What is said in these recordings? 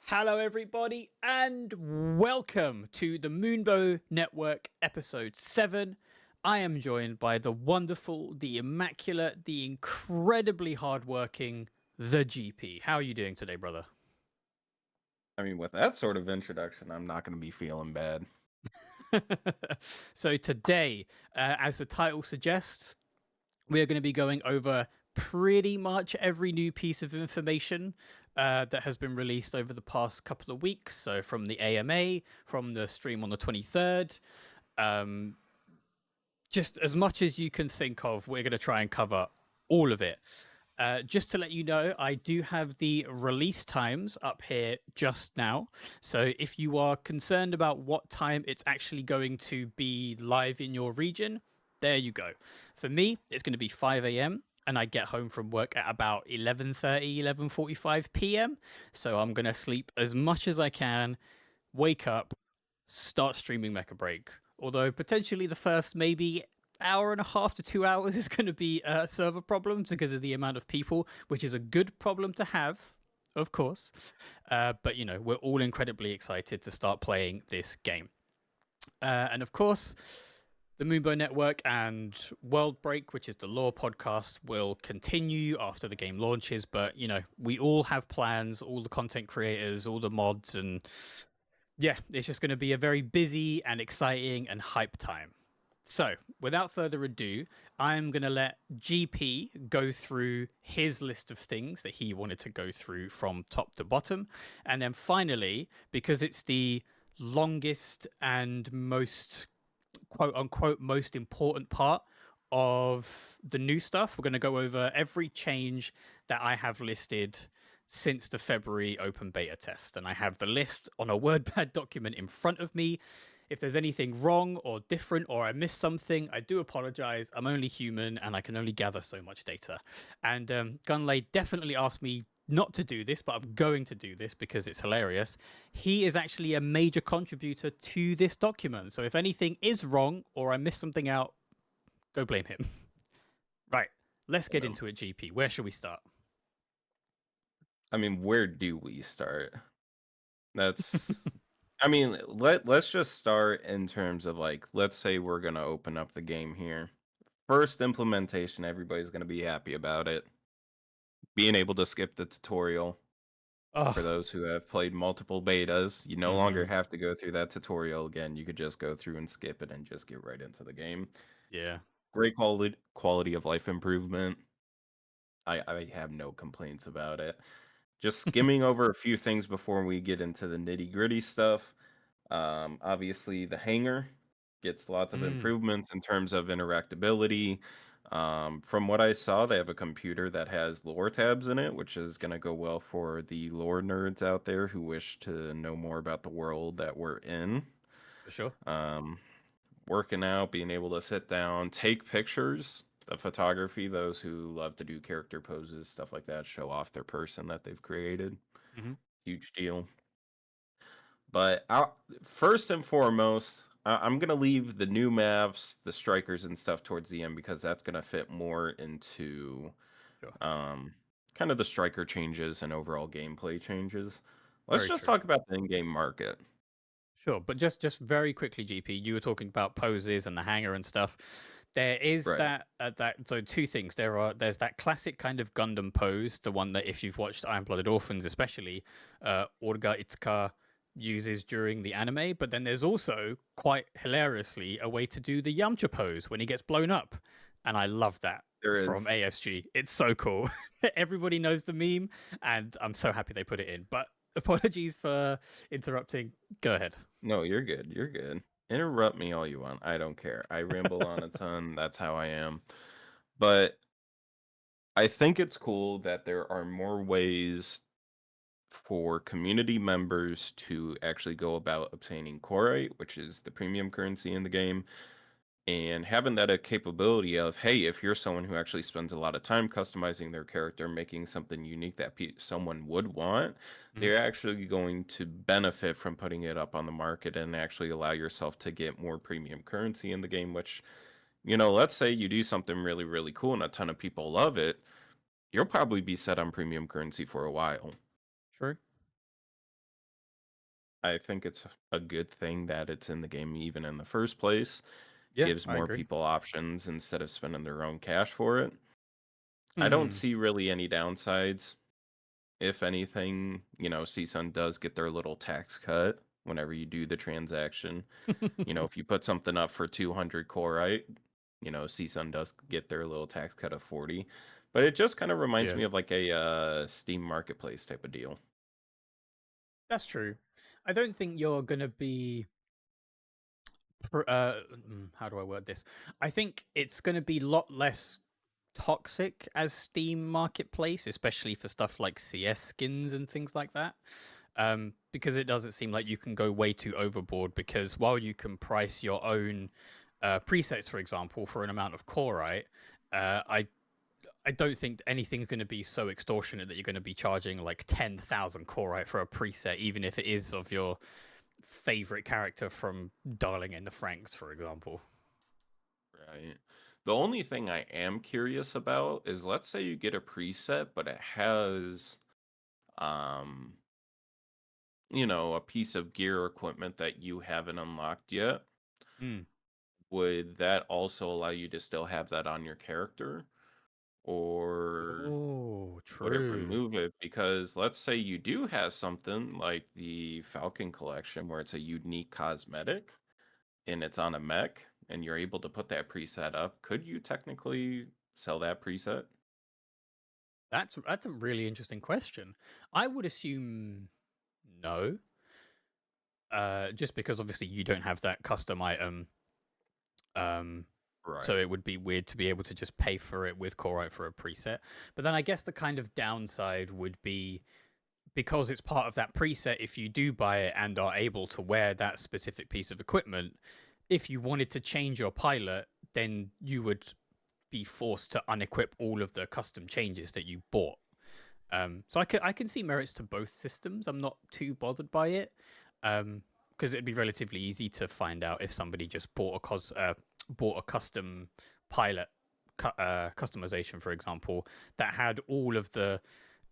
Hello, everybody, and welcome to the Moonbow Network episode 7. I am joined by the wonderful, the immaculate, the incredibly hardworking TheGP. How are you doing today, brother? I mean, with that sort of introduction, I'm not going to be feeling bad. So, today, as the title suggests, we are going to be going over pretty much every new piece of information that has been released over the past couple of weeks. So, from the AMA, from the stream on the 23rd, um, just as much as you can think of, we're going to try and cover all of it. Just to let you know, I do have the release times up here just now. So if you are concerned about what time it's actually going to be live in your region, there you go. For me, it's going to be 5 a.m. and I get home from work at about 11:30, 11:45 p.m. So I'm going to sleep as much as I can, wake up, start streaming Mecha Break. Although potentially the first maybe hour and a half to 2 hours is going to be server problems because of the amount of people, which is a good problem to have, of course. But you know, we're all incredibly excited to start playing this game. And of course, the Moonbow Network and World Break, which is the lore podcast, will continue after the game launches. But you know, we all have plans, all the content creators, all the mods, and yeah, it's just going to be a very busy and exciting and hype time. So, without further ado, I'm going to let GP go through his list of things that he wanted to go through from top to bottom. And then finally, because it's the longest and most quote unquote most important part of the new stuff, we're going to go over every change that I have listed since the February open beta test. And I have the list on a WordPad document in front of me. If there's anything wrong or different or I missed something, I do apologize. I'm only human and I can only gather so much data. And Gunlay definitely asked me not to do this, but I'm going to do this because it's hilarious. He is actually a major contributor to this document. So if anything is wrong or I missed something out, go blame him. Right. Let's get Um, into it, GP. Where should we start? I mean, where do we start? That's, I mean, let's just start in terms of like, let's say we're gonna open up the game here. First implementation, everybody's gonna be happy about it. Being able to skip the tutorial for Oh, those who have played multiple betas, you no longer mm-hmm. have to go through that tutorial again. You could just go through and skip it and just get right into the game. Yeah. Great quality of life improvement. I have no complaints about it. Just skimming over a few things before we get into the nitty-gritty stuff. Obviously, the hangar gets lots of Mm, improvements in terms of interactability. From what I saw, they have a computer that has lore tabs in it, which is going to go well for the lore nerds out there who wish to know more about the world that we're in. for sure. Um, Working out, being able to sit down, take pictures, the photography, those who love to do character poses, stuff like that, show off their person that they've created. Mm-hmm. Huge deal. But first and foremost, I'm going to leave the new maps, the strikers and stuff towards the end because that's going to fit more into Sure. um, kind of the striker changes and overall gameplay changes. Let's Very just true. talk about the in-game market. Sure, but just very quickly, GP, you were talking about poses and the hanger and stuff. There is Right. that so two things. There's that classic kind of Gundam pose, the one that if you've watched Iron Blooded Orphans, especially, Orga Itsuka uses during the anime. But then there's also quite hilariously a way to do the Yamcha pose when he gets blown up, and I love that There from is. ASG. It's so cool. Everybody knows the meme, and I'm so happy they put it in. But apologies for interrupting. Go ahead. No, you're good. You're good. Interrupt me all you want. I don't care. I ramble on a ton. That's how I am. But I think it's cool that there are more ways for community members to actually go about obtaining Corite, which is the premium currency in the game, and having that a capability of, hey, if you're someone who actually spends a lot of time customizing their character, making something unique that someone would want, Mhm. they're actually going to benefit from putting it up on the market and actually allow yourself to get more premium currency in the game, which, let's say you do something really, really cool and a ton of people love it, you'll probably be set on premium currency for a while. True. I think it's a good thing that it's in the game even in the first place. Yeah, Gives I more agree. people options instead of spending their own cash for it. I don't Hmm. see really any downsides. If anything, CSUN does get their little tax cut whenever you do the transaction. If you put something up for 200 core, right? CSUN does get their little tax cut of 40. But it just kind of reminds Yeah, me of like a Steam Marketplace type of deal. that's true. I don't think you're gonna be. How do I word this? I think it's gonna be a lot less toxic as Steam Marketplace, especially for stuff like CS skins and things like that. Because it doesn't seem like you can go way too overboard. Because while you can price your own presets, for example, for an amount of core, right? I don't think anything's going to be so extortionate that you're going to be charging like 10,000 core right for a preset, even if it is of your favorite character from Darling in the Franks, for example. Right. The only thing I am curious about is let's say you get a preset, but it has um, a piece of gear or equipment that you haven't unlocked yet. Mm. Would that also allow you to still have that on your character? Or Oh, would it true. remove it? Because let's say you do have something like the Falcon collection where it's a unique cosmetic and it's on a mech and you're able to put that preset up, could you technically sell that preset? That's a really interesting question. I would assume no, just because obviously you don't have that custom item. Um, so Right. it would be weird to be able to just pay for it with Corite for a preset. But then I guess the kind of downside would be because it's part of that preset. If you do buy it and are able to wear that specific piece of equipment, if you wanted to change your pilot, then you would be forced to unequip all of the custom changes that you bought. So I can see merits to both systems. I'm not too bothered by it, because it'd be relatively easy to find out if somebody just bought a custom pilot customization, for example, that had all of the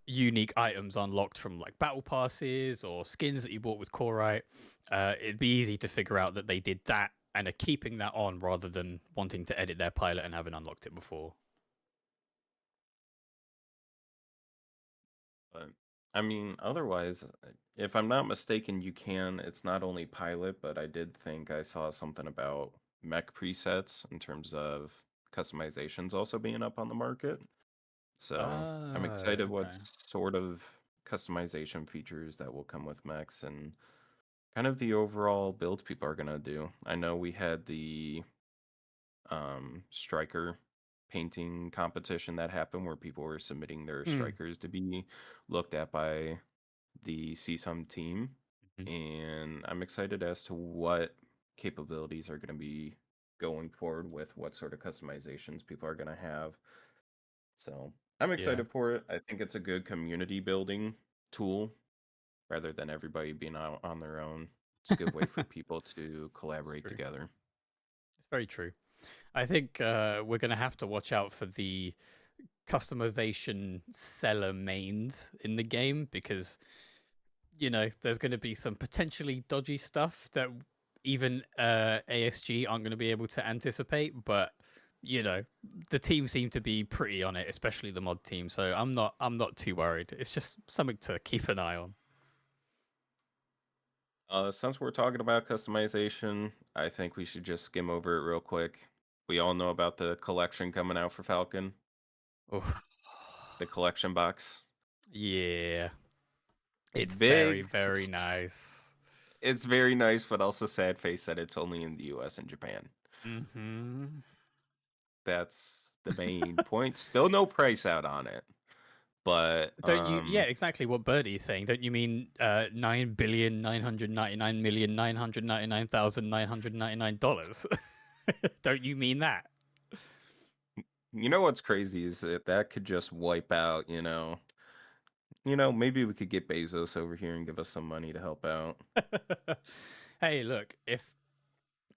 unique items unlocked from like battle passes or skins that you bought with Corite. It'd be easy to figure out that they did that and are keeping that on rather than wanting to edit their pilot and having unlocked it before. But I mean, otherwise, if I'm not mistaken, you can. It's not only pilot, but I did think I saw something about mech presets in terms of customizations also being up on the market. So I'm excited what Okay. sort of customization features that will come with mechs and kind of the overall build people are gonna do. I know we had the striker painting competition that happened where people were submitting their Hmm. strikers to be looked at by the CSUM team. Mhm. And I'm excited as to what capabilities are going to be going forward with what sort of customizations people are going to have. So I'm Yeah, excited for it. I think it's a good community building tool rather than everybody being out on their own. It's a good way for people to it's collaborate true. together. It's very true. I think we're going to have to watch out for the customization seller mains in the game because there's going to be some potentially dodgy stuff that even ASG aren't going to be able to anticipate. But you know, the team seem to be pretty on it, especially the mod team. So I'm not too worried. It's just something to keep an eye on. Since we're talking about customization, I think we should just skim over it real quick. We all know about the collection coming out for Falcon, Oh, the collection box. yeah, it's very Big. very nice. It's very nice, but also sad face that it's only in the US and Japan. Hmm. That's the main point. Still no price out on it. But Don't you? Yeah, exactly what Birdie is saying. Don't you mean 9,999,999,999,999 dollars? Don't you mean that? you know what's crazy is that that could just wipe out, maybe we could get Bezos over here and give us some money to help out. Hey, look, if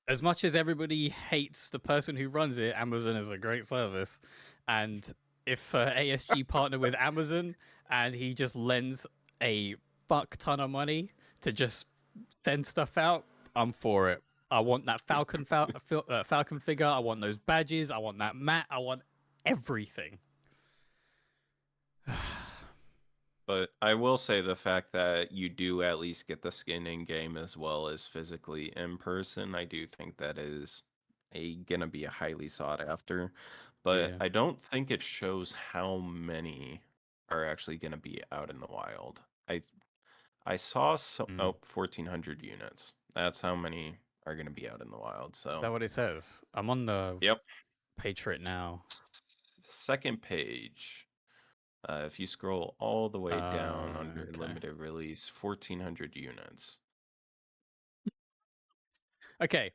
as much as everybody hates the person who runs it, Amazon is a great service, and if ASG partner with Amazon and he just lends a fuck ton of money to just send stuff out, I'm for it. I want that Falcon figure. I want those badges. I want that mat. I want everything. But I will say the fact that you do at least get the skin in game as well as physically in person, I do think that is gonna be a highly sought after. But Yeah. I don't think it shows how many are actually gonna be out in the wild. I saw some Mm. 1400 units. That's how many are gonna be out in the wild. Is So that what it says? I'm on the yep. page for it now. Second page. If you scroll all the way down under Okay. limited release, 1400 units. Okay.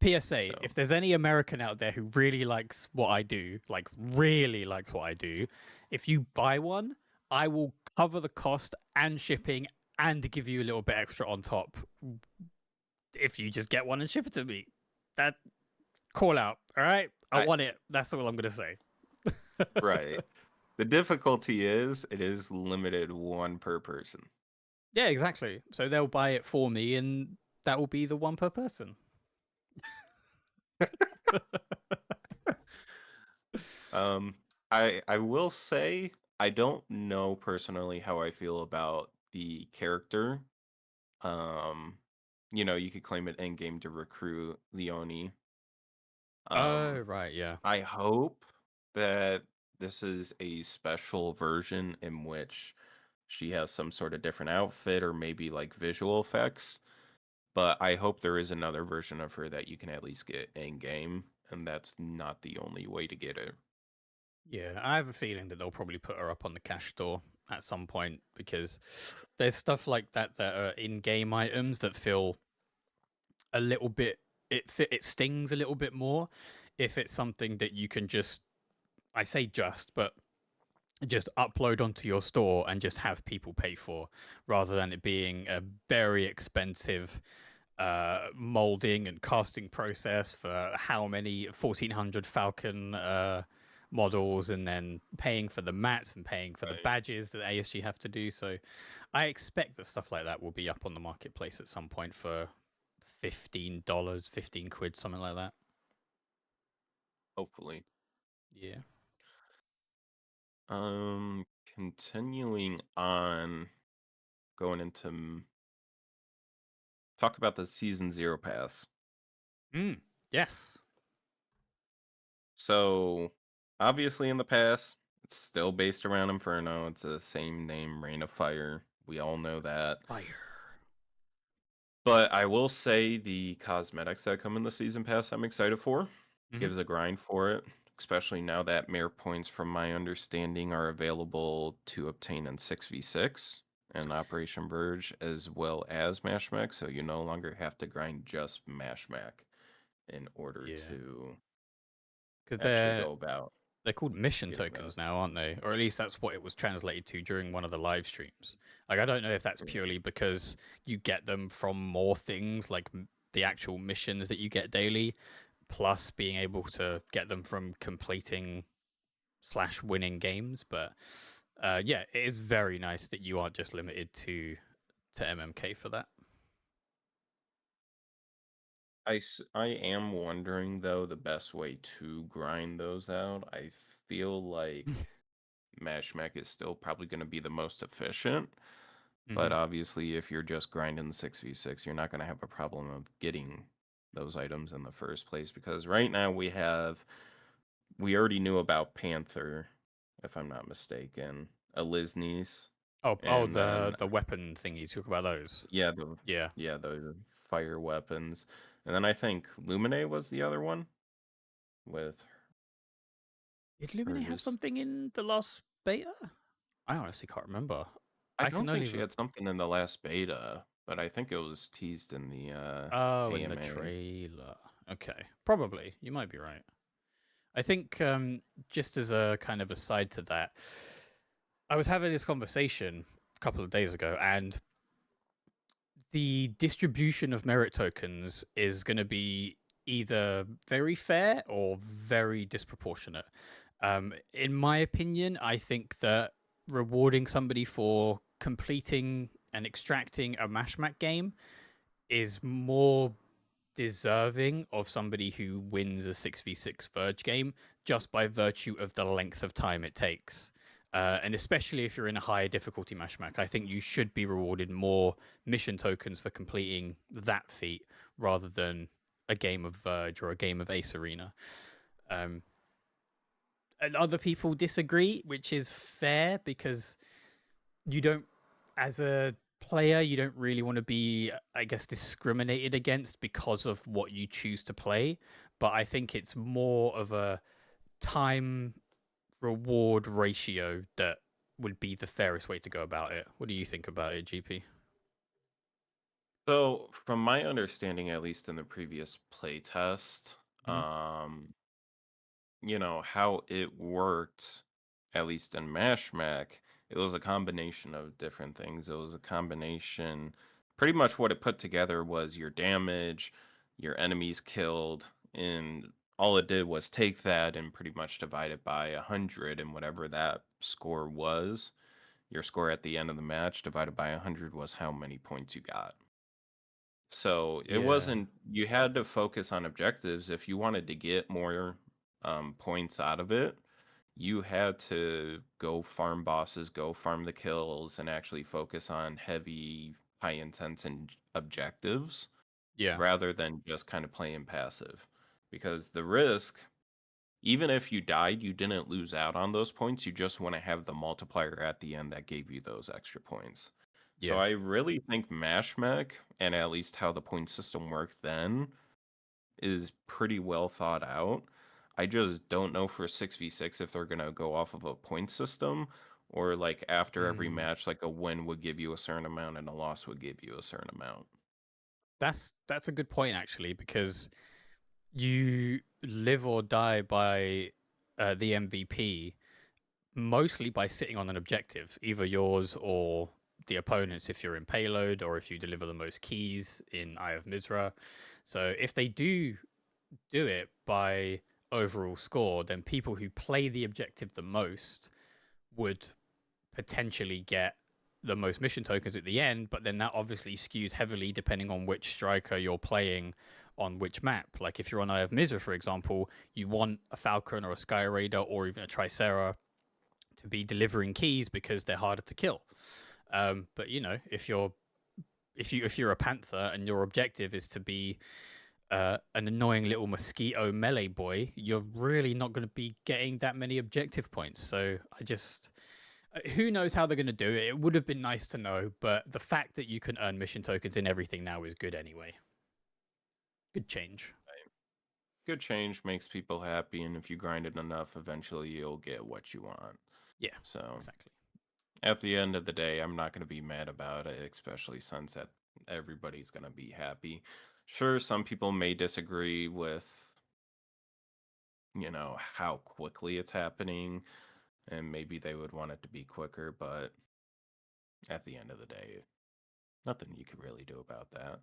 PSA, So if there's any American out there who really likes what I do, like really likes what I do, if you buy one, I will cover the cost and shipping and give you a little bit extra on top if you just get one and ship it to me. That call out, all right? I I want it. That's all I'm going to say. right. The difficulty is it is limited one per person. Yeah, exactly. So they'll buy it for me and that will be the one per person. Um, I will say I don't know personally how I feel about the character. Um, you could claim it in game to recruit Leone. Oh, Um, right, yeah. I hope that this is a special version in which she has some sort of different outfit or maybe like visual effects. But I hope there is another version of her that you can at least get in game, and that's not the only way to get it. Yeah, I have a feeling that they'll probably put her up on the cash store at some point because there's stuff like that are in-game items that feel a little bit it stings a little bit more if it's something that you can just I say but just upload onto your store and just have people pay for rather than it being a very expensive molding and casting process for how many 1400 Falcon models and then paying for the mats and paying for the Right. badges that ASG have to do. So I expect that stuff like that will be up on the marketplace at some point for $15, 15 quid, something like that. Hopefully. Yeah. Continuing on, going into talk about the season zero pass. Mm, yes. So, obviously, in the past, it's still based around Inferno. It's the same name, Rain of Fire. We all know that. Fire. But I will say the cosmetics that come in the season pass, I'm excited for. Hmm. Gives a grind for it, especially now that Mare points, from my understanding, are available to obtain in 6v6 and Operation Verge as well as Mashmac. So you no longer have to grind just Mashmac in order Yeah. to Because actually go about they're called mission getting tokens those. now, aren't they? Or at least that's what it was translated to during one of the live streams. Like, I don't know if that's Right. purely because you get them from more things, like the actual missions that you get daily, plus being able to get them from completing slash winning games. But yeah, it is very nice that you aren't just limited to MMK for that. I am wondering though the best way to grind those out. I feel like Mashmac is still probably going to be the most efficient, Hmm. but obviously if you're just grinding the 6v6, you're not going to have a problem of getting those items in the first place because right now we already knew about Panther, if I'm not mistaken, Elizni's, Oh, and then the weapon thing you talk about those. yeah, the Yeah. yeah, the fire weapons. And then I think Lumine was the other one with Did Lumine have hers. something in the last beta? I honestly can't remember. I I can don't think only she had something in the last beta, but I think it was teased in the Oh, in the AMA. trailer. Okay, probably. You might be right. I think just as a kind of aside to that, I was having this conversation a couple of days ago, and the distribution of merit tokens is going to be either very fair or very disproportionate. In my opinion, I think that rewarding somebody for completing and extracting a mashmak game is more deserving of somebody who wins a 6v6 Verge game just by virtue of the length of time it takes. And especially if you're in a higher difficulty mashmak, I think you should be rewarded more mission tokens for completing that feat rather than a game of Verge or a game of Ace Arena. Um, and other people disagree, which is fair because you don't, as a player, you don't really want to be, I guess, discriminated against because of what you choose to play. But I think it's more of a time reward ratio that would be the fairest way to go about it. What do you think about it, GP? So, from my understanding, at least in the previous playtest, Hmm. how it worked, at least in Mashmac, it was a combination of different things. It was a combination, pretty much what it put together was your damage, your enemies killed, and all it did was take that and pretty much divide it by 100, and whatever that score was, your score at the end of the match divided by 100 was how many points you got. So it Yeah, wasn't, you had to focus on objectives. If you wanted to get more points out of it, you had to go farm bosses, go farm the kills, and actually focus on heavy, high intense and objectives yeah, rather than just kind of playing passive. Because the risk, even if you died, you didn't lose out on those points. You just want to have the multiplier at the end that gave you those extra points. So yeah. I really think Mashmech, and at least how the point system worked then, is pretty well thought out. I just don't know for 6v6 if they're going to go off of a point system or like after every Mm. match, like a win would give you a certain amount and a loss would give you a certain amount. That's a good point actually because you live or die by the MVP mostly by sitting on an objective, either yours or the opponent's if you're in payload or if you deliver the most keys in Eye of Mizra. So if they do it by overall score, then people who play the objective the most would potentially get the most mission tokens at the end, but then that obviously skews heavily depending on which striker you're playing on which map. Like if you're on Eye of Mizra, for example, you want a Falcon or a Sky Raider or even a Tricera to be delivering keys because they're harder to kill. But you know, if you're a panther and your objective is to be an annoying little mosquito melee boy, you're really not going to be getting that many objective points. So I just who knows how they're going to do it. It would have been nice to know, but the fact that you can earn mission tokens in everything now is good anyway. Good change. Good change makes people happy, and if you grind it enough, eventually you'll get what you want. Yeah, So exactly. at the end of the day, I'm not going to be mad about it, especially since everybody's going to be happy. Sure, some people may disagree with, how quickly it's happening, and maybe they would want it to be quicker, but at the end of the day, nothing you could really do about that.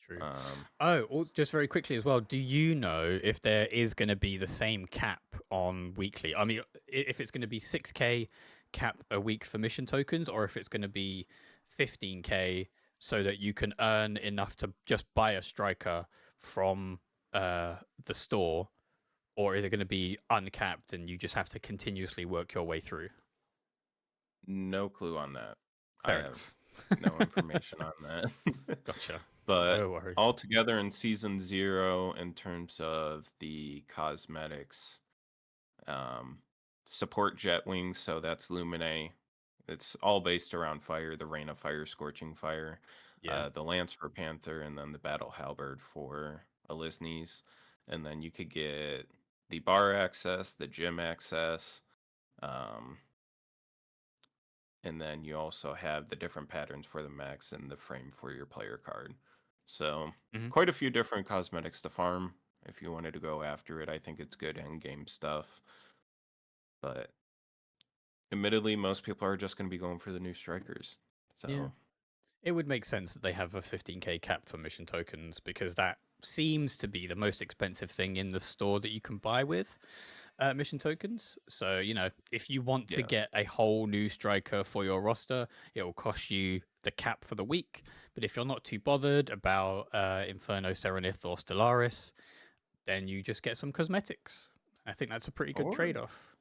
True. Um, Oh, just very quickly as well. Do you know if there is going to be the same cap on weekly? I mean, if it's going to be 6K cap a week for mission tokens, or if it's going to be 15K so that you can earn enough to just buy a striker from the store, or is it going to be uncapped and you just have to continuously work your way through? no clue on that. I Fair have enough. no information on that. Gotcha. But No worries. altogether in season 0, in terms of the cosmetics, um, support jet wings, so that's Lumine. It's all based around fire, the Rain of Fire, Scorching Fire, Yeah. the Lance for Panther, and then the Battle Halberd for Elisnes. And then you could get the bar access, the gym access, um, and then you also have the different patterns for the max and the frame for your player card. So Hmm. quite a few different cosmetics to farm if you wanted to go after it. I think it's good end game stuff. But admittedly, most people are just going to be going for the new strikers. Yeah. So It would make sense that they have a 15K cap for mission tokens because that seems to be the most expensive thing in the store that you can buy with mission tokens. So, if you want to Yeah. get a whole new striker for your roster, it will cost you the cap for the week. But if you're not too bothered about Inferno, Serenith, or Stellaris, then you just get some cosmetics. I think that's a pretty good Or trade off.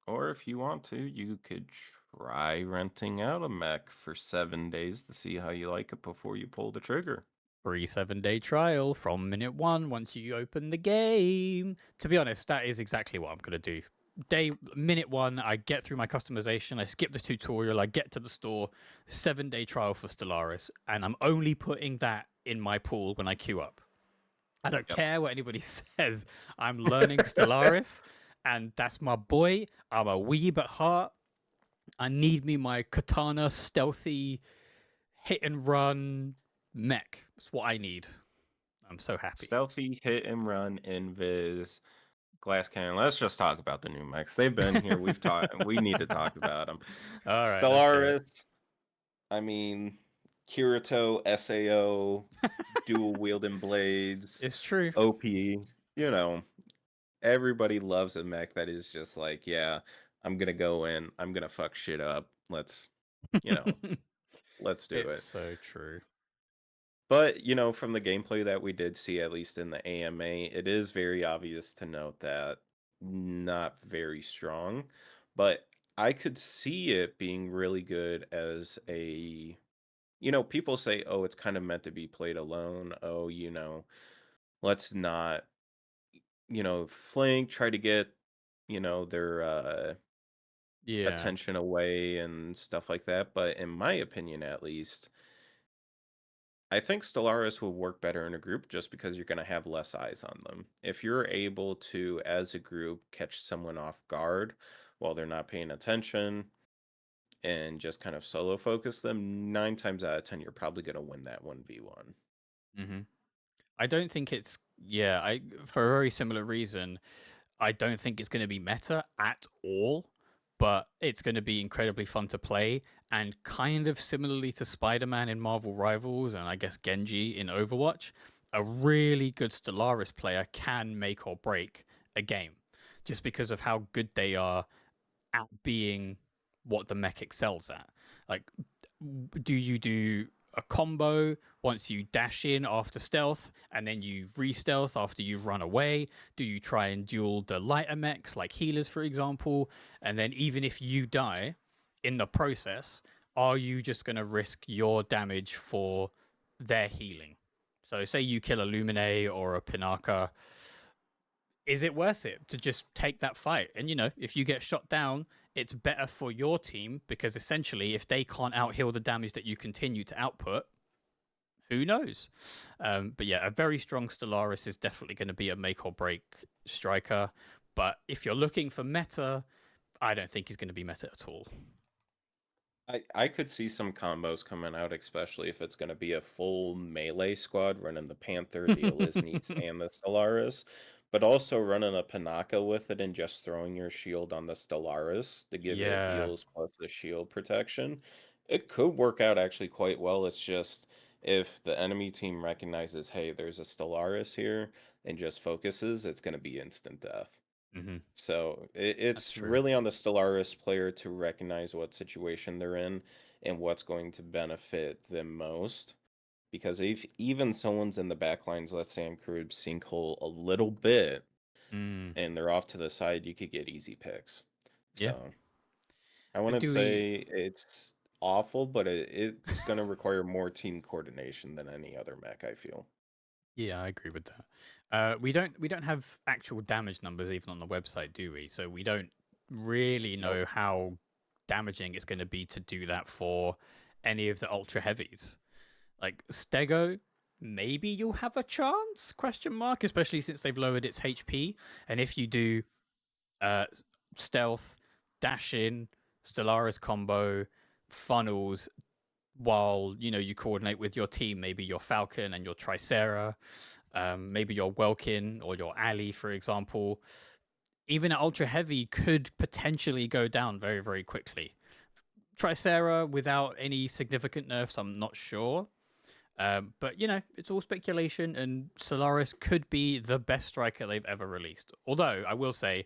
or if you want to, you could try renting out a mech for 7 days to see how you like it before you pull the trigger. Free 7-day trial from minute one once you open the game. To be honest, that is exactly what I'm going to do. Minute one, I get through my customization, I skip the tutorial, I get to the store, 7-day trial for Stellaris, and I'm only putting that in my pool when I queue up. I don't Yep. care what anybody says. I'm learning Stellaris, and that's my boy. I'm a weeb at heart. I need me my katana stealthy hit and run mech. That's what I need. I'm so happy. Stealthy, hit and run, invis, glass cannon. Let's just talk about the new mechs. They've been here. We've talked. We need to talk about them. All right, let's do it. Stellaris. I mean, Kirito, Sao, dual wielding blades, It's true. OP. You know, everybody loves a mech that is just like, yeah, I'm gonna go in, I'm gonna fuck shit up. You know, let's do It's it. so true. But, from the gameplay that we did see, at least in the AMA, it is very obvious to note that not very strong. But I could see it being really good as people say, oh, it's kind of meant to be played alone. Oh, let's not, flank, try to get, their Yeah. attention away and stuff like that. But in my opinion, at least, I think Stellaris will work better in a group just because you're going to have less eyes on them. If you're able to, as a group, catch someone off guard while they're not paying attention and just kind of solo focus them, 9 times out of 10, you're probably going to win that 1v1. hmm I don't think it's yeah. I for a very similar reason. I don't think it's going to be meta at all, but it's going to be incredibly fun to play. And kind of similarly to Spider Man in Marvel Rivals and I guess Genji in Overwatch, a really good Stellaris player can make or break a game just because of how good they are at being what the mech excels at. Like, do you do a combo once you dash in after stealth and then you re-stealth after you've run away? Do you try and duel the lighter mechs like healers, for example? And then even if you die in the process, are you just going to risk your damage for their healing? So say you kill a Lumine or a Pinaka, is it worth it to just take that fight? And if you get shot down, it's better for your team because essentially, if they can't outheal the damage that you continue to output, who knows? But yeah, a very strong Stellaris is definitely going to be a make or break striker. But if you're looking for meta, I don't think he's going to be meta at all. I could see some combos coming out, especially if it's going to be a full melee squad running the Panther, the Eliznice, and the Stellaris, but also running a Panaka with it and just throwing your shield on the Stellaris to give it Yeah. heals plus the shield protection. It could work out actually quite well. It's just if the enemy team recognizes, hey, there's a Stellaris here and just focuses, it's going to be instant death. hmm So That's it's true. really on the Stellaris player to recognize what situation they're in and what's going to benefit them most. Because if even someone's in the back lines, let's say in Carib sinkhole a little bit, Mm. and they're off to the side, you could get easy picks. Yeah. So I wouldn't Do we? say it's awful, but it's going to require more team coordination than any other mech, I feel. Yeah, I agree with that. We don't have actual damage numbers even on the website, do we? So we don't really Nope. know how damaging it's going to be to do that for any of the ultra heavies. Like Stego, maybe you'll have a chance? Question mark. Especially since they've lowered its HP, and if you do uh, stealth, dash in, Stellaris combo, funnels, while you coordinate with your team, maybe your Falcon and your Tricera, maybe your Welkin or your Ali, for example. Even an ultra heavy could potentially go down very, very quickly. Tricera without any significant nerfs, I'm not sure. But it's all speculation, and Solaris could be the best striker they've ever released. Although I will say,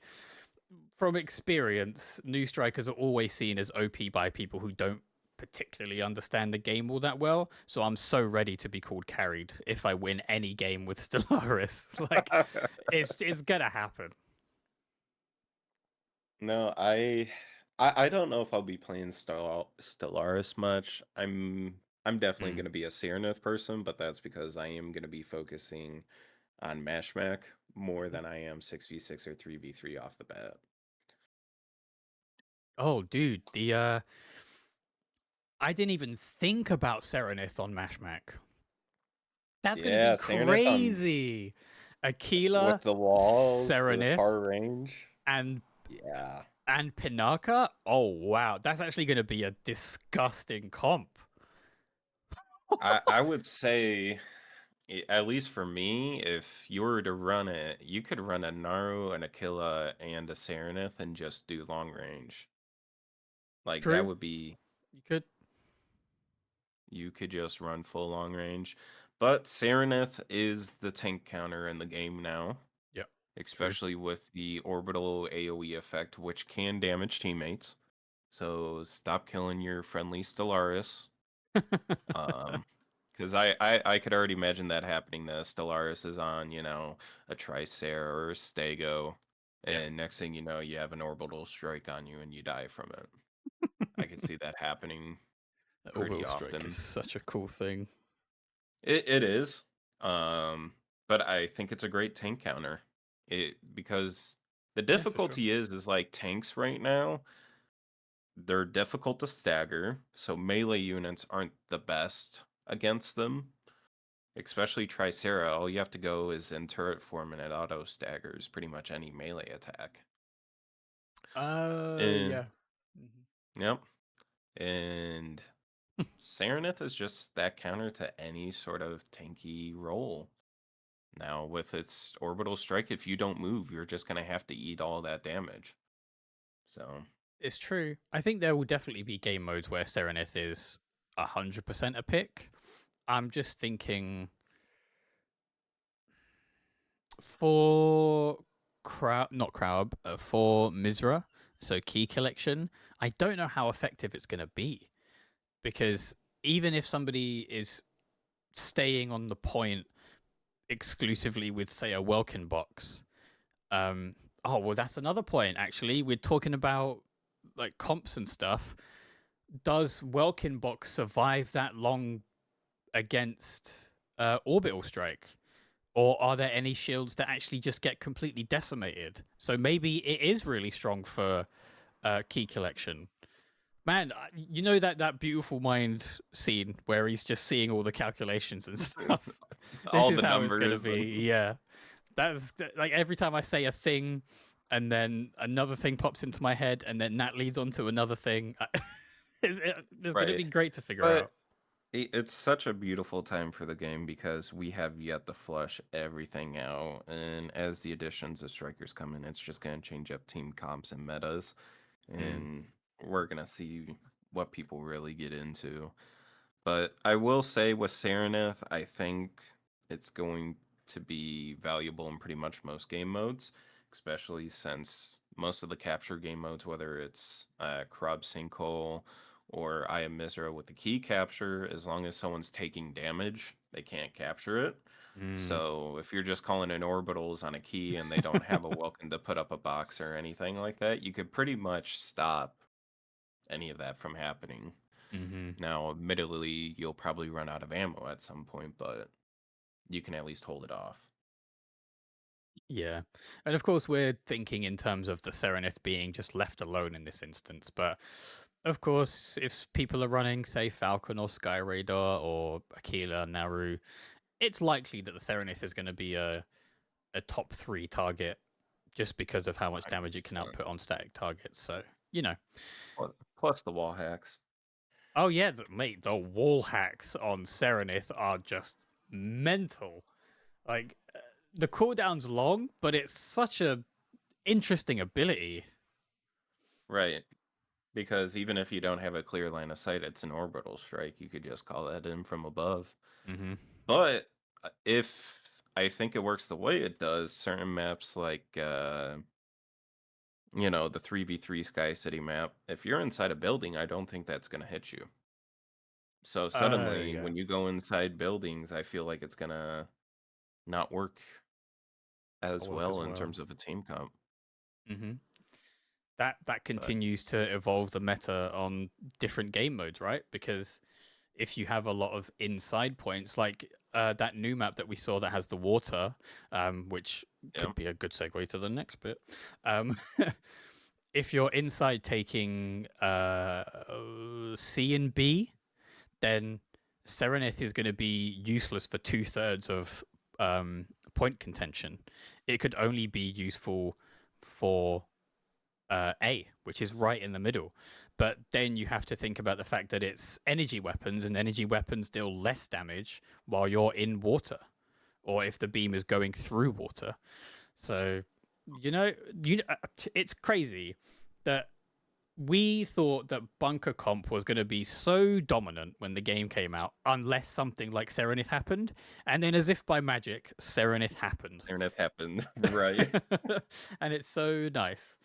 from experience, new strikers are always seen as OP by people who don't particularly understand the game all that well. So I'm so ready to be called carried if I win any game with Stellaris. Like, it's gonna happen. No, I don't know if I'll be playing Stellaris much. I'm definitely Mm. gonna be a Serenith person, but that's because I am gonna be focusing on Mashmac more than I am 6v6 or 3v3 off the bat. Oh, dude, the I didn't even think about Serenith on Mashmac. That's gonna be Yeah, Serenith on crazy. with Aquila, the walls, the Serenith, far range. and Yeah. Pinaka. Oh wow, that's actually gonna be a disgusting comp. I would say at least for me, if you were to run it, you could run a Naru, an Aquila, and a Serenith and just do long range. Like that True, would be you could. you could just run full long range. But Serenith is the tank counter in the game now, Yeah, true. especially with the orbital AoE effect, which can damage teammates. So stop killing your friendly Stellaris. Um, because I could already imagine that happening. The Stellaris is on, a Tricer or a Stego, Yeah, and next thing you know, you have an orbital strike on you and you die from it. I could see that happening the pretty orbital strike is often. such a cool thing. It is, um, but I think it's a great tank counter. Because the Yeah, for sure. difficulty is like tanks right now. They're difficult to stagger, so melee units aren't the best against them. Especially Tricera, all you have to go is in turret form and it auto staggers pretty much any melee attack. And Yeah. yep. And Serenith is just that counter to any sort of tanky role. Now, with its orbital strike, if you don't move, you're just gonna have to eat all that damage. So It's true. I think there will definitely be game modes where Serenith is 100% a pick. I'm just thinking for not crowd, for Misra, so key collection. I don't know how effective it's going to be because even if somebody is staying on the point exclusively with, say, a Welkin box, um, oh well, that's another point. Actually, we're talking about like comps and stuff. Does Welkin box survive that long against orbital strike? Or are there any shields that actually just get completely decimated? So maybe it is really strong for key collection. Man, you know that beautiful mind scene where he's just seeing all the calculations and stuff. This all is the how it's gonna numbers and be. Yeah, that's like every time I say a thing, and then another thing pops into my head, and then that leads on to another thing. It's gonna right. be great to figure But out. it's such a beautiful time for the game because we have yet to flush everything out, and as the additions of strikers come in, it's just going to change up team comps and metas, Mm, and we're going to see what people really get into. But I will say with Serenith, I think it's going to be valuable in pretty much most game modes, especially since most of the capture game modes, whether it's Krab Sinkhole or I Am Misra with the key capture, as long as someone's taking damage, they can't capture it. mm. So if you're just calling in orbitals on a key and they don't have a welcome to put up a box or anything like that, you could pretty much stop any of that from happening. Hmm. Now, admittedly, you'll probably run out of ammo at some point, but you can at least hold it off. Yeah. And of course, we're thinking in terms of the Serenith being just left alone in this instance. But of course, if people are running, say, Falcon or Sky Radar or Aquila, Naru, it's likely that the Serenith is going to be a top three target just because of how much damage it can 100%. output on static targets. So, you know. Plus the wall hacks. Oh, yeah, mate, the wall hacks on Serenith are just mental. Like, the cooldown's long, but it's such a interesting ability. Right. because even if you don't have a clear line of sight, it's an orbital strike. You could just call that in from above. Hmm. But if I think it works the way it does, certain maps like the 3v3 Sky City map, if you're inside a building, I don't think that's going to hit you. So Oh suddenly yeah. when you go inside buildings, I feel like it's going to not work I'll as work as well in well. terms of a team comp. Hmm. That But continues to evolve the meta on different game modes, right? Because if you have a lot of inside points, like that new map that we saw that has the water, which yeah, could be a good segue to the next bit. Um, if you're inside taking C and B, then Serenith is going to be useless for 2/3 of point contention. It could only be useful for A, which is right in the middle. But then you have to think about the fact that it's energy weapons, and energy weapons deal less damage while you're in water, or if the beam is going through water. So, you know, it's crazy that we thought that bunker comp was going to be so dominant when the game came out, unless something like Serenith happened, and then as if by magic, Serenith happened, and it happened, right? and it's so nice.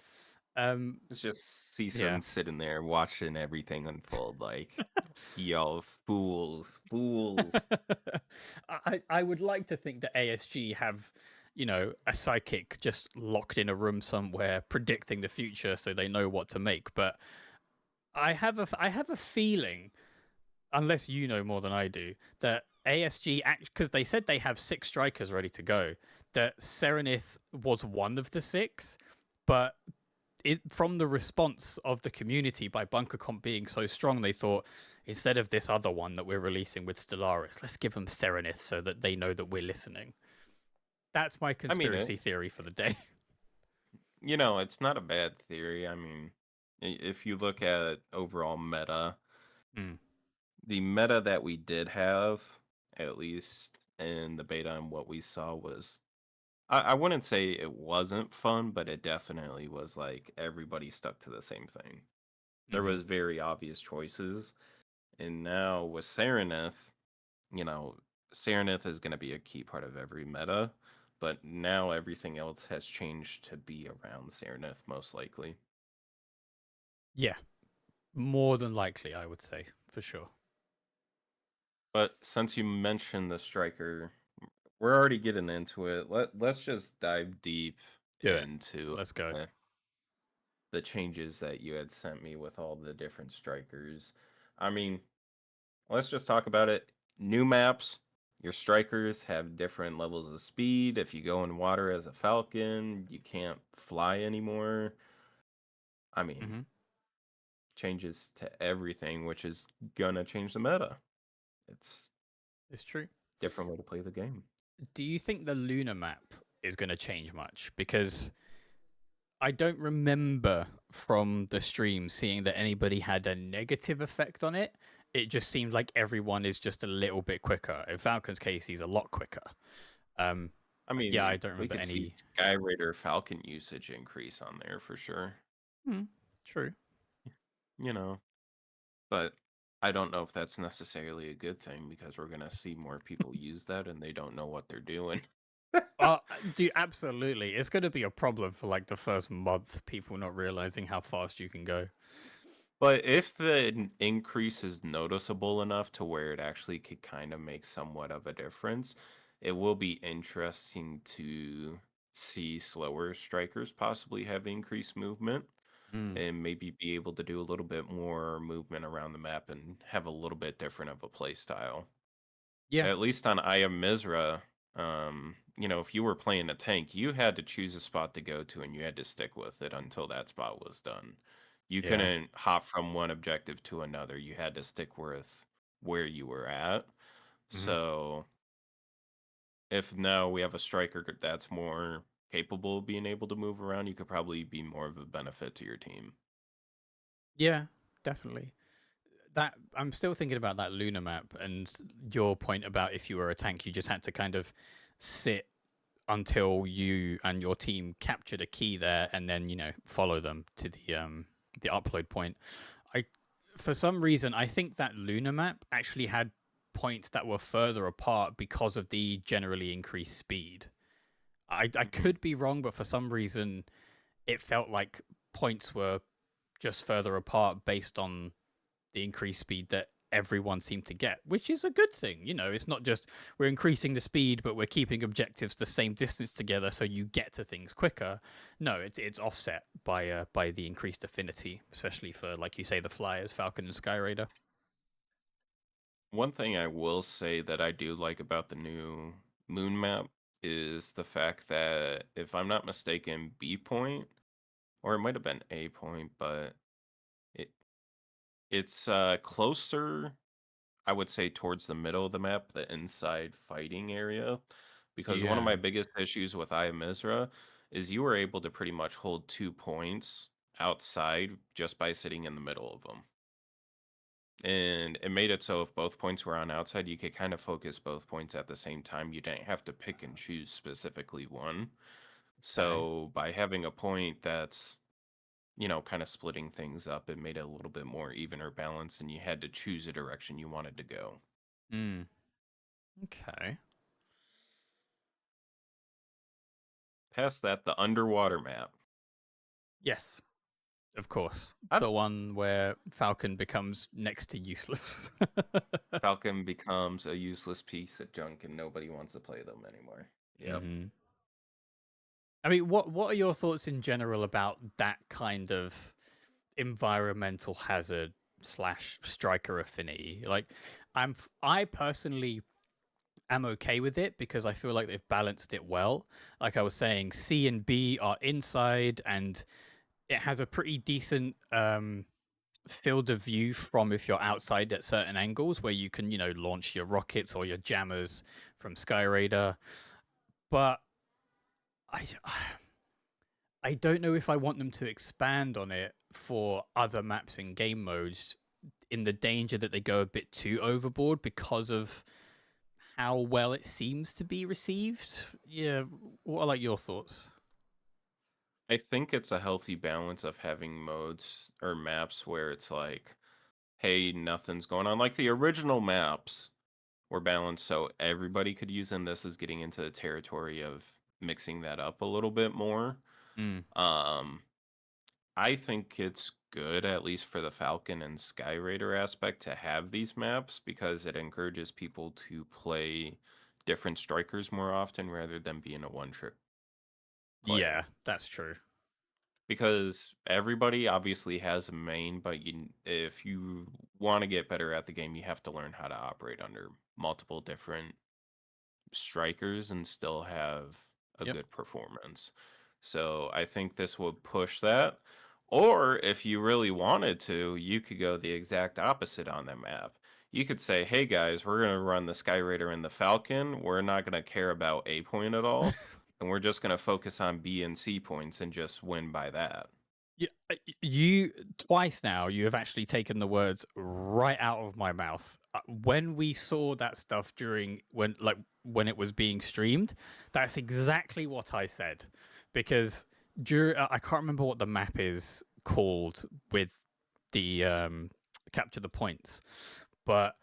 Um, It's just yeah. Season sitting there watching everything unfold like, yo, fools, fools. I would like to think that ASG have, a psychic just locked in a room somewhere predicting the future so they know what to make. But I have a feeling, unless you know more than I do, that ASG because they said they have 6 strikers ready to go. That Serenith was one of the 6, but from the response of the community by Bunker Comp being so strong, they thought instead of this other one that we're releasing with Stellaris, let's give them Serenith so that they know that we're listening. That's my I mean, conspiracy theory for the day. it's not a bad theory. I mean, if you look at overall meta, Mm, the meta that we did have, at least in the beta and what we saw was, I wouldn't say it wasn't fun, but it definitely was like everybody stuck to the same thing. There hmm. was very obvious choices. And now with Serenith, you know, Serenith is going to be a key part of every meta, but now everything else has changed to be around Serenith, most likely. Yeah, more than likely, I would say for sure. But since you mentioned the striker, we're already getting into it. Let's just dive deep Do it. into Let's go. uh, the changes that you had sent me with all the different strikers. I mean, let's just talk about it. New maps, your strikers have different levels of speed. If you go in water as a falcon, you can't fly anymore. I mean, Hmm. changes to everything, which is gonna change the meta. It's It's true. different way to play the game. Do you think the lunar map is going to change much? Because I don't remember from the stream seeing that anybody had a negative effect on it. It just seemed like everyone is just a little bit quicker. In Falcon's case, he's a lot quicker. Um, I yeah, I mean, don't we remember could see any. Sky Raider Falcon usage increase on there for sure. Hmm, true. You know, but I don't know if that's necessarily a good thing because we're gonna see more people use that and they don't know what they're doing. Do absolutely. It's going to be a problem for like the first month. People not realizing how fast you can go. But if the increase is noticeable enough to where it actually could kind of make somewhat of a difference, it will be interesting to see slower strikers possibly have increased movement Mm. and maybe be able to do a little bit more movement around the map and have a little bit different of a play style. Yeah. At least on I Am Mizra, if you were playing a tank, you had to choose a spot to go to and you had to stick with it until that spot was done. You Yeah. couldn't hop from one objective to another. You had to stick with where you were at. Hmm. So if now we have a striker that's more capable of being able to move around, you could probably be more of a benefit to your team. Yeah, definitely. That I'm still thinking about that lunar map and your point about if you were a tank, you just had to kind of sit until you and your team captured a key there, and then follow them to the the upload point. I For some reason I think that lunar map actually had points that were further apart because of the generally increased speed. I Mhm. could be wrong, but for some reason it felt like points were just further apart based on the increased speed that everyone seemed to get, which is a good thing. You know, it's not just we're increasing the speed, but we're keeping objectives the same distance together, so you get to things quicker. No, it's offset by the increased affinity, especially for, like you say, the flyers, Falcon and Skyraider. One thing I will say that I do like about the new moon map is the fact that, if I'm not mistaken, B point, or it might have been A point, but it it's closer, I would say, towards the middle of the map, the inside fighting area. Because one of Yeah. my biggest issues with Aya Misra is you were able to pretty much hold 2 points outside just by sitting in the middle of them. And it made it so if both points were on outside, you could kind of focus both points at the same time. You didn't have to pick and choose specifically one. Okay. So by having a point that's, kind of splitting things up, it made it a little bit more even or balanced, and you had to choose a direction you wanted to go. Hmm. Okay. Past that, the underwater map. Yes, of course. I, The one where Falcon becomes next to useless. Falcon becomes a useless piece of junk and nobody wants to play them anymore. Yep. hmm I mean, what are your thoughts in general about that kind of environmental hazard slash striker affinity? Like, I personally am okay with it because I feel like they've balanced it well. Like I was saying, C and B are inside, and it has a pretty decent field of view from if you're outside at certain angles where you can, launch your rockets or your jammers from Skyraider. But I I don't know if I want them to expand on it for other maps and game modes, in the danger that they go a bit too overboard because of how well it seems to be received. Yeah, what are like your thoughts? I think it's a healthy balance of having modes or maps where it's like, hey, nothing's going on. Like the original maps were balanced so everybody could use them. This is getting into the territory of mixing that up a little bit more. Mm. Um, I think it's good, at least for the Falcon and Skyraider aspect, to have these maps because it encourages people to play different strikers more often rather than being a one trick Yeah, player. that's true. Because everybody obviously has a main, but if you want to get better at the game, you have to learn how to operate under multiple different strikers and still have a Yep. good performance. So I think this would push that. Or if you really wanted to, you could go the exact opposite on the map. You could say, hey guys, we're going to run the Skyraider and the Falcon. We're not going to care about A point at all. And we're just going to focus on B and C points and just win by that. Yeah, you twice now. You have actually taken the words right out of my mouth. When we saw that stuff during when it was being streamed, that's exactly what I said. Because I can't remember what the map is called with the capture the points, but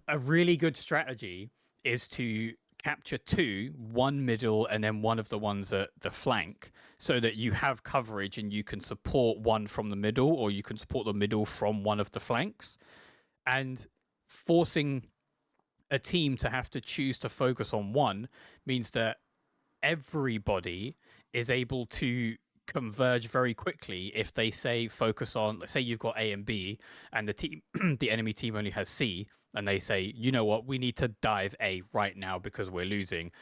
a really good strategy is to capture two, one middle, and then one of the ones at the flank, so that you have coverage and you can support one from the middle, or you can support the middle from one of the flanks. And forcing a team to have to choose to focus on one means that everybody is able to converge very quickly if they say focus on, let's say you've got A and B, and the team the enemy team only has C, and they say, you know what, we need to dive A right now because we're losing.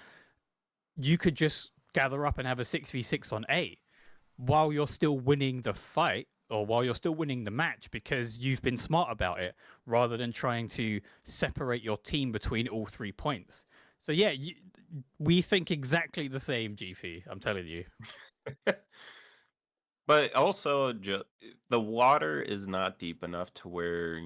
You could just gather up and have a 6v6 on A while you're still winning the fight, or while you're still winning the match, because you've been smart about it, rather than trying to separate your team between all 3 points. So yeah, we think exactly the same, GP. I'm telling you. But also, the water is not deep enough to where,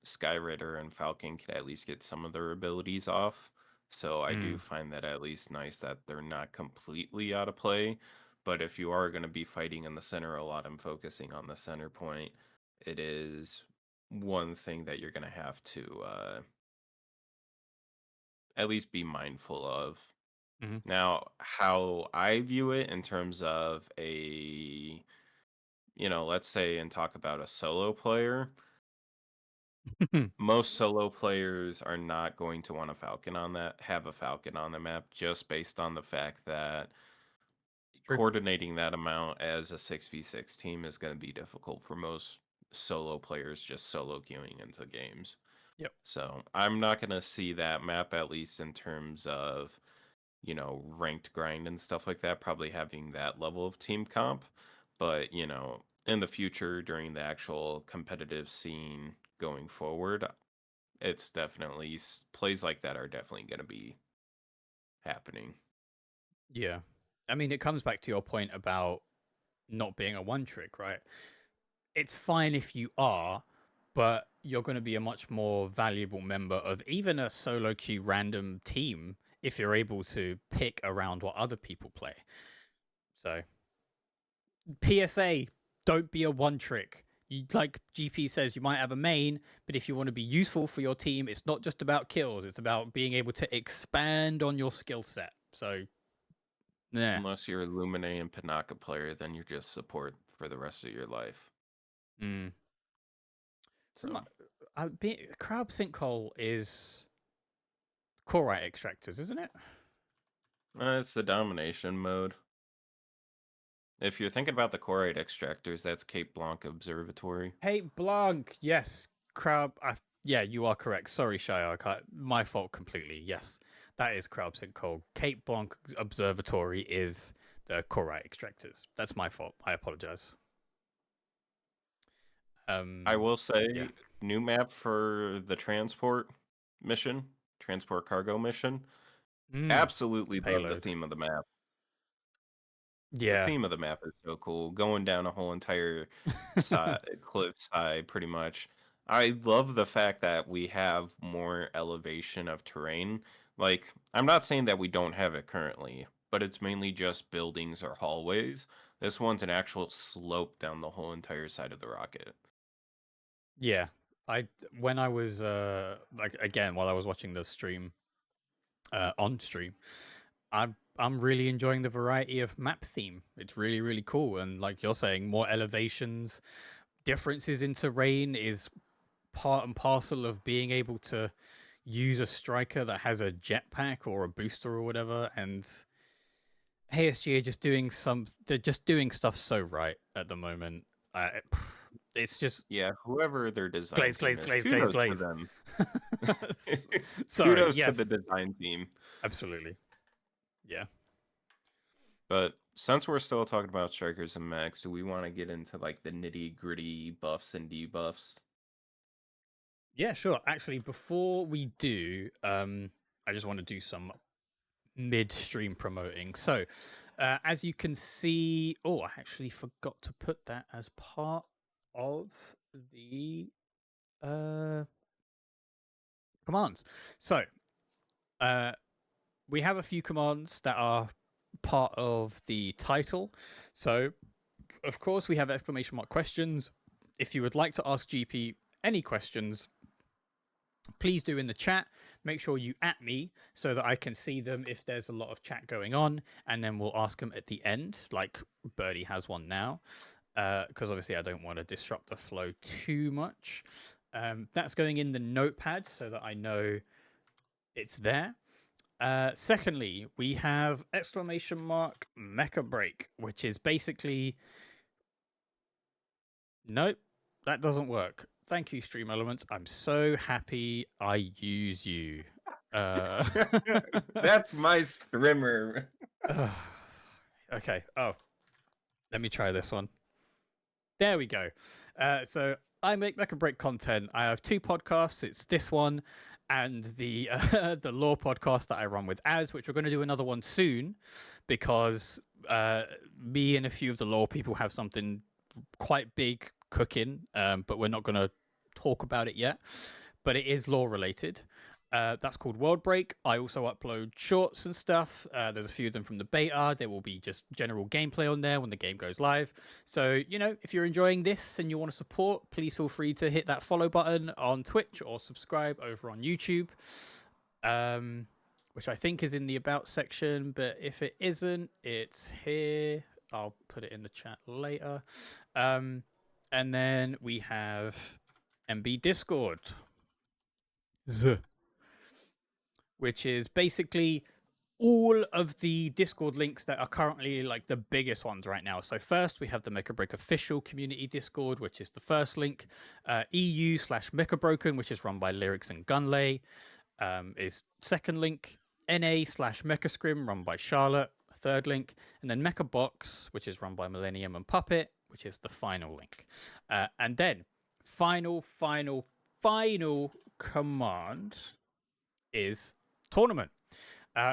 Skyrider and Falcon could at least get some of their abilities off. So I do Mm. find that at least nice that they're not completely out of play. But if you are going to be fighting in the center a lot and focusing on the center point, it is one thing that you're going to have to at least be mindful of. Mhm. Now, how I view it in terms of let's say and talk about a solo player, most solo players are not going to want a Falcon on that, have a Falcon on the map just based on the fact that It's true. coordinating that amount as a 6v6 team is going to be difficult for most solo players just solo queuing into games. Yep. So I'm not going to see that map, at least in terms of, ranked grind and stuff like that, probably having that level of team comp. But, in the future, during the actual competitive scene going forward, it's definitely plays like that are definitely going to be happening. Yeah. I mean, it comes back to your point about not being a one trick, right? It's fine if you are, but you're going to be a much more valuable member of even a solo queue random team if you're able to pick around what other people play. So, PSA, don't be a one trick. You, like GP says, you might have a main, but if you want to be useful for your team, it's not just about kills, it's about being able to expand on your skill set. So, yeah. Unless you're a Lumine and Panaka player, then you're just support for the rest of your life. Mm. So Crab sinkhole is chlorite extractors, isn't it? it's the domination mode. If you're thinking about the Corite extractors, that's Cape Blanc Observatory. Hey, Blanc. Yes, Crab. Yeah, you are correct. Sorry, Shayak. My fault completely. Yes, that is Crab sinkhole. Cape Blanc Observatory is the chlorite extractors. That's my fault. I apologize. I will Yeah. say, new map for the transport cargo mission. Mm, Absolutely love the payload. theme of the map. The Yeah. theme of the map is so cool. Going down a whole entire side, cliff side, pretty much. I love the fact that we have more elevation of terrain. Like, I'm not saying that we don't have it currently, but it's mainly just buildings or hallways. This one's an actual slope down the whole entire side of the rocket. Yeah. I when I was like again while I was watching the stream on stream, I'm really enjoying the variety of map theme. It's really cool, and like you're saying, more elevations, differences in terrain is part and parcel of being able to use a striker that has a jetpack or a booster or whatever. And ASG are just doing they're just doing stuff so right at the moment. Uh, it's just Yeah, whoever their design glaze, team glaze, is, glaze, glaze, kudos to glaze. them. Sorry. Kudos to the Yes, design team. absolutely. Yeah. But since we're still talking about strikers and mechs, do we want to get into like the nitty gritty buffs and debuffs? Yeah, sure. Actually, before we do, I just want to do some mid-stream promoting. So, as you can see, oh, I actually forgot to put that as part of the uh, commands. So, uh, we have a few commands that are part of the title. So, of course, we have exclamation mark questions. If you would like to ask GP any questions, please do in the chat. Make sure you at me so that I can see them if there's a lot of chat going on, and then we'll ask them at the end, like Birdie has one now, because obviously I don't want to disrupt the flow too much. That's going in the notepad so that I know it's there. Secondly, we have exclamation mark mecha break, which is basically nope, that doesn't work. Thank you, Stream Elements. I'm so happy I use you. Uh, That's my strimmer. okay. Oh, let me try this one. There we go. So I make Mecha Break content. I have two podcasts. It's this one and the the law podcast that I run with Az, which we're going to do another one soon because me and a few of the law people have something quite big cooking, but we're not going to talk about it yet. But it is law related. That's called World Break. I also upload shorts and stuff. There's a few of them from the beta. There will be just general gameplay on there when the game goes live. So, if you're enjoying this and you want to support, please feel free to hit that follow button on Twitch or subscribe over on YouTube, which I think is in the About section. But if it isn't, it's here. I'll put it in the chat later. And then we have MB Discord. Which is basically all of the Discord links that are currently like the biggest ones right now. So first we have the Mecha Break official community Discord, which is the first link. EU/Mecha Broken, which is run by Lyrics and Gunlay, is second link. NA/Mecha Scrim, run by Charlotte, third link. And then Mecha Box, which is run by Millennium and Puppet, which is the final link. And then final command is tournament.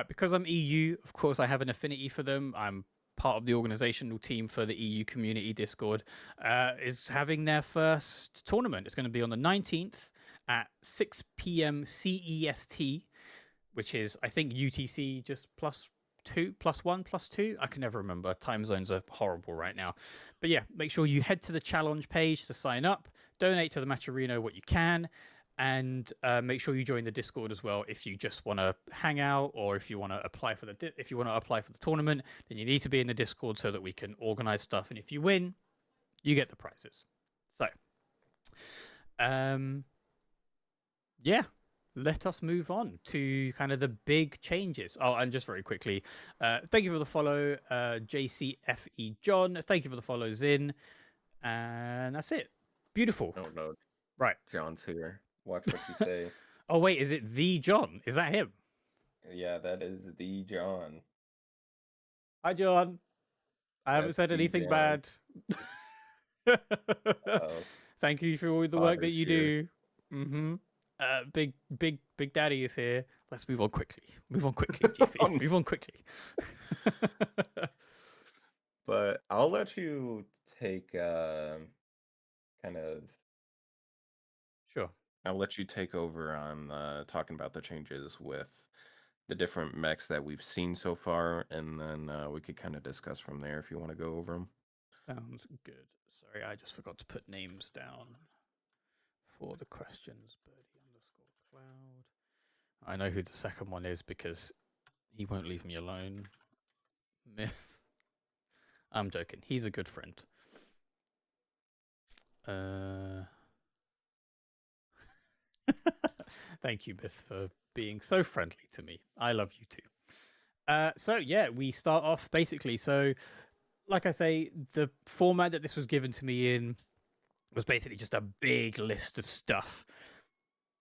Because I'm EU, of course, I have an affinity for them. I'm part of the organizational team for the EU community Discord, is having their first tournament. It's going to be on the 19th at 6 p.m. CEST, which is, I think, UTC just +2, +1, +2. I can never remember. Time zones are horrible right now. But yeah, make sure you head to the challenge page to sign up. Donate to the Matcherino what you can. And make sure you join the Discord as well if you just want to hang out, or if you want to apply for the tournament. Then you need to be in the Discord so that we can organize stuff. And if you win, you get the prizes. So, yeah, let us move on to kind of the big changes. Oh, and just very quickly, thank you for the follow, JCFE John. Thank you for the follow, Zin. And that's it. Beautiful. Oh no, Right. John's here. Watch what you say. Oh, wait, is it the John? Is that him? Yeah, that is the John. Hi, John. I haven't That's said the anything John. bad. Uh-oh. Thank you for all the work that Father's you here. do. Mm-hmm. Big Daddy is here. Let's move on quickly. Move on quickly, GP. Move on quickly. But I'll let you take kind of Sure. I'll let you take over on talking about the changes with the different mechs that we've seen so far, and then we could kind of discuss from there if you want to go over them. Sounds good. Sorry, I just forgot to put names down for the questions. Birdie_cloud. I know who the second one is because he won't leave me alone. Myth. I'm joking. He's a good friend. Thank you, Myth, for being so friendly to me. I love you too. So yeah, we start off basically. So, like I say, the format that this was given to me in was basically just a big list of stuff.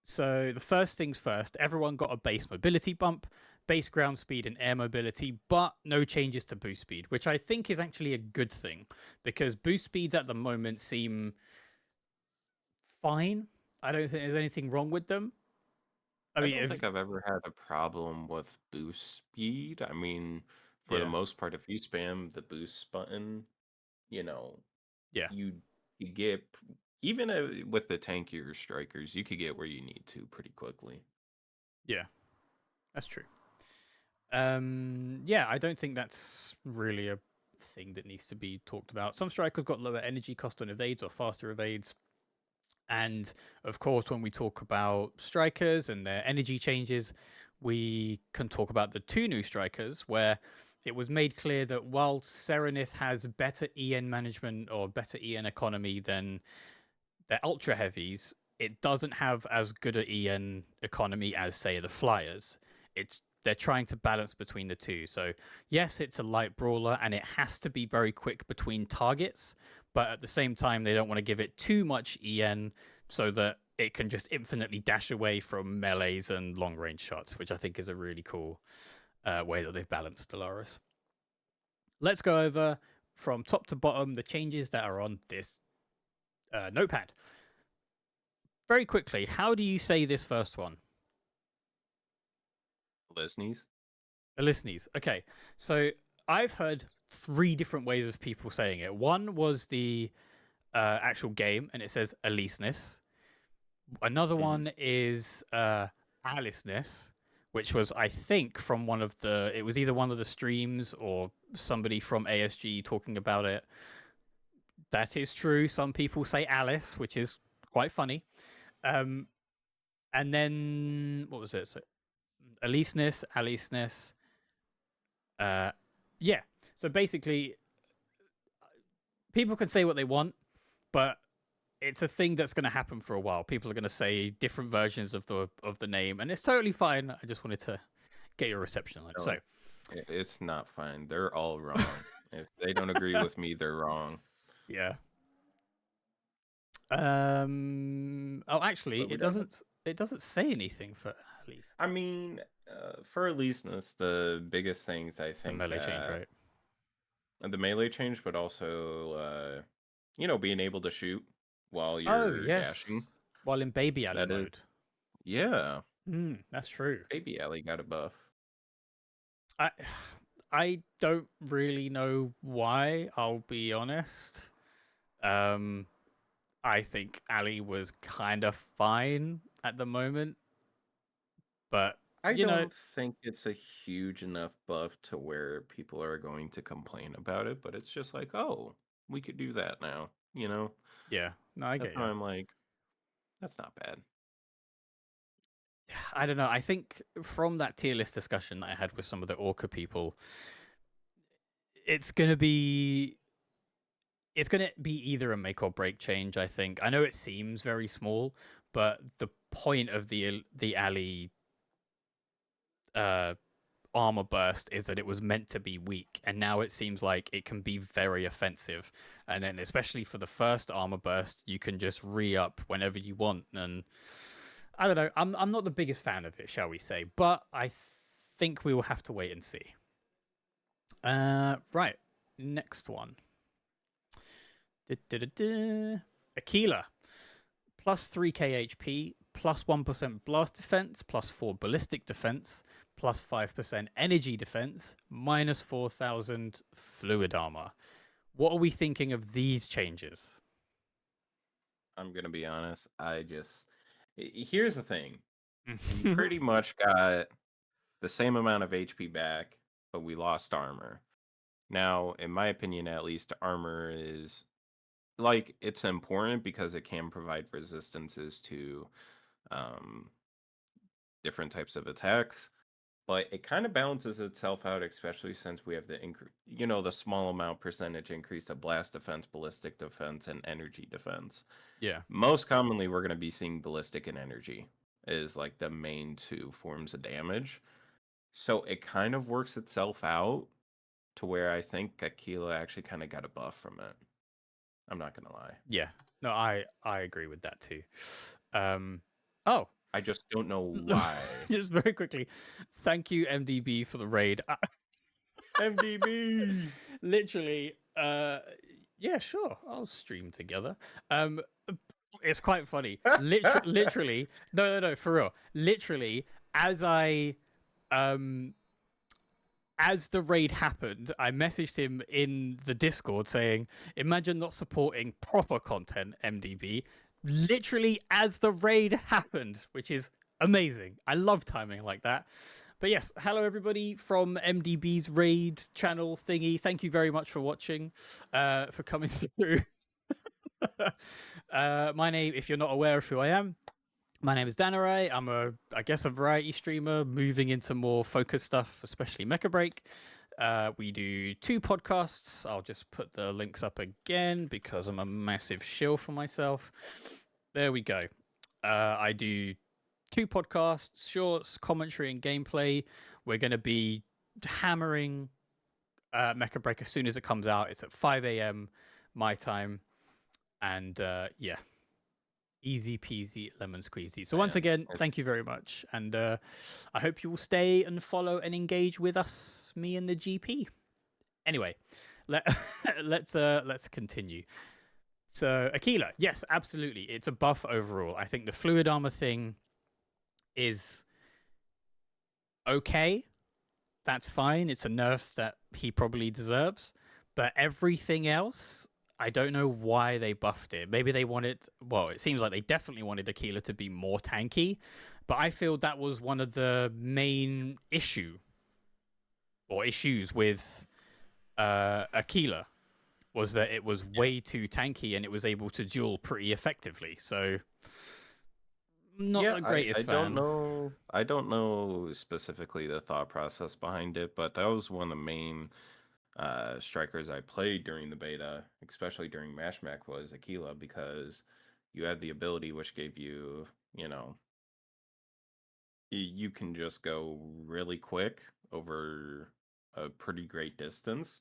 So the first things first, everyone got a base mobility bump, base ground speed and air mobility, but no changes to boost speed, which I think is actually a good thing because boost speeds at the moment seem fine. I don't think there's anything wrong with them. I don't think I've ever had a problem with boost speed. I mean, for the Yeah. most part, if you spam the boost button, you know, Yeah. you get even with the tankier strikers, you could get where you need to pretty quickly. Yeah, that's true. Yeah, I don't think that's really a thing that needs to be talked about. Some strikers got lower energy cost on evades or faster evades. And of course, when we talk about strikers and their energy changes, we can talk about the two new strikers where it was made clear that while Serenith has better EN management or better EN economy than their ultra heavies, it doesn't have as good an EN economy as, say, the Flyers. They're trying to balance between the two. So yes, it's a light brawler and it has to be very quick between targets, but at the same time, they don't want to give it too much EN so that it can just infinitely dash away from melees and long range shots, which I think is a really cool way that they've balanced Stellaris. Let's go over from top to bottom the changes that are on this notepad. Very quickly, how do you say this first one? Listeners? Listeners. Okay, so I've heard 3 different ways of people saying it. One was the actual game, and it says Alisness. Another one is Aliceness, which was, I think, from one of the. It was either one of the streams or somebody from ASG talking about it. That is true. Some people say Alice, which is quite funny. Um, and then what was it? So, Aliceness. Uh, yeah. So basically, people can say what they want, but it's a thing that's going to happen for a while. People are going to say different versions of the name, and it's totally fine. I just wanted to get your reception on it. So, No, it's not fine. They're all wrong. If they don't agree with me, they're wrong. yeah. Oh, actually, But we it don't. doesn't say anything for Ali. I mean, for Eliseness, the biggest things I It's the think melee change, that right? the melee change, but also, being able to shoot while Oh, you're dashing. yes. While in Baby Ali That is, mode. yeah. That's true. Baby Ellie got a buff. I I don't really know why. I'll be honest. Um, I think Ali was kind of fine at the moment, but I you know, don't think it's a huge enough buff to where people are going to complain about it, but it's just like, oh, we could do that now. yeah. No, I That's get how you. I'm like, that's not bad. I don't know. I think from that tier list discussion that I had with some of the Orca people, it's gonna be it's gonna be either a make or break change. I think. I know it seems very small, but the point of the Ali uh, armor burst is that it was meant to be weak, and now it seems like it can be very offensive. And then, especially for the first armor burst, you can just re up whenever you want. And I don't know. I'm not the biggest fan of it, shall we say? But I think we will have to wait and see. Right. Next one. Aquila. Plus 3k HP, plus 1% blast defense, plus 4 ballistic defense, plus 5% energy defense, minus 4,000 fluid armor. What are we thinking of these changes? I'm gonna be honest. Here's the thing. We pretty much got the same amount of HP back, but we lost armor. Now, in my opinion, at least, armor is like it's important because it can provide resistances to um, different types of attacks, but it kind of balances itself out, especially since we have the small amount percentage increase to blast defense, ballistic defense, and energy defense. Yeah. Most commonly, we're going to be seeing ballistic and energy is like the main two forms of damage. So it kind of works itself out to where I think Aquila actually kind of got a buff from it. I'm not gonna lie. Yeah. No, I agree with that too. Um oh, I just don't know why. just very quickly. Thank you MDB for the raid. MDB. Literally yeah, sure. I'll stream together. Um it's quite funny. Literally, no, for real. Literally, as I um as the raid happened, I messaged him in the Discord saying, "Imagine not supporting proper content, MDB." Literally as the raid happened, which is amazing. I love timing like that. But yes, hello everybody from MDB's raid channel thingy. Thank you very much for watching, for coming through. My name, if you're not aware of who I am, my name is Danarai. I'm I guess, a variety streamer moving into more focused stuff, especially Mecha Break. We do 2 podcasts. I'll just put the links up again because I'm a massive shill for myself. There we go. I do 2 podcasts, shorts, commentary, and gameplay. We're going to be hammering Mecha Break as soon as it comes out. It's at 5 a.m. my time. And yeah, easy peasy lemon squeezy. So once Man, again, thank you very much, and I hope you will stay and follow and engage with us, me and the GP. Anyway, let let's continue. So Aquila, yes, absolutely, it's a buff overall. I think the fluid armor thing is okay. That's fine. It's a nerf that he probably deserves, but everything else, I don't know why they buffed it. Maybe they wanted, well, it seems like they definitely wanted Aquila to be more tanky, But I feel that was one of the main issues with Aquila was that it was Yeah. way too tanky and it was able to duel pretty effectively. So not Yeah, the I greatest don't fan. know. I don't know specifically the thought process behind it, but that was one of the main strikers I played during the beta, especially during Mashmac, was Aquila because you had the ability which gave you, you know, you can just go really quick over a pretty great distance.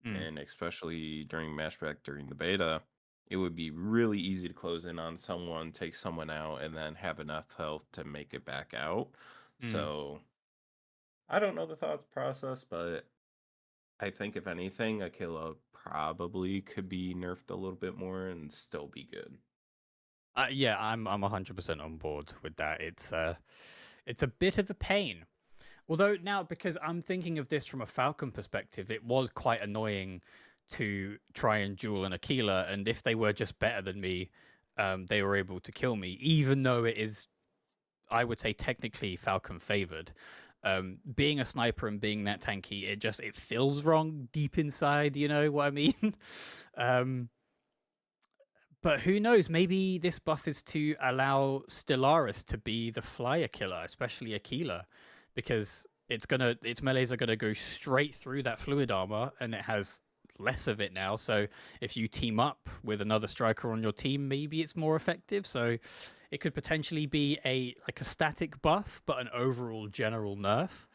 Mm, And especially during Mashback during the beta, it would be really easy to close in on someone, take someone out, and then have enough health to make it back out. mm. So I don't know the thought process, but I think if anything, Aquila probably could be nerfed a little bit more and still be good. Yeah, I'm 100% on board with that. It's a bit of a pain. Although now, because I'm thinking of this from a Falcon perspective, it was quite annoying to try and duel an Aquila, and if they were just better than me, they were able to kill me, even though it is, I would say, technically Falcon favored. Being a sniper and being that tanky, it feels wrong deep inside. You know what I mean? um, but who knows? Maybe this buff is to allow Stellaris to be the flyer killer, especially Aquila, because its melees are gonna go straight through that fluid armor, and it has less of it now. So if you team up with another striker on your team, maybe it's more effective. So it could potentially be a static buff, but an overall general nerf.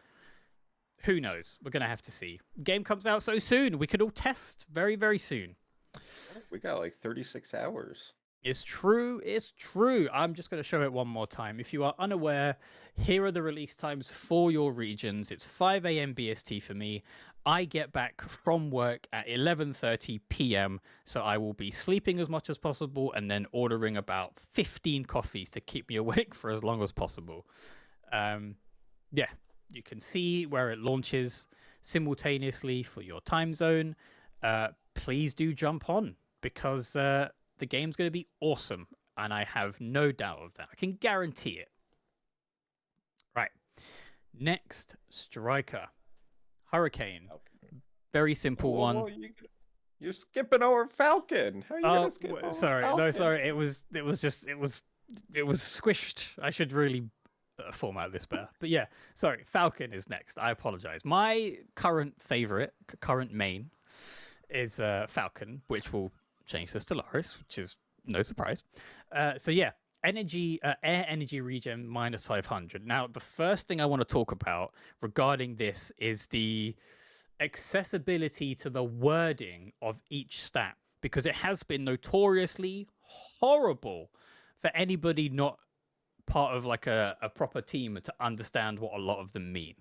Who knows? We're gonna have to see. Game comes out so soon. We could all test very, very soon. We got like 36 hours. It's true. It's true. I'm just going to show it one more time. If you are unaware, here are the release times for your regions. It's 5 a.m. BST for me. I get back from work at 11:30 p.m. So I will be sleeping as much as possible and then ordering about 15 coffees to keep me awake for as long as possible. Um, yeah, you can see where it launches simultaneously for your time zone. Please do jump on because the game's going to be awesome, and I have no doubt of that. I can guarantee it. Right. Next striker, Hurricane. Okay. Very Whoa, simple whoa, one. whoa! You're skipping over Falcon. How are you gonna Oh, skip over sorry. No, Falcon? sorry. It was squished. I should really format this better. But yeah, sorry. Falcon is next. I apologize. My current favorite, current main, is Falcon, which will change to Stellaris, which is no surprise. So yeah, air energy regen minus 500. Now, the first thing I want to talk about regarding this is the accessibility to the wording of each stat because it has been notoriously horrible for anybody not part of like a proper team to understand what a lot of them mean.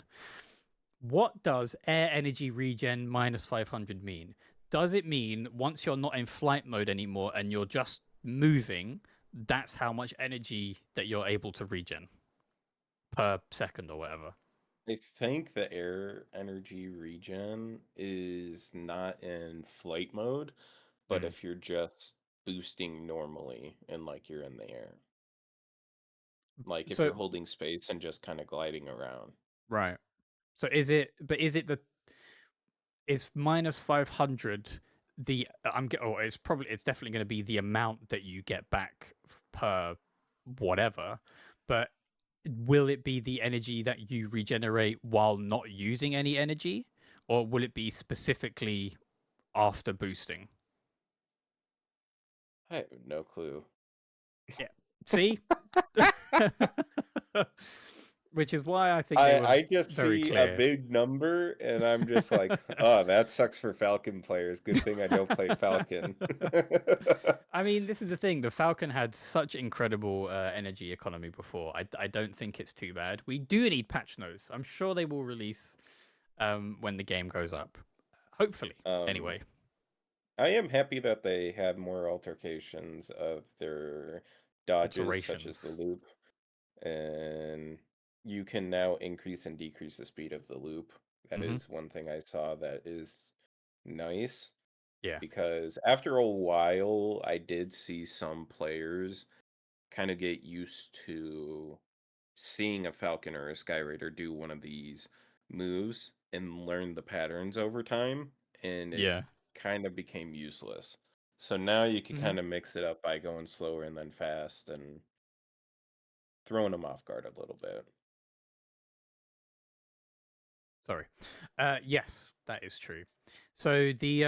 What does air energy regen minus 500 mean? Does it mean once you're not in flight mode anymore and you're just moving, that's how much energy that you're able to regen per second or whatever? I think the air energy regen is not in flight mode, but Mm. if you're just boosting normally and like you're in the air, like if So you're holding space and just kind of gliding around. right. So is minus 500 the it's definitely going to be the amount that you get back per whatever, but will it be the energy that you regenerate while not using any energy, or will it be specifically after boosting? I have no clue. Yeah, see. Which is why I think they I were I just very see a clear. big number and I'm just like, oh, that sucks for Falcon players. Good thing I don't play Falcon. I mean, this is the thing. The Falcon had such incredible energy economy before. I don't think it's too bad. We do need patch notes. I'm sure they will release when the game goes up. Hopefully, um, anyway. I am happy that they have more altercations of their dodges, such as the Alterations. loop, and you can now increase and decrease the speed of the loop. That Hmm. is one thing I saw that is nice Yeah. because after a while, I did see some players kind of get used to seeing a Falcon or a Sky Raider do one of these moves and learn the patterns over time, and it Yeah. kind of became useless. So now you can Hmm. kind of mix it up by going slower and then fast and throwing them off guard a little bit. Sorry. Yes, that is true. So the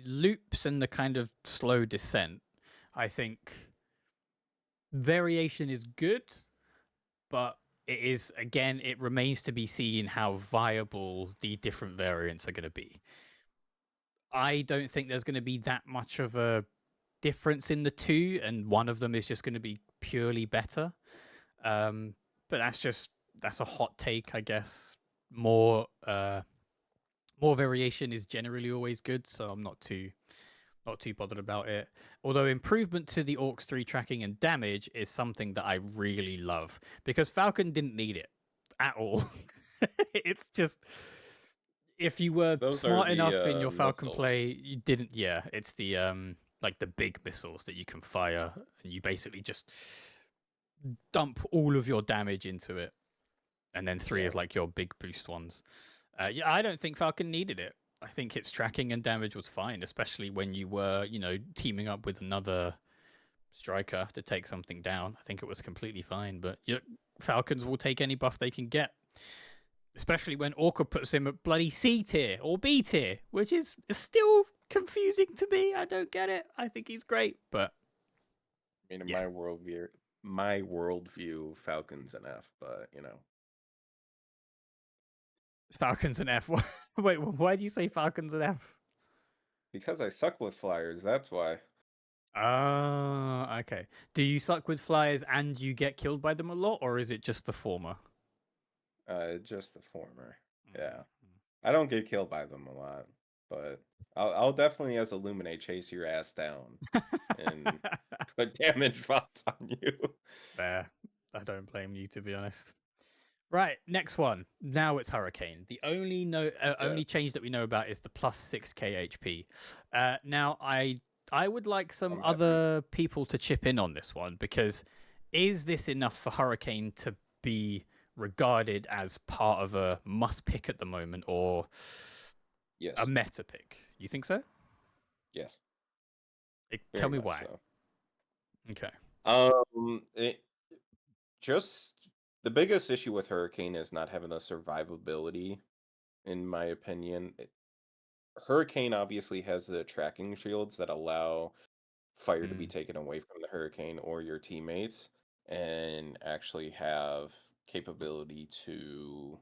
loops and the kind of slow descent, I think variation is good, but it is again, it remains to be seen how viable the different variants are going to be. I don't think there's going to be that much of a difference in the two, and one of them is just going to be purely better. Um, but that's a hot take, I guess. More variation is generally always good, so I'm not too bothered about it. Although improvement to the Orcs 3 tracking and damage is something that I really love because Falcon didn't need it at all. It's just if you were Those are smart the enough in your Falcon play, missiles. you didn't. Yeah, it's the like the big missiles that you can fire, and you basically just dump all of your damage into it, and then three Yeah. is like your big boost ones. Yeah, I don't think Falcon needed it. I think its tracking and damage was fine, especially when you were, teaming up with another striker to take something down. I think it was completely fine. But yeah, Falcons will take any buff they can get, especially when Orca puts him at bloody C tier or B tier, which is still confusing to me. I don't get it. I think he's great, but I mean, in yeah, my worldview, Falcons and F, but Falcons and F. Wait, why do you say Falcons and F? because I suck with flyers, that's why. Oh, okay. Do you suck with flyers and you get killed by them a lot, or is it just the former? Just the former. Yeah. Mm. I don't get killed by them a lot, but I'll definitely as Illuminate chase your ass down and put damage bots on you. Fair. I don't blame you, to be honest. Right, next one. Now it's Hurricane. The Yeah, only change that we know about is the plus 6k HP. Now I would like some I'm happy. other people to chip in on this one because is this enough for Hurricane to be regarded as part of a must pick at the moment or a Yes. meta pick? You think so? Yes. Tell Very me much why. so. Okay. It just the biggest issue with Hurricane is not having the survivability, in my opinion. Hurricane obviously has the tracking shields that allow fire to be Mm, taken away from the hurricane or your teammates and actually have capability to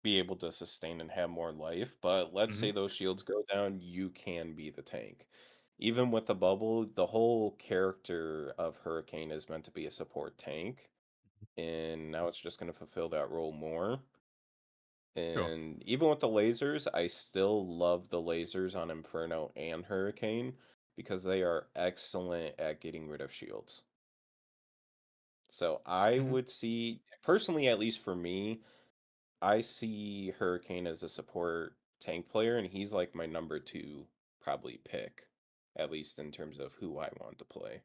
be able to sustain and have more life. But let's hmm. say those shields go down, you can be the tank. Even with the bubble, the whole character of Hurricane is meant to be a support tank, and now it's just going to fulfill that role more. Sure. And even with the lasers, I still love the lasers on Inferno and Hurricane because they are excellent at getting rid of shields. So I Hmm. would see, personally, at least for me, I see Hurricane as a support tank player, and he's like my number two probably pick, at least in terms of who I want to play.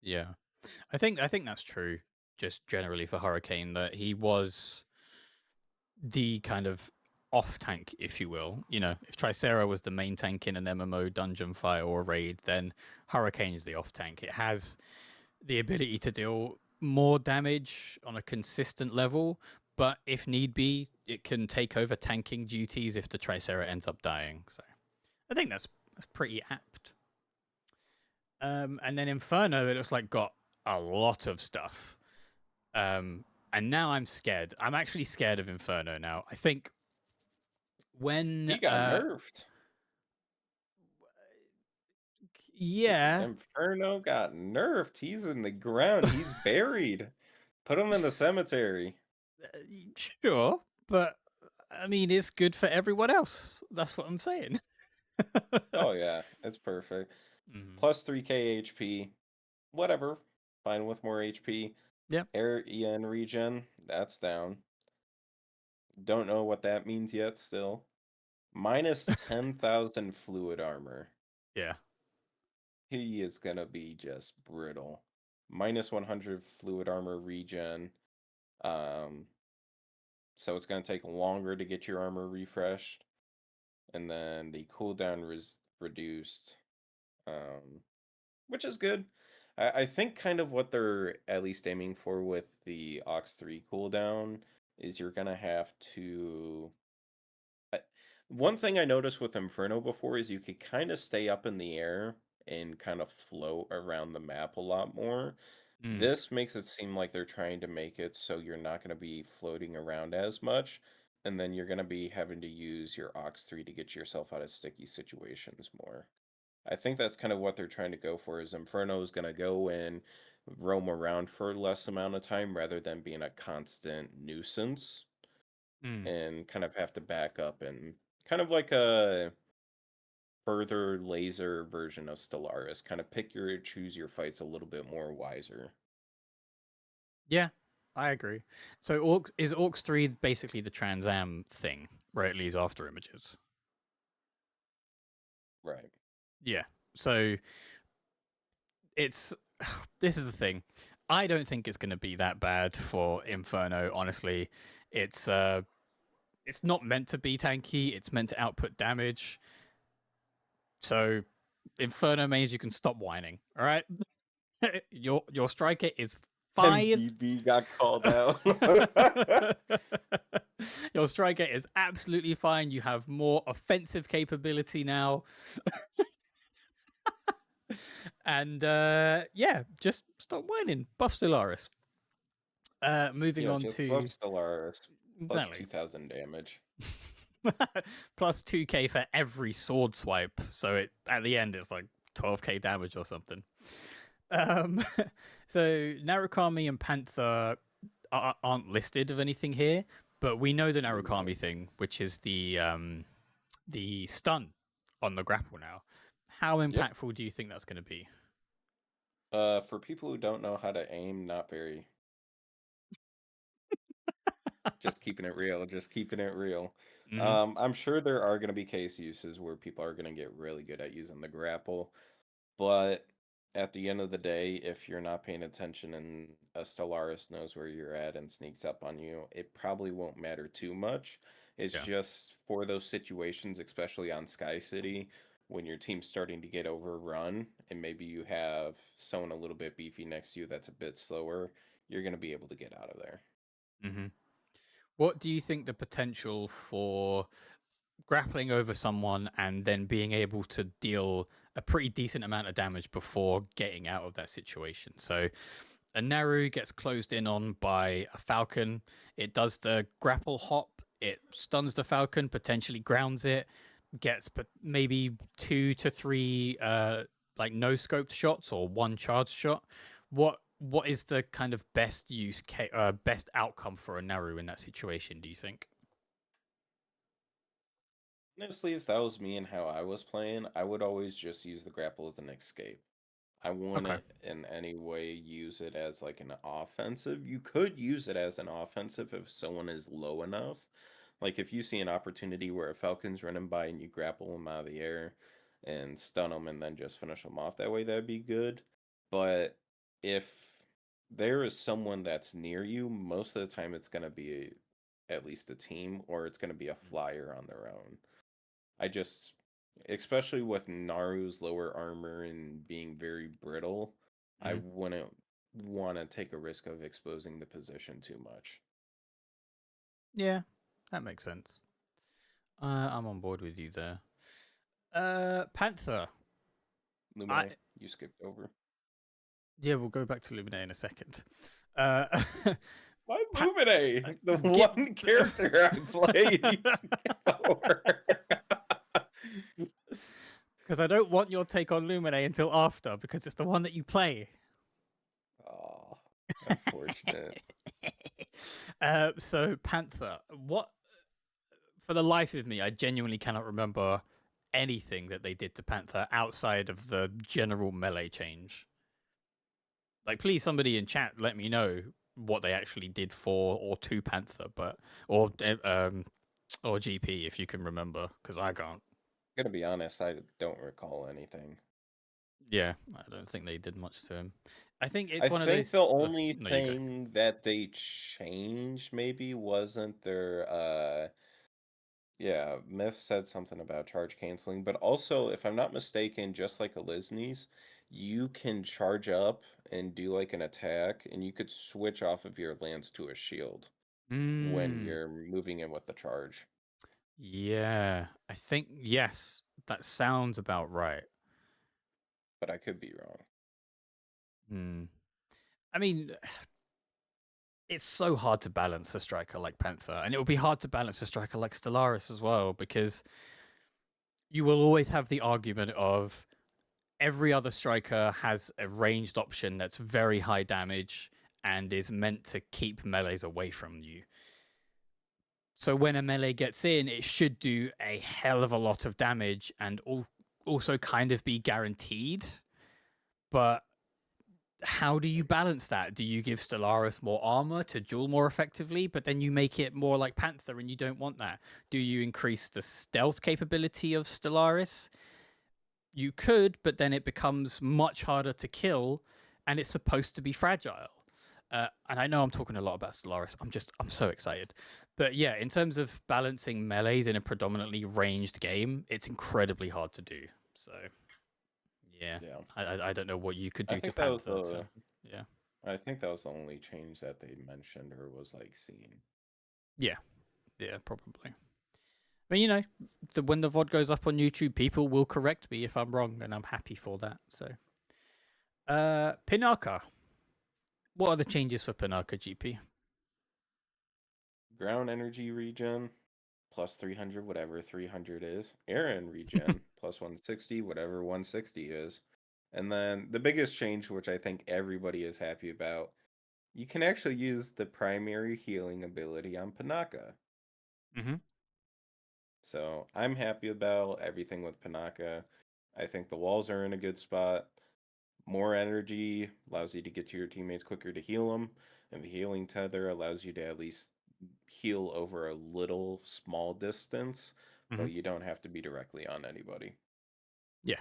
Yeah. I think that's true. Just generally for Hurricane, that he was the kind of off tank, if you will. If Tricera was the main tank in an MMO dungeon fight or a raid, then Hurricane's the off tank. It has the ability to deal more damage on a consistent level, but if need be, it can take over tanking duties if the Tricera ends up dying. So I think that's pretty apt. And then Inferno, it looks like got a lot of stuff. And now I'm scared. I'm actually scared of Inferno now. I think when He got nerfed. yeah, Inferno got nerfed. He's in the ground. He's buried. Put him in the cemetery. sure, but I mean it's good for everyone else. That's what I'm saying. Oh yeah, it's perfect. Mhm. Plus 3k HP. Whatever. Fine with more HP. Yeah, Air EN regen. That's down. Don't know what that means yet still. Minus 10,000 fluid armor. yeah. He is gonna be just brittle. minus 100 fluid armor regen. Um, so it's going to take longer to get your armor refreshed. And then the cooldown is reduced, um, which is good. I think kind of what they're at least aiming for with the Ox 3 cooldown is you're going to have to. I- One thing I noticed with Inferno before is you could kind of stay up in the air and kind of float around the map a lot more. Mm, This makes it seem like they're trying to make it so you're not going to be floating around as much, and then you're going to be having to use your Ox 3 to get yourself out of sticky situations more. I think that's kind of what they're trying to go for is Inferno is going to go in, roam around for less amount of time rather than being a constant nuisance mm. and kind of have to back up and kind of like a further laser version of Stellaris. Kind of pick your choose your fights a little bit more wiser. Yeah, I agree. So is Orcs 3 basically the Trans Am thing, where it leaves after images? Right. Yeah. So it's this is the thing. I don't think it's going to be that bad for Inferno. Honestly, it's uh, it's not meant to be tanky. It's meant to output damage. So Inferno means you can stop whining. All right, your striker is And fine. BB got called out. Your striker is absolutely fine. You have more offensive capability now, and yeah, just stop whining. Buff Stellaris. Moving Yo, on just buff to Stellaris plus exactly 2000 damage. plus 2k for every sword swipe. So it at the end it's like 12k damage or something. Um, so Narukami and Panther aren't listed of anything here, but we know the No. Narukami thing, which is the stun on the grapple now. How Yep. impactful do you think that's going to be? For people who don't know how to aim, not very. Just keeping it real, just keeping it real. Hmm. I'm sure there are going to be case uses where people are going to get really good at using the grapple, but at the end of the day, if you're not paying attention and a Stellaris knows where you're at and sneaks up on you, it probably won't matter too much. It's Yeah. just for those situations, especially on Sky City, when your team's starting to get overrun and maybe you have someone a little bit beefy next to you that's a bit slower, you're going to be able to get out of there. Hmm. What do you think the potential for grappling over someone and then being able to deal a pretty decent amount of damage before getting out of that situation? So a Naru gets closed in on by a Falcon. It does the grapple hop. It stuns the Falcon, potentially grounds it, gets maybe 2 to 3 like no scoped shots or one charged shot. What is the kind of best outcome for a Naru in that situation? Do you think? Honestly, if that was me and how I was playing, I would always just use the grapple as an escape. I Okay. wouldn't in any way use it as like an offensive. You could use it as an offensive if someone is low enough. Like if you see an opportunity where a falcon's running by and you grapple them out of the air and stun them and then just finish them off that way, that'd be good. But if there is someone that's near you, most of the time it's going to be at least a team or it's going to be a flyer on their own. I just, especially with Naru's lower armor and being very brittle, I Mhm. wouldn't want to take a risk of exposing the position too much. Yeah, that makes sense. I'm on board with you there. Panther. I Lumine, you skipped over. Yeah, we'll go back to Lumine in a second. Uh, Why pa- Lumine? The Get one character I played, you skip over. because I don't want your take on Lumine until after because it's the one that you play. Oh, unfortunate. So Panther, what for the life of me, I genuinely cannot remember anything that they did to Panther outside of the general melee change. Like, please, somebody in chat, let me know what they actually did for or to Panther, but or GP if you can remember, because I can't. Gonna be honest, I don't recall anything. Yeah, I don't think they did much to him. I think it's I one of think those. the only No, you go. thing that they changed maybe wasn't their yeah, Myth said something about charge canceling, but also, if I'm not mistaken, just like Elizni's, you can charge up and do like an attack, and you could switch off of your lance to a shield when Mm, you're moving in with the charge. yeah, I think yes, that sounds about right. But I could be wrong. Hmm. I mean, it's so hard to balance a striker like Panther, and it will be hard to balance a striker like Stellaris as well, because you will always have the argument of every other striker has a ranged option that's very high damage and is meant to keep melees away from you. So when a melee gets in, it should do a hell of a lot of damage and also kind of be guaranteed. But how do you balance that? Do you give Stellaris more armor to duel more effectively, but then you make it more like Panther and you don't want that? Do you increase the stealth capability of Stellaris? You could, but then it becomes much harder to kill and it's supposed to be fragile. And I know I'm talking a lot about Stellaris. I'm so excited. But yeah, in terms of balancing melees in a predominantly ranged game, it's incredibly hard to do. So yeah, Yeah. I don't know what you could I do to think that was Panther the to yeah. I think that was the only change that they mentioned or was like seen. Yeah, yeah, probably. I mean, you know, when the VOD goes up on YouTube, people will correct me if I'm wrong, and I'm happy for that. So, Pinaka. What are the changes for Pinaka GP? Ground energy regen plus 300, whatever 300 is. Aaron regen plus 160, whatever 160 is. And then the biggest change, which I think everybody is happy about, you can actually use the primary healing ability on Panaka. Mm-hmm. So I'm happy about everything with Panaka. I think the walls are in a good spot. More energy allows you to get to your teammates quicker to heal them, and the healing tether allows you to at least heal over a little small distance, Mm-hmm. but you don't have to be directly on anybody. Yeah,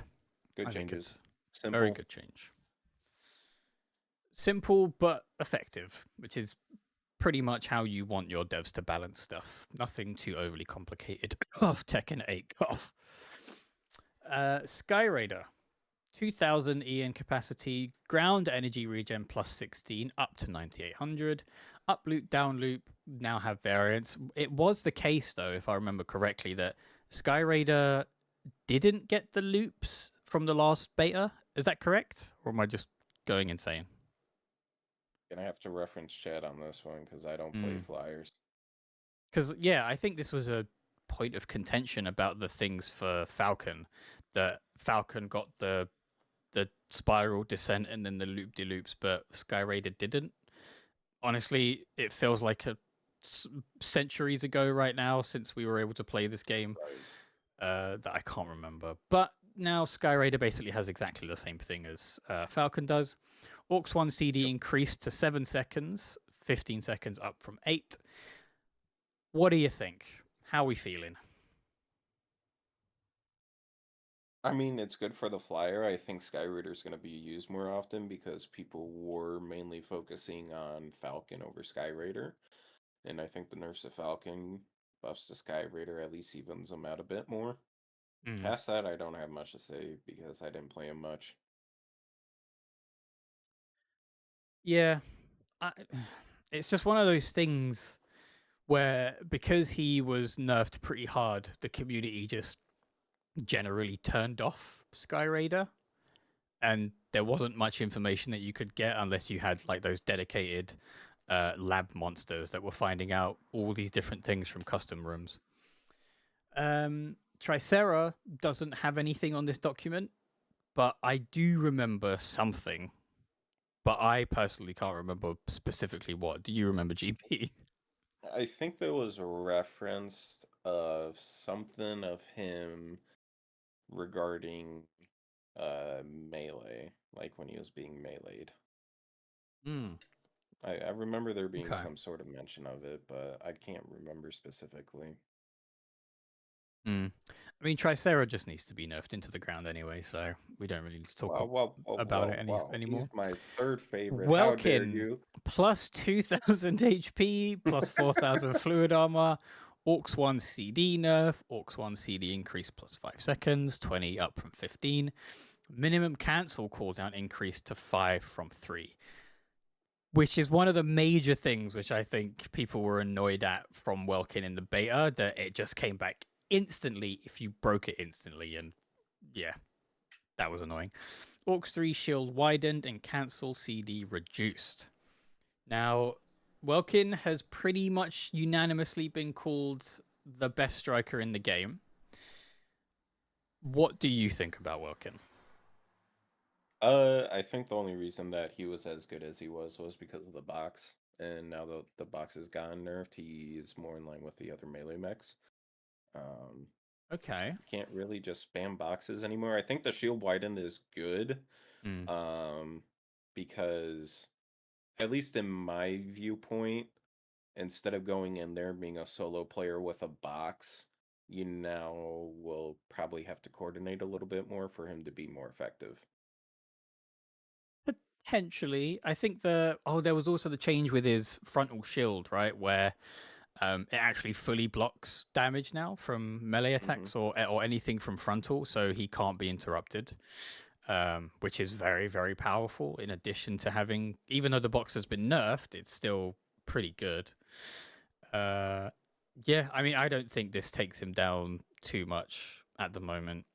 Good I think it's changes. a very Simple. good change. Simple but effective, which is pretty much how you want your devs to balance stuff. Nothing too overly complicated. Off Tekken 8 off. Sky Raider. 2000 EN capacity, ground energy regen plus 16 up to 9800. Up loop, down loop now have variants. It was the case, though, if I remember correctly, that Sky Raider didn't get the loops from the last beta. Is that correct? Or am I just going insane? Gonna have to reference chat on this one because I don't play flyers. Because, yeah, I think this was a point of contention about the things for Falcon. That Falcon got the spiral descent and then the loop de loops, but Sky Raider didn't. Honestly, it feels like centuries ago right now since we were able to play this game Right. that I can't remember. But now Sky Raider basically has exactly the same thing as Falcon does. Orcs 1 CD Yep. increased to 7 seconds, 15 seconds up from 8. What do you think? How are we feeling? I mean, it's good for the flyer. I think Skyrider is going to be used more often because people were mainly focusing on Falcon over Skyraider. And I think the nerfs to Falcon buffs to Skyraider at least evens them out a bit more. Mm. Past that, I don't have much to say because I didn't play him much. Yeah, I, it's just one of those things where because he was nerfed pretty hard, the community just generally turned off Sky Raider, and there wasn't much information that you could get unless you had like those dedicated lab monsters that were finding out all these different things from custom rooms. Tricera doesn't have anything on this document, but I do remember something. But I personally can't remember specifically what. Do you remember, GP? I think there was a reference of something of him regarding melee, like when he was being meleeed. Mm, I remember there being okay. some sort of mention of it, but I can't remember specifically. Mm. I mean, Tricera just needs to be nerfed into the ground anyway, so we don't really need to talk Wow, wow, wow, about it wow, wow. He's anymore. my third favorite. How dare Welkin you? plus 2000 HP, plus 4000 fluid armor, Orcs 1 CD nerf, Orcs 1 CD increase plus 5 seconds, 20 up from 15. Minimum cancel cooldown increase to 5 from 3, which is one of the major things which I think people were annoyed at from Welkin in the beta, that it just came back instantly if you broke it instantly. And yeah, that was annoying. Orcs 3 shield widened and cancel CD reduced. Now, Welkin has pretty much unanimously been called the best striker in the game. What do you think about Welkin? I think the only reason that he was as good as he was because of the box. And now that the box has gotten nerfed, he is more in line with the other melee mechs. Um, Okay. you can't really just spam boxes anymore. I think the shield widen is good. Mm. Um, because at least in my viewpoint, instead of going in there and being a solo player with a box, you now will probably have to coordinate a little bit more for him to be more effective. Potentially. I think there was also the change with his frontal shield, right? Where it actually fully blocks damage now from melee Hmm. attacks or anything from frontal, so he can't be interrupted. Which is very, very powerful. In addition to having, even though the box has been nerfed, it's still pretty good. Uh, yeah, I mean, I don't think this takes him down too much at the moment.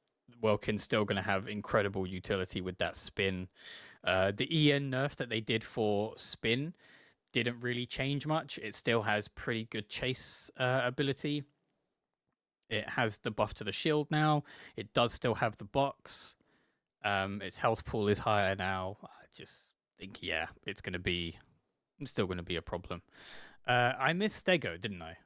Welkin's still going to have incredible utility with that spin. The EN nerf that they did for spin didn't really change much. It still has pretty good chase ability. It has the buff to the shield now. It does still have the box. Its health pool is higher now. I just think, yeah, it's still going to be a problem. I missed Stego, didn't I?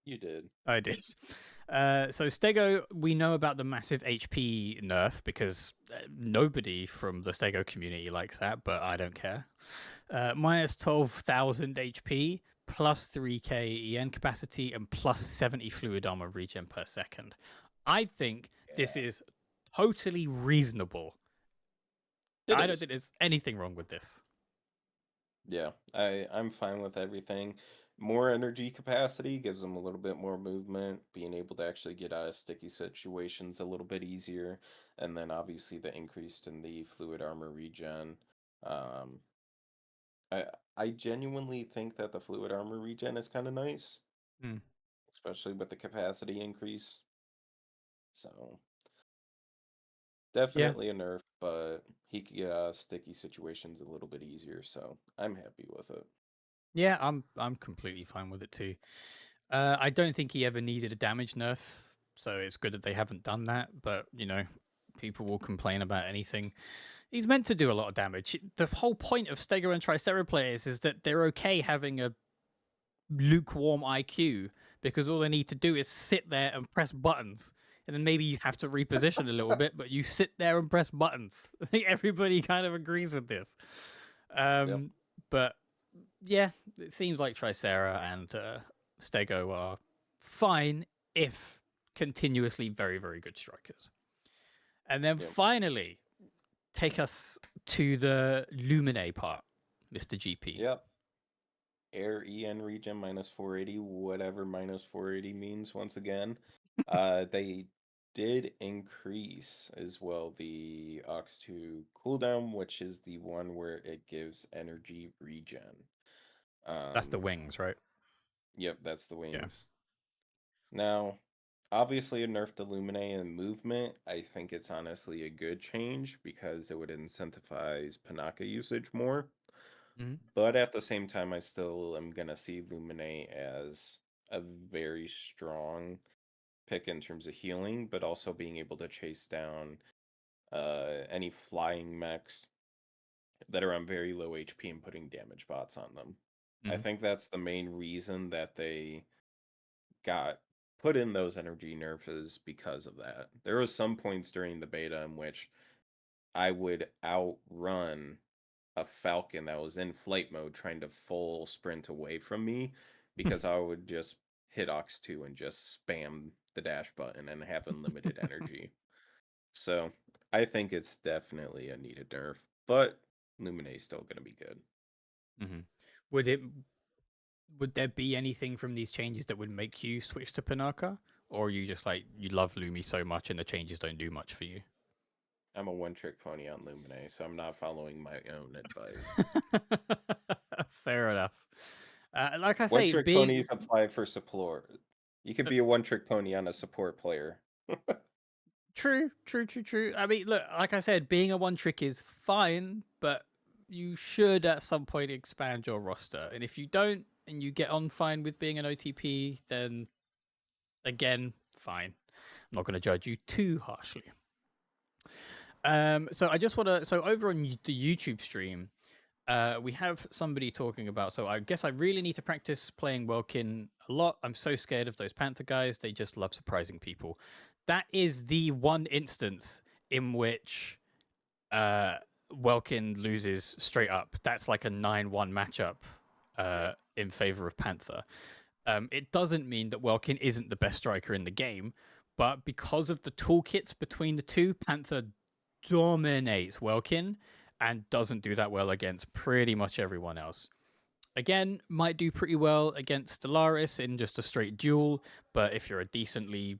You did. I did. So Stego, we know about the massive HP nerf because nobody from the Stego community likes that, but I don't care. Minus 12,000 HP, plus 3k EN capacity, and plus 70 fluid armor regen per second. I think this Yeah. is totally reasonable. It I don't is. think there's anything wrong with this. Yeah, I'm fine with everything. More energy capacity gives them a little bit more movement, being able to actually get out of sticky situations a little bit easier, and then obviously the increase in the fluid armor regen. Um, I I genuinely think that the fluid armor regen is kind of nice, Hmm. especially with the capacity increase. So Yeah, definitely a nerf, but he could get out of sticky situations a little bit easier, so I'm happy with it. yeah, I'm completely fine with it too. I don't think he ever needed a damage nerf, so it's good that they haven't done that. But people will complain about anything. He's meant to do a lot of damage. The whole point of Stego and Tricera players is that they're okay having a lukewarm IQ because all they need to do is sit there and press buttons. And then maybe you have to reposition a little bit, but you sit there and press buttons. I think everybody kind of agrees with this. Yep, But yeah, it seems like Tricera and Stego are fine if continuously very, very good strikers. And then yep, finally, take us to the Lumine part, Mr. GP. yep. Air EN region minus 480, whatever minus 480 means once again. They did increase as well the Ox2 cooldown, which is the one where it gives energy regen. That's the Um, wings, right? yep, that's the Yeah. wings. Now, obviously a nerf to Lumine and movement, I think it's honestly a good change because it would incentivize Panaka usage more. Mhm. But at the same time, I still am gonna see Lumine as a very strong pick in terms of healing, but also being able to chase down any flying mechs that are on very low HP and putting damage bots on them. I Mhm. think that's the main reason that they got put in those energy nerfs is because of that. There was some points during the beta in which I would outrun a falcon that was in flight mode trying to full sprint away from me because I would just hit Ox 2 and just spam the dash button and have unlimited energy. So I think it's definitely a needed nerf, but Luminae's still gonna be good. Hmm. Would it? Would there be anything from these changes that would make you switch to Panaka, or are you just like you love Lumi so much and the changes don't do much for you? I'm a one trick pony on Luminae, so I'm not following my own advice. Fair enough. Like I One say, trick being ponies apply for support. You could be a one trick pony on a support player. true, true, true, true. I mean, look, like I said, being a one trick is fine, but you should at some point expand your roster. And if you don't, and you get on fine with being an OTP, then again, fine. I'm not going to judge you too harshly. So I just want to. So over on the YouTube stream, we have somebody talking about. So I guess I really need to practice playing Welkin a lot. I'm so scared of those Panther guys. They just love surprising people. That is the one instance in which Welkin loses straight up. That's like a 9-1 matchup Yeah. in favor of Panther. It doesn't mean that Welkin isn't the best striker in the game, but because of the toolkits between the two, Panther dominates Welkin and doesn't do that well against pretty much everyone else. Again, might do pretty well against Stellaris in just a straight duel, but if you're a decently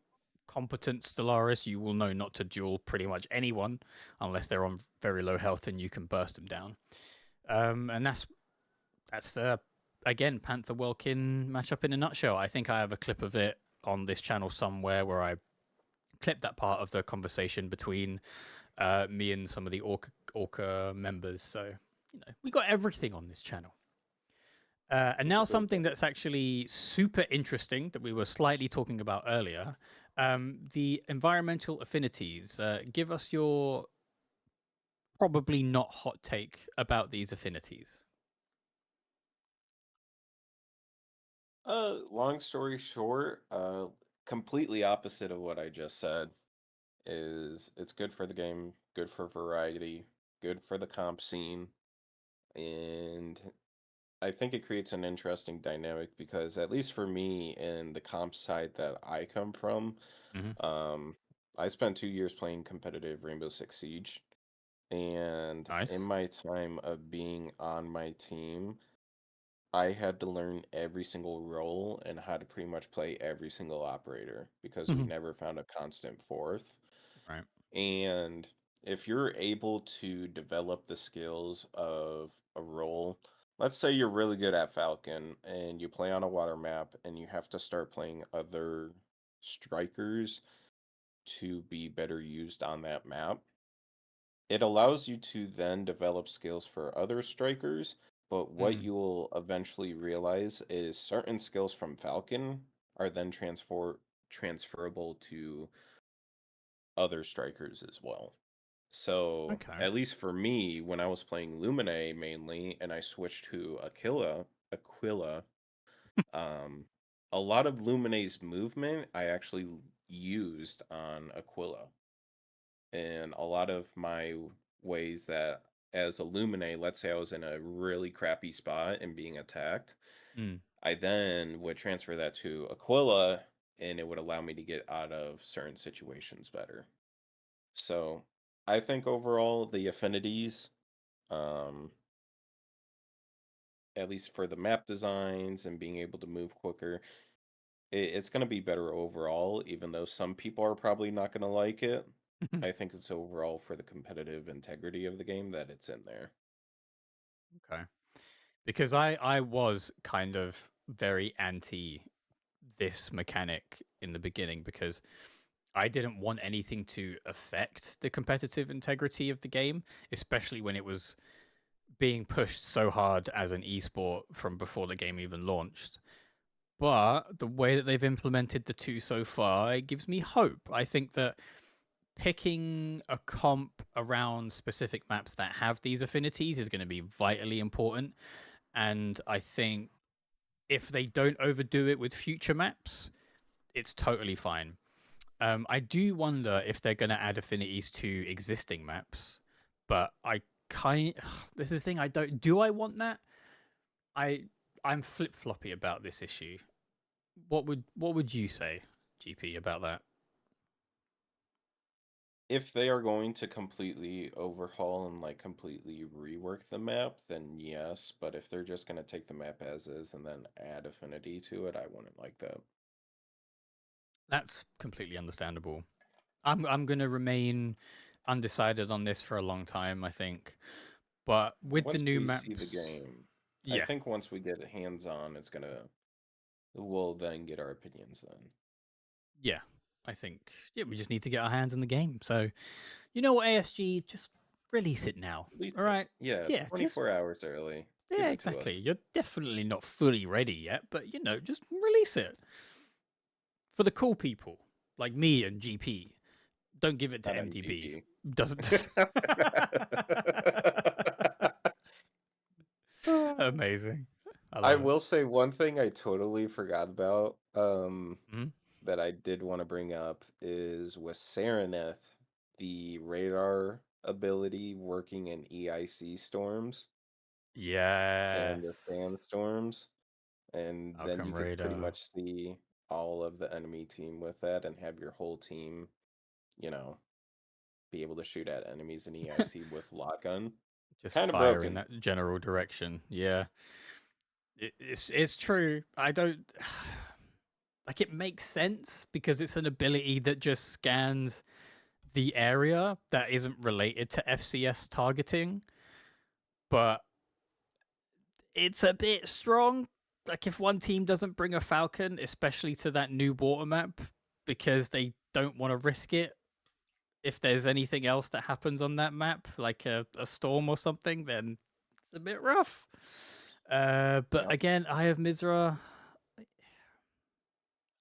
competent Stellaris, you will know not to duel pretty much anyone unless they're on very low health and you can burst them down. And that's the again Panther Welkin matchup in a nutshell. I think I have a clip of it on this channel somewhere where I clipped that part of the conversation between me and some of the Orca members. So we got everything on this channel. And now something that's actually super interesting that we were slightly talking about earlier, the environmental affinities. Give us your probably not hot take about these affinities. Long story short, completely opposite of what I just said is it's good for the game, good for variety, good for the comp scene, and I think it creates an interesting dynamic because at least for me in the comp side that I come from, Hmm. um, I spent 2 years playing competitive Rainbow Six Siege, and in Nice. my time of being on my team, I had to learn every single role and how to pretty much play every single operator because we Hmm. never found a constant fourth. Right. And if you're able to develop the skills of a role, let's say you're really good at Falcon and you play on a water map and you have to start playing other strikers to be better used on that map, it allows you to then develop skills for other strikers, but what Mm. you'll eventually realize is certain skills from Falcon are then transferable to other strikers as well. So, Okay. at least for me, when I was playing Luminae mainly and I switched to Aquila, um, a lot of Luminae's movement I actually used on Aquila. And a lot of my ways that as a Luminae, let's say I was in a really crappy spot and being attacked, Mm. I then would transfer that to Aquila and it would allow me to get out of certain situations better. So I think overall the affinities, um, at least for the map designs and being able to move quicker, it's going to be better overall, even though some people are probably not going to like it. I think it's overall for the competitive integrity of the game that it's in there. Okay. Because I was kind of very anti this mechanic in the beginning because I didn't want anything to affect the competitive integrity of the game, especially when it was being pushed so hard as an esport from before the game even launched. But the way that they've implemented the two so far, it gives me hope. I think that picking a comp around specific maps that have these affinities is going to be vitally important. And I think if they don't overdo it with future maps, it's totally fine. I do wonder if they're going to add affinities to existing maps, but I kind. This is the thing. I don't. Do I want that? I I'm flip floppy about this issue. What would you say? GP, about that? If they are going to completely overhaul and like completely rework the map, then yes. But if they're just gonna take the map as is and then add affinity to it, I wouldn't like that. That's completely understandable. I'm gonna remain undecided on this for a long time, I think. But with the Once new we see the maps, game, I yeah, think once we get hands on, we'll then get our opinions then. yeah, I think we just need to get our hands in the game. So you know what, ASG, just release it now. At least, All right, yeah, yeah, just 24 hours early. yeah, Give it to exactly. us. You're definitely not fully ready yet, but just release it for the cool people like me and GP. Don't give it to Not MDB. MVP. Doesn't. Amazing. I I love it. will say one thing I totally forgot about, Mhm. that I did want to bring up is with Sereneth, the radar ability working in EIC storms and the Yes. sandstorms, and then Outcome you could pretty radar. much see all of the enemy team with that and have your whole team, you know, be able to shoot at enemies in EIC with lock gun. Just Kind of fire in broken. that general direction. Yeah. It's true. I don't like it makes sense because it's an ability that just scans the area that isn't related to FCS targeting, but it's a bit strong. Like if one team doesn't bring a Falcon, especially to that new water map, because they don't want to risk it. If there's anything else that happens on that map, like a storm or something, then it's a bit rough. But Yep. again, Eye of Mizra,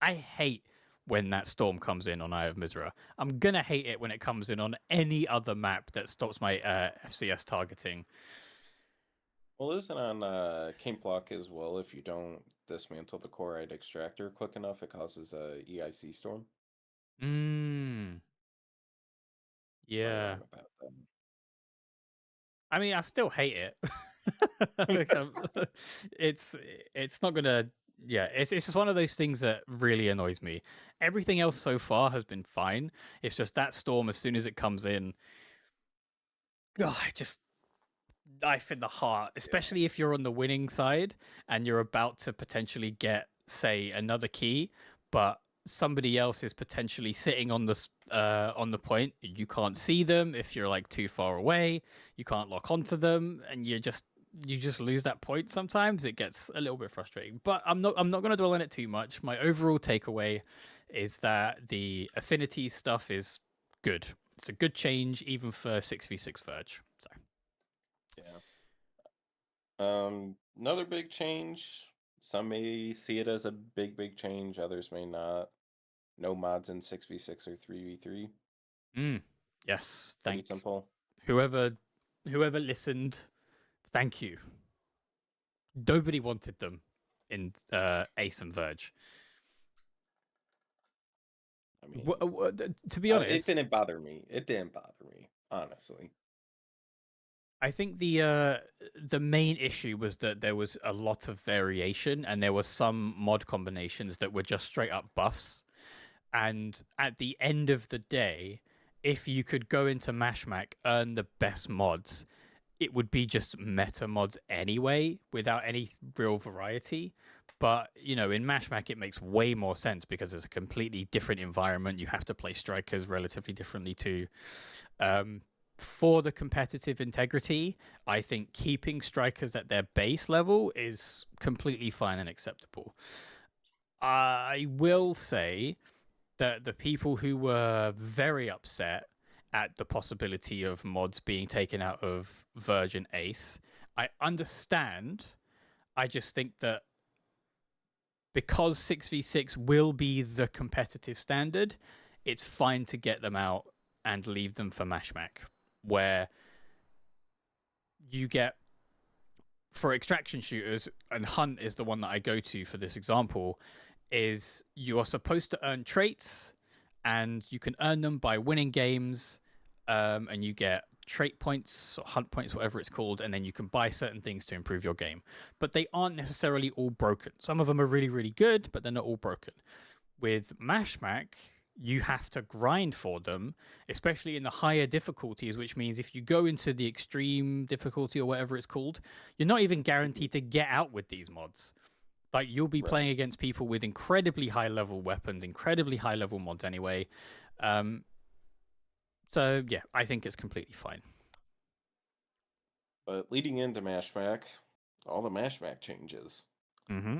I hate when that storm comes in on Eye of Mizra. I'm gonna hate it when it comes in on any other map that stops my FCS targeting. Well, isn't on King Block as well? If you don't dismantle the chloride extractor quick enough, it causes a EIC storm. Mm, Am I yeah. wrong about that? I mean, I still hate it. Like, it's it's not gonna. Yeah, it's just one of those things that really annoys me. Everything else so far has been fine. It's just that storm as soon as it comes in, God, it just knife in the heart, Yeah. especially if you're on the winning side and you're about to potentially get, say, another key, but somebody else is potentially sitting on the point. You can't see them if you're like too far away. You can't lock onto them, and you just lose that point. Sometimes it gets a little bit frustrating. But I'm not going to dwell on it too much. My overall takeaway is that the affinity stuff is good. It's a good change, even for 6v6 Verge. So. Yeah. Another big change. Some may see it as a big change, others may not. No mods in 6v6 or 3v3. Mm. Yes, Pretty thank simple. whoever whoever listened. Thank you. Nobody wanted them in Ace and Verge. I mean, To be it honest, didn't bother me. It didn't bother me, honestly. I think the main issue was that there was a lot of variation, and there were some mod combinations that were just straight up buffs. And at the end of the day, if you could go into Mashmac, earn the best mods, it would be just meta mods anyway without any real variety. But in Mashmac it makes way more sense because it's a completely different environment. You have to play strikers relatively differently too. Um, for the competitive integrity, I think keeping strikers at their base level is completely fine and acceptable. I will say that the people who were very upset at the possibility of mods being taken out of Virgin Ace, I understand. I just think that because 6v6 will be the competitive standard, it's fine to get them out and leave them for Mashmac, where you get for extraction shooters, and Hunt is the one that I go to for this example, is you are supposed to earn traits and you can earn them by winning games, and you get trait points or hunt points, whatever it's called, and then you can buy certain things to improve your game. But they aren't necessarily all broken. Some of them are really, really good, but they're not all broken. With Mashmac, you have to grind for them, especially in the higher difficulties, which means if you go into the extreme difficulty or whatever it's called, you're not even Mhm. guaranteed to get out with these mods. Like you'll be Right. playing against people with incredibly high level weapons, incredibly high level mods anyway. Um, so yeah, I think it's completely fine. But leading into Mashmac, all the Mashmac changes. Mm-hmm.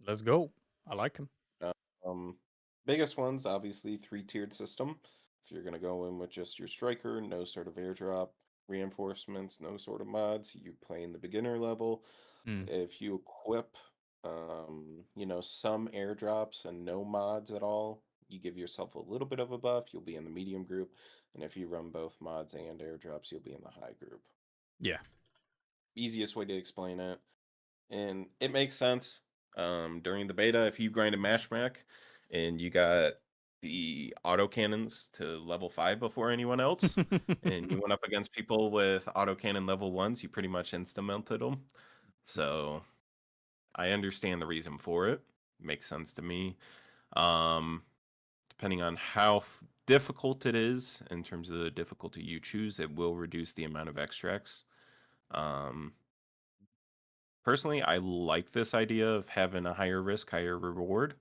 Let's go. I like him. Uh, Um, biggest ones, obviously, three-tiered system. If you're gonna go in with just your striker, no sort of airdrop, reinforcements, no sort of mods, you play in the beginner level. Mm. If you equip, some airdrops and no mods at all, you give yourself a little bit of a buff. You'll be in the medium group, and if you run both mods and airdrops, you'll be in the high group. Yeah. Easiest way to explain it. And it makes sense. During the beta, if you grind a Mashmac and you got the autocannons to level 5 before anyone else, and you went up against people with autocannon level 1s, you pretty much insta-melted them. So I understand the reason for it. Makes sense to me. Um, Depending on how difficult it is in terms of the difficulty you choose, it will reduce the amount of extracts. Um, Personally, I like this idea of having a higher risk, higher reward.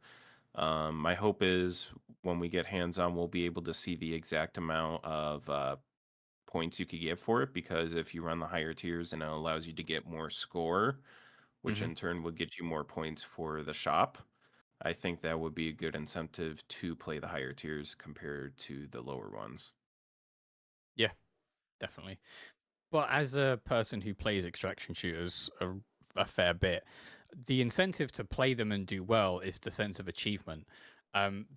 My hope is when we get hands on, we'll be able to see the exact amount of points you could get for it. Because if you run the higher tiers, and it allows you to get more score, which Hmm. in turn would get you more points for the shop. I think that would be a good incentive to play the higher tiers compared to the lower ones. Yeah, definitely. But as a person who plays extraction shooters a fair bit, the incentive to play them and do well is the sense of achievement.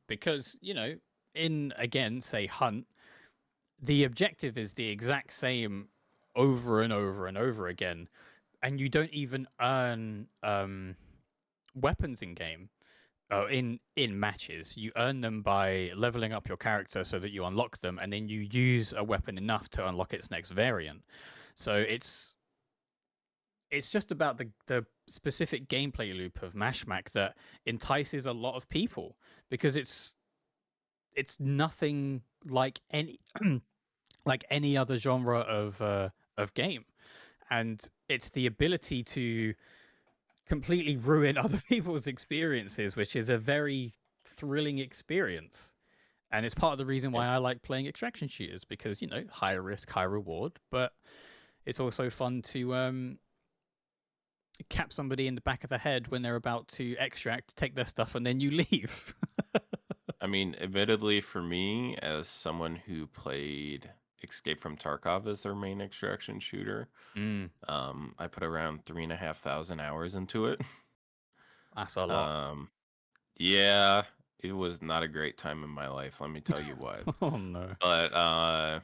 Because, in again, say Hunt, the objective is the exact same over and over and over again. And you don't even earn weapons in game. Oh, in matches, you earn them by leveling up your character so that you unlock them, and then you use a weapon enough to unlock its next variant. So it's just about the specific gameplay loop of Mashmac that entices a lot of people because it's nothing like any like any other genre of game, and it's the ability to completely ruin other people's experiences, which is a very thrilling experience. And it's part of the reason why And I like playing extraction shooters because high risk, high reward, but it's also fun to cap somebody in the back of the head when they're about to extract, take their stuff, and then you leave. I mean, admittedly, for me, as someone who played Escape from Tarkov as their main extraction shooter, Mm, I put around 3,500 hours into it. that's a lot. Um, yeah, it was not a great time in my life, let me tell you what. Oh no. But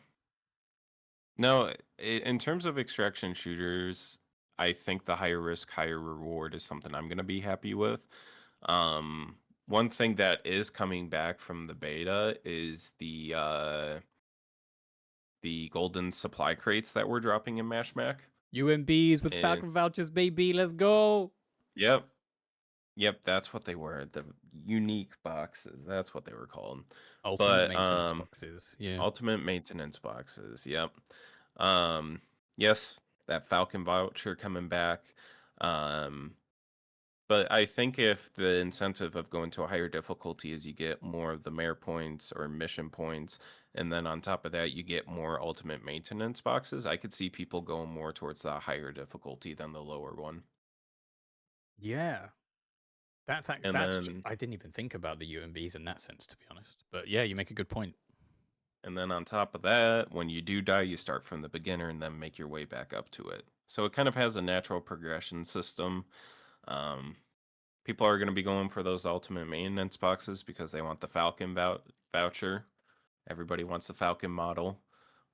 no, in terms of extraction shooters, I think the higher risk, higher reward is something I'm gonna be happy with. One thing that is coming back from the beta is the golden supply crates that we're dropping in Mashmac. UMBs with And Falcon vouchers, baby. Let's go. yep, yep, that's what they were. The unique boxes, that's what they were called. Ultimate But maintenance boxes. Yeah. ultimate maintenance boxes. Yep. Um, yes, that Falcon voucher coming back. Um, but I think if the incentive of going to a higher difficulty is you get more of the mayor points or mission points, and then on top of that you get more ultimate maintenance boxes, I could see people going more towards the higher difficulty than the lower one. Yeah. And then I didn't even think about the UMBs in that sense, to be honest. But yeah, you make a good point. and then on top of that, when you do die, you start from the beginner and then make your way back up to it. So it kind of has a natural progression system. Um, People are going to be going for those ultimate maintenance boxes because they want the Falcon voucher. Everybody wants the Falcon model.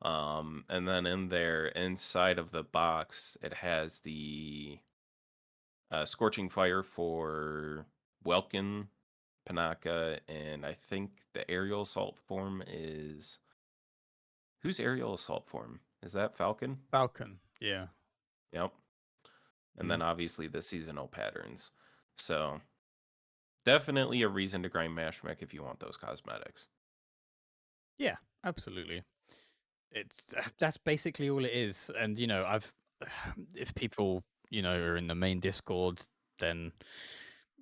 And then in there, inside of the box, it has the Scorching Fire for Welkin, Panaka, and I think the aerial assault form is. Whose aerial assault form? Is that Falcon? Falcon. Yeah. Yep. And Mm. then obviously the seasonal patterns. So definitely a reason to grind Mashmech if you want those cosmetics. Yeah, absolutely. It's that's basically all it is. And I've if people are in the main Discord, then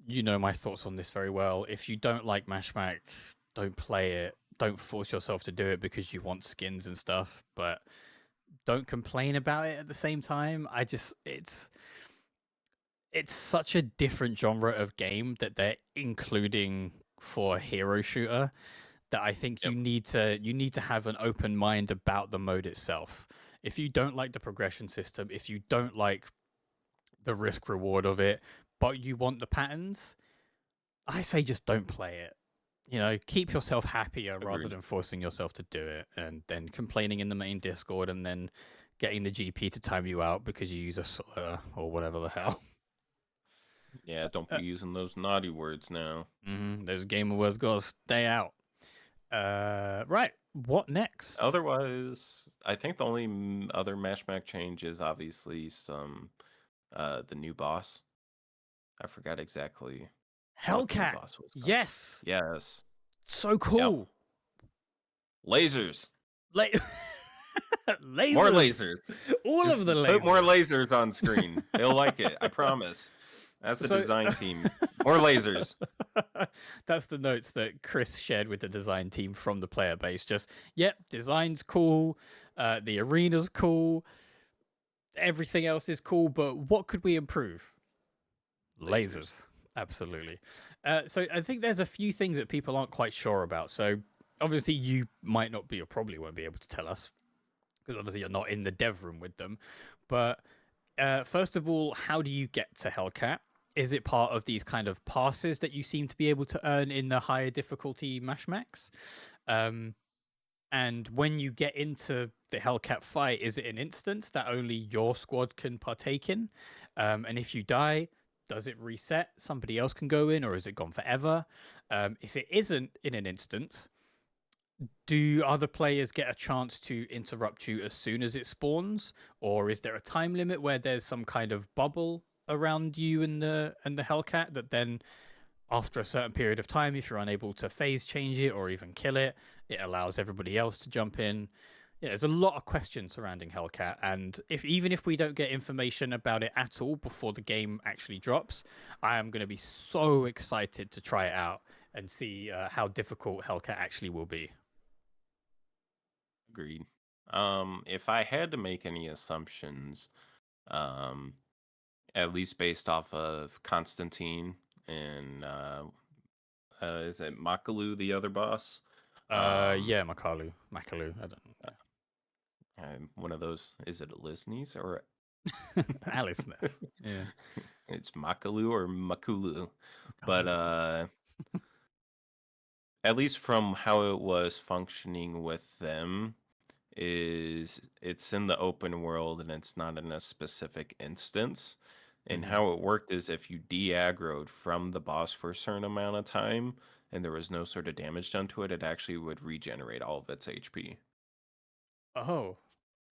my thoughts on this very well. If you don't like Mashmac, don't play it. Don't force yourself to do it because you want skins and stuff. But don't complain about it at the same time. I just it's such a different genre of game that they're including for a hero shooter that I think Yep, you need to have an open mind about the mode itself. If you don't like the progression system, if you don't like the risk reward of it, but you want the patterns, I say just don't play it. Keep yourself happier rather agreed. than forcing yourself to do it and then complaining in the main Discord and then getting the GP to time you out because you use a slur or whatever the hell. Yeah, don't Uh, be using those naughty words now. those gamer words gotta stay out. Right. What next? Otherwise, I think the only other Mashmech change is obviously some the new boss. I forgot exactly what the new Hellcat. boss was called. Yes. Yes. So Yep. cool. Lasers. La- More lasers. lasers. All of Just the put more lasers. lasers on screen. They'll like it. I promise. That's the So design team. More lasers. that's the notes that Chris shared with the design team from the player base. Just, yep, design's cool. The arena's cool. Everything else is cool, but what could we improve? Lasers. Lasers. Absolutely. So I think there's a few things that people aren't quite sure about. So obviously you might not be or probably won't be able to tell us because obviously you're not in the dev room with them. But first of all, how do you get to Hellcat? Is it part of these kind of passes that you seem to be able to earn in the higher difficulty Mashmax? Um, and when you get into the Hellcat fight, is it an instance that only your squad can partake in? And if you die, does it reset? Somebody else can go in, or is it gone forever? If it isn't in an instance, do other players get a chance to interrupt you as soon as it spawns, or is there a time limit where there's some kind of bubble around you and the Hellcat that then after a certain period of time, if you're unable to phase change it or even kill it, it allows everybody else to jump in. Yeah, there's a lot of questions surrounding Hellcat, and even if we don't get information about it at all before the game actually drops, I am going to be so excited to try it out and see how difficult Hellcat actually will be. Agreed. If I had to make any assumptions, um, at least based off of Constantine and is it Makalu, the other boss? Yeah, Makalu. I don't. One of those. Is it Lisnes or Yeah. Alice Ness. Yeah, it's Makalu or Makulu? But Makalu. at least from how it was functioning with them, is it's in the open world and it's not in a specific instance. And Hmm. how it worked is if you de-aggroed from the boss for a certain amount of time and there was no sort of damage done to it, it actually would regenerate all of its HP. Oh,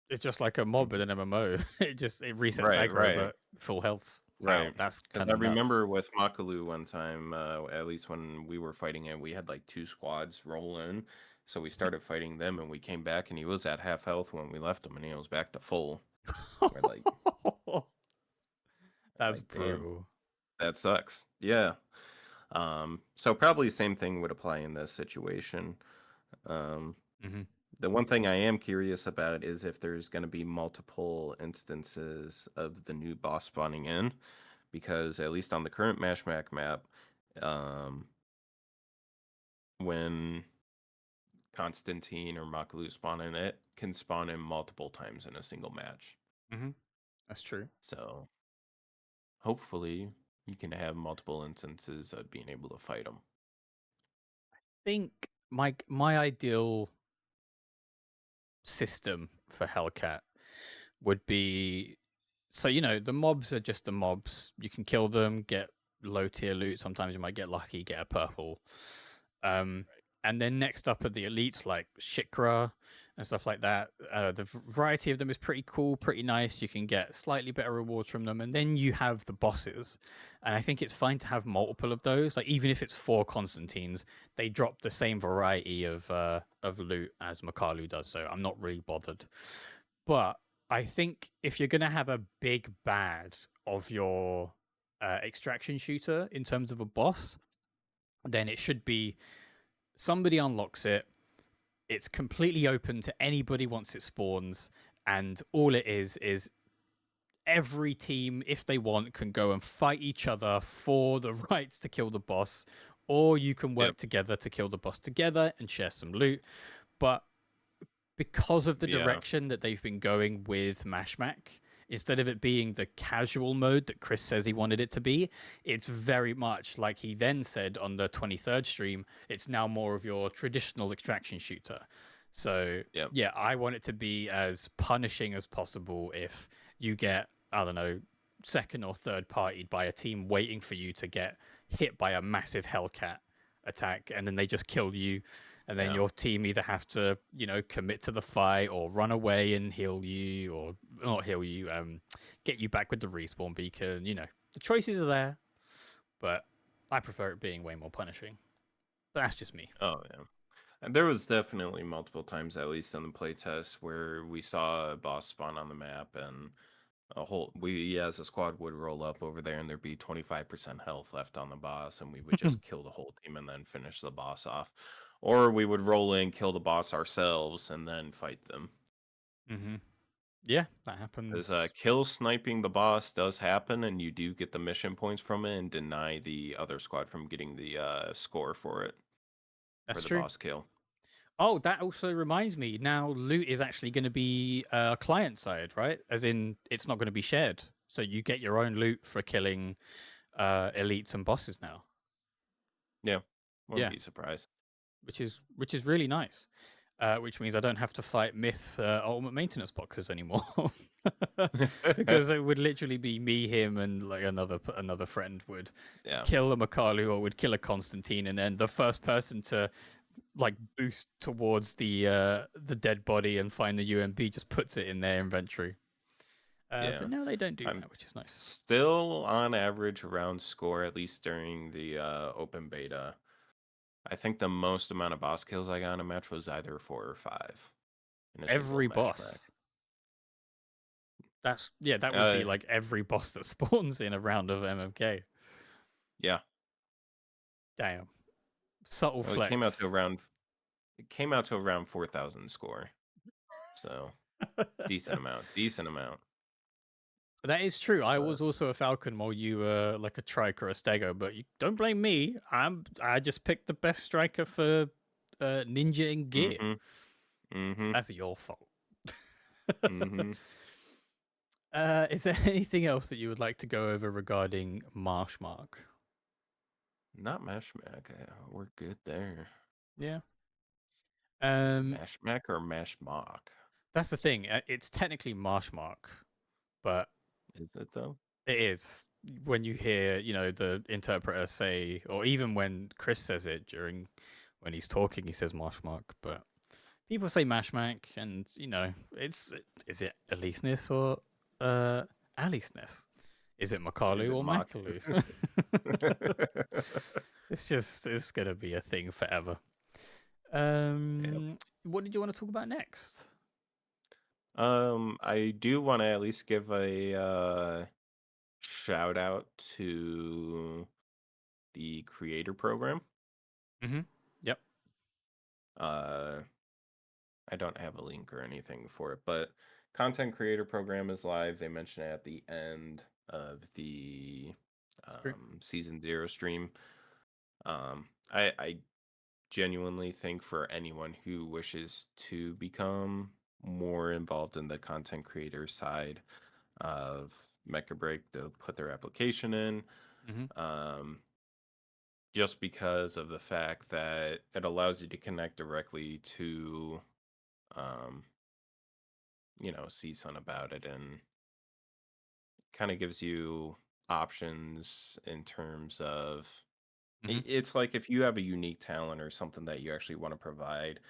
it's just like a mob in an MMO. It resets Right, aggro, right, but full health. Wow, right. that's Because kind I of nuts. remember with Makalu one time, at least when we were fighting it, we had like two squads roll in. So we started fighting them and we came back and he was at half health when we left him and he was back to full. We're like, That's damn. brutal. That sucks. Yeah. So probably same thing would apply in this situation. Um, Hmm. the one thing I am curious about is if there's going to be multiple instances of the new boss spawning in, because at least on the current Mashmac map, um, when Constantine or Makalu spawn in, it can spawn in multiple times in a single match. Hmm. That's true. So hopefully you can have multiple instances of being able to fight them. Think my ideal system for Hellcat would be so the mobs are just the mobs. You can kill them, get low tier loot. Sometimes you might get lucky, get a purple. Um, and then next up are the elites like Shikra and stuff like that. The variety of them is pretty cool, pretty nice. You can get slightly better rewards from them, and then you have the bosses. And I think it's fine to have multiple of those. Like even if it's 4 Constantines, they drop the same variety of loot as Makalu does. So I'm not really bothered. But I think if you're gonna have a big bad of your extraction shooter in terms of a boss, then it should be somebody unlocks it. It's completely open to anybody once it spawns, and all it is every team, if they want, can go and fight each other for the rights to kill the boss, or you can Yep. work together to kill the boss together and share some loot. But because of the Yeah. direction that they've been going with Mashmac, instead of it being the casual mode that Chris says he wanted it to be, it's very much like he then said on the 23rd stream, it's now more of your traditional extraction shooter. So, Yep. yeah, I want it to be as punishing as possible if you get, I don't know, second or third partied by a team waiting for you to get hit by a massive Hellcat attack and then they just kill you and then Yeah. your team either have to commit to the fight or run away and heal you or not heal you get you back with the respawn beacon. The choices are there, but I prefer it being way more punishing. But that's just me. Oh yeah. And there was definitely multiple times, at least on the playtest, where we saw a boss spawn on the map, and we as a squad would roll up over there, and there'd be 25% health left on the boss, and we would just kill the whole team and then finish the boss off, or we would roll in, kill the boss ourselves, and then fight them. Mm-hmm. Yeah, that Because happens. kill sniping the boss does happen, and you do get the mission points from it, and deny the other squad from getting the score for it for That's the true. boss kill. Oh, that also reminds me. Now loot is actually going to be client side, right? As in, it's not going to be shared. So you get your own loot for killing elites and bosses now. Yeah, wouldn't Yeah, be surprised. which is really nice. Which means I don't have to fight Myth ultimate maintenance boxes anymore, because it would literally be me, him, and like another friend would Yeah, kill a Makalu or would kill a Constantine, and then the first person to like boost towards the dead body and find the UMB just puts it in their inventory. yeah. But now they don't do I'm that, which is nice. still on average around score, at least during the open beta. I think the most amount of boss kills I got in a match was either 4 or 5 in a single Every match back. boss. That would be Uh, like every boss that spawns in a round of MMK. yeah. Damn. Subtle Well, flex. it came out to around 4,000 score. So decent amount, decent amount. That is true. I But was also a Falcon while you were like a Trike or a Stego, but you don't blame me. I just picked the best striker for Ninja and Gear. mm-hmm, mm-hmm, That's your fault. mm-hmm. Is there anything else that you would like to go over regarding Marshmark? Not Mash Mac. We're good there. Yeah. Is it Um, Mash Mac or Mash Mock? that's the thing. It's technically Marshmark, but Is it though? it is when you hear the interpreter say, or even when Chris says it during when he's talking, he says Marshmark, but people say Mashmac, and it's is it Eliseness or Aliceness? Is it Is Makalu it or Mock? Makalu? It's gonna be a thing forever. Yep. What did you want to talk about next? I do want to at least give a shout out to the creator program. Mm-hmm. Yep. Uh, I don't have a link or anything for it, but content creator program is live. They mention it at the end of the Screw. season 0 stream. I genuinely think for anyone who wishes to become more involved in the content creator side of Mecha Break to put their application in. Mm-hmm. Um, just because of the fact that it allows you to connect directly to um, CSUN about it, and kind of gives you options in terms of Mm-hmm. it's like if you have a unique talent or something that you actually want to provide,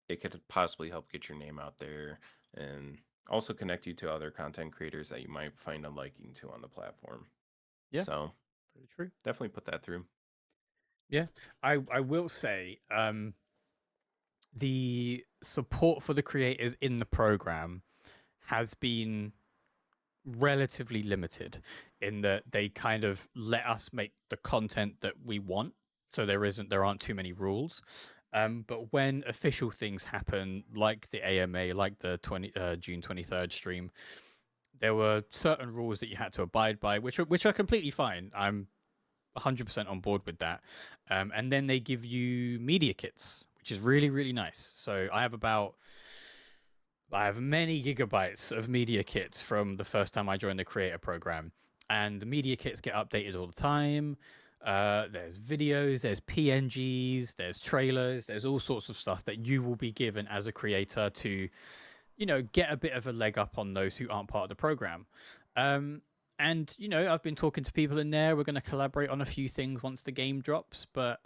it could possibly help get your name out there and also connect you to other content creators that you might find a liking to on the platform. Yeah, So pretty true. definitely put that through. Yeah, I will say the support for the creators in the program has been relatively limited in that they kind of let us make the content that we want, so there aren't too many rules. But when official things happen, like the AMA, like the June 23rd stream, there were certain rules that you had to abide by, which are completely fine. I'm 100% on board with that. And then they give you media kits, which is really really nice. So I have many gigabytes of media kits from the first time I joined the creator program, and the media kits get updated all the time. There's videos, there's PNGs, there's trailers, there's all sorts of stuff that you will be given as a creator to, get a bit of a leg up on those who aren't part of the program. Um, and I've been talking to people in there. We're going to collaborate on a few things once the game drops, but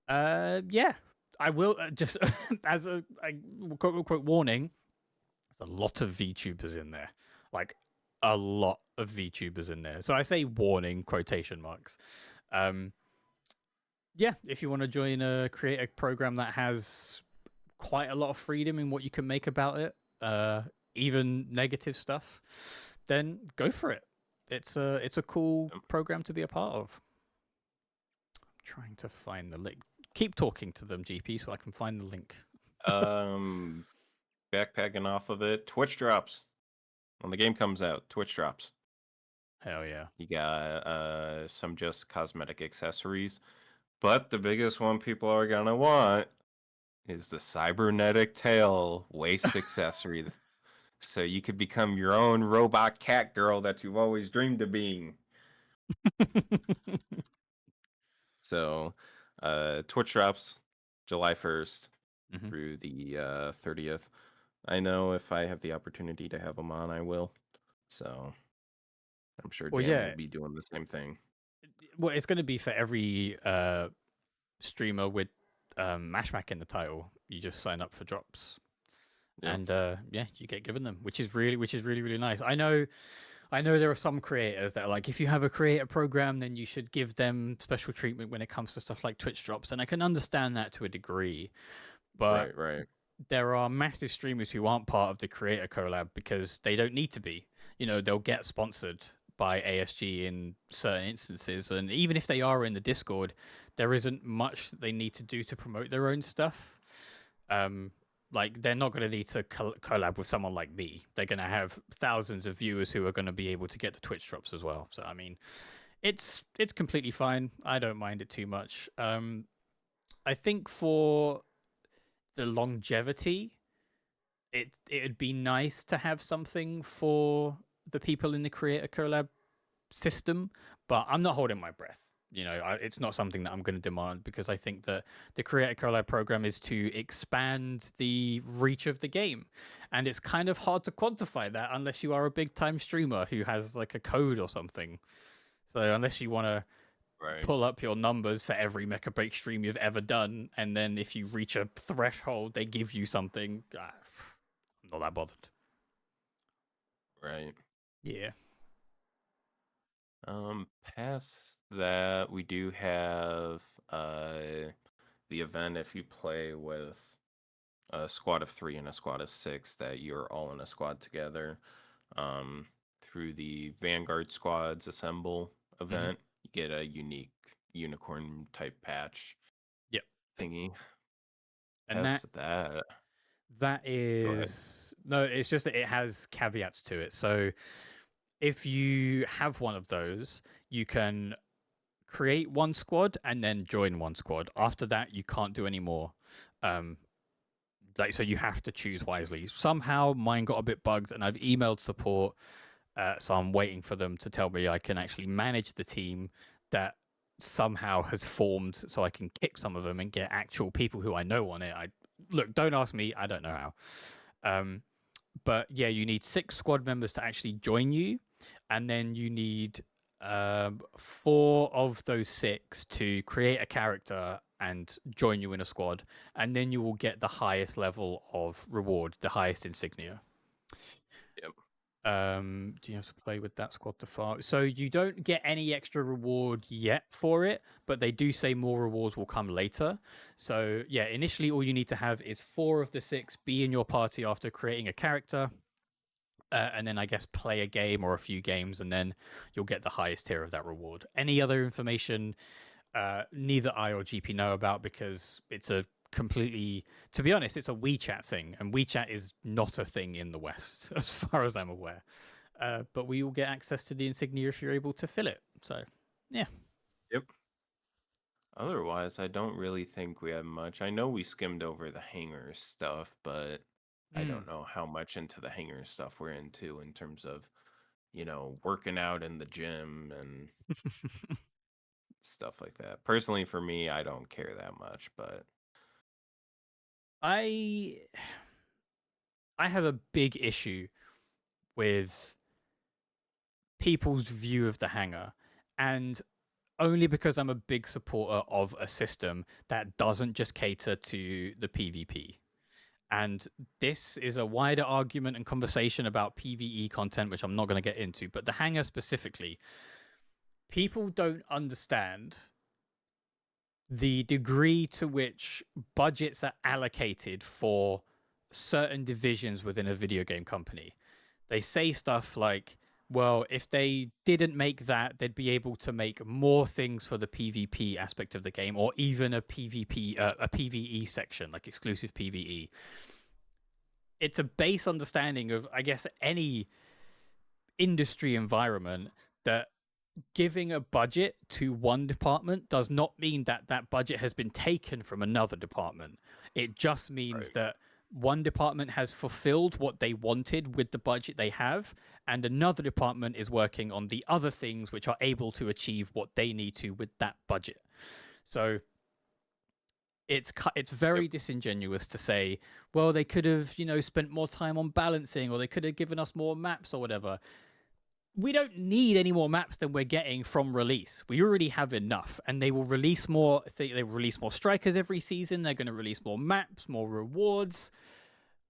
yeah, I will just as a quote unquote warning. There's a lot of VTubers in there, like a lot of VTubers in there. So I say warning quotation marks. Um, yeah, if you want to join create a program that has quite a lot of freedom in what you can make about it, even negative stuff, then go for it. It's a cool program to be a part of. I'm trying to find the link. Keep talking to them, GP, so I can find the link. Um, Backpacking off of it. Twitch drops when the game comes out. Twitch drops. Hell yeah. You got some just cosmetic accessories, but the biggest one people are gonna want is the cybernetic tail waist accessory. So you could become your own robot cat girl that you've always dreamed of being. So Twitch drops July 1st hmm through the 30th. I know if I have the opportunity to have them on, I will. So I'm sure Well, Dan will yeah. be doing the same thing. Well, it's going to be for every streamer with Mashmack in the title. You just sign up for drops, Yep. and yeah, you get given them, which is really really nice. I know there are some creators that are like, if you have a creator program, then you should give them special treatment when it comes to stuff like Twitch drops, and I can understand that to a degree, but Right, right. there are massive streamers who aren't part of the creator collab because they don't need to be. They'll get sponsored by ASG in certain instances, and even if they are in the Discord, there isn't much that they need to do to promote their own stuff. Um, like they're not going to need to collab with someone like me. They're going to have thousands of viewers who are going to be able to get the Twitch drops as well. So I mean, it's completely fine. I don't mind it too much. I think for the longevity, it'd be nice to have something for the people in the creator collab system, but I'm not holding my breath. It's not something that I'm going to demand because I think that the creator collab program is to expand the reach of the game, and it's kind of hard to quantify that unless you are a big time streamer who has like a code or something. So unless you want to Right. pull up your numbers for every Mecha Break stream you've ever done, and then if you reach a threshold, they give you something. I'm not that bothered. Right. Yeah. Past that, we do have the event if you play with a squad of 3 and a squad of 6 that you're all in a squad together. Um, Through the Vanguard Squads Assemble hmm event, you get a unique unicorn type patch Yep. thingy. And that Past that, that go ahead. is no, it's just that it has caveats to it. So if you have one of those, you can create one squad and then join one squad. After that, you can't do any more. Um, so you have to choose wisely. Somehow mine got a bit bugged, and I've emailed support, so I'm waiting for them to tell me I can actually manage the team that somehow has formed, so I can kick some of them and get actual people who I know on it. I look, don't ask me, I don't know how. Um, but yeah, you need 6 squad members to actually join you, and then you need 4 of those 6 to create a character and join you in a squad, and then you will get the highest level of reward, the highest insignia. Yep. Do you have to play with that squad to far? So you don't get any extra reward yet for it, but they do say more rewards will come later. So yeah, initially all you need to have is 4 of the 6 be in your party after creating a character, and then I guess play a game or a few games, and then you'll get the highest tier of that reward. Any other information, neither I or GP know about, because it's a completely, to be honest, it's a WeChat thing, and WeChat is not a thing in the West, as far as I'm aware. But we will get access to the insignia if you're able to fill it. So, yeah. Yep. Otherwise, I don't really think we have much. I know we skimmed over the hangar stuff, but I Mm. don't know how much into the hangar stuff we're into in terms of, working out in the gym and stuff like that. Personally, for me, I don't care that much, but I I have a big issue with people's view of the hangar, and only because I'm a big supporter of a system that doesn't just cater to the PvP. And this is a wider argument and conversation about PvE content, which I'm not going to get into, but the hangar specifically, people don't understand the degree to which budgets are allocated for certain divisions within a video game company. They say stuff like, well, if they didn't make that, they'd be able to make more things for the PvP aspect of the game, or even a PvE section, like exclusive PvE. It's a base understanding of, I guess, any industry environment that giving a budget to one department does not mean that that budget has been taken from another department. It just means right, that one department has fulfilled what they wanted with the budget they have, and another department is working on the other things which are able to achieve what they need to with that budget. So it's yep, very disingenuous to say, well, they could have, spent more time on balancing, or they could have given us more maps or whatever. We don't need any more maps than we're getting from release. We already have enough, and they will release more. They will release more strikers every season. They're going to release more maps, more rewards,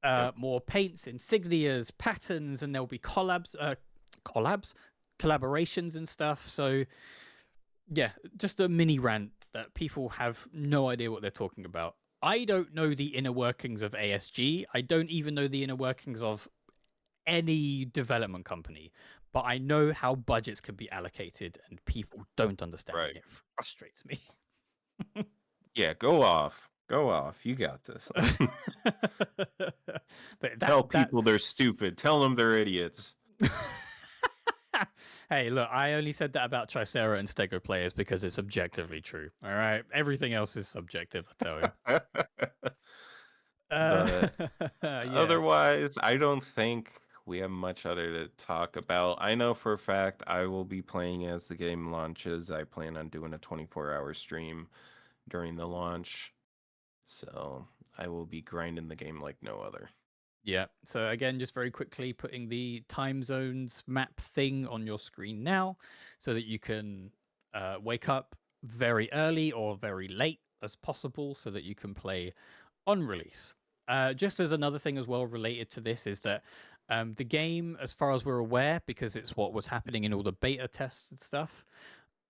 yep. more paints, insignias, patterns, and there'll be collabs, collaborations, and stuff. So yeah, just a mini rant that people have no idea what they're talking about. I don't know the inner workings of ASG. I don't even know the inner workings of any development company, but I know how budgets can be allocated, and people don't understand, and Right. it frustrates me. Yeah, go off. Go off. You got this. But Tell people that's they're stupid. Tell them they're idiots. hey, look, I only said that about Tricera and Stego players because it's objectively true. All right, everything else is subjective, I tell you. Uh, But yeah, otherwise, I don't think we have much other to talk about. I know for a fact I will be playing as the game launches. I plan on doing a 24-hour stream during the launch. So I will be grinding the game like no other. yeah. So again, just very quickly putting the time zones map thing on your screen now, so that you can wake up very early or very late as possible, so that you can play on release. Just as another thing as well related to this is that the game, as far as we're aware, because it's what was happening in all the beta tests and stuff,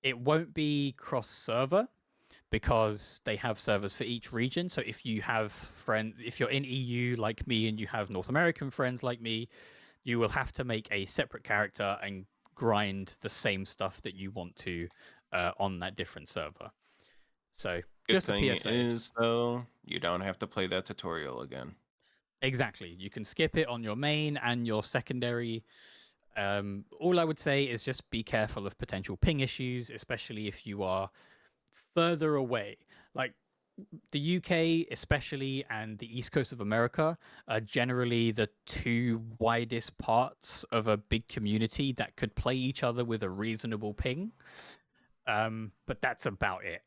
it won't be cross server because they have servers for each region. So if you have friends, if you're in EU like me and you have North American friends like me, you will have to make a separate character and grind the same stuff that you want to on that different server. So Good just a thing PSA. is, though, you don't have to play that tutorial again. Exactly. You can skip it on your main and your secondary. All I would say is just be careful of potential ping issues, especially if you are further away. Like the UK, especially, and the East Coast of America are generally the two widest parts of a big community that could play each other with a reasonable ping. But that's about it.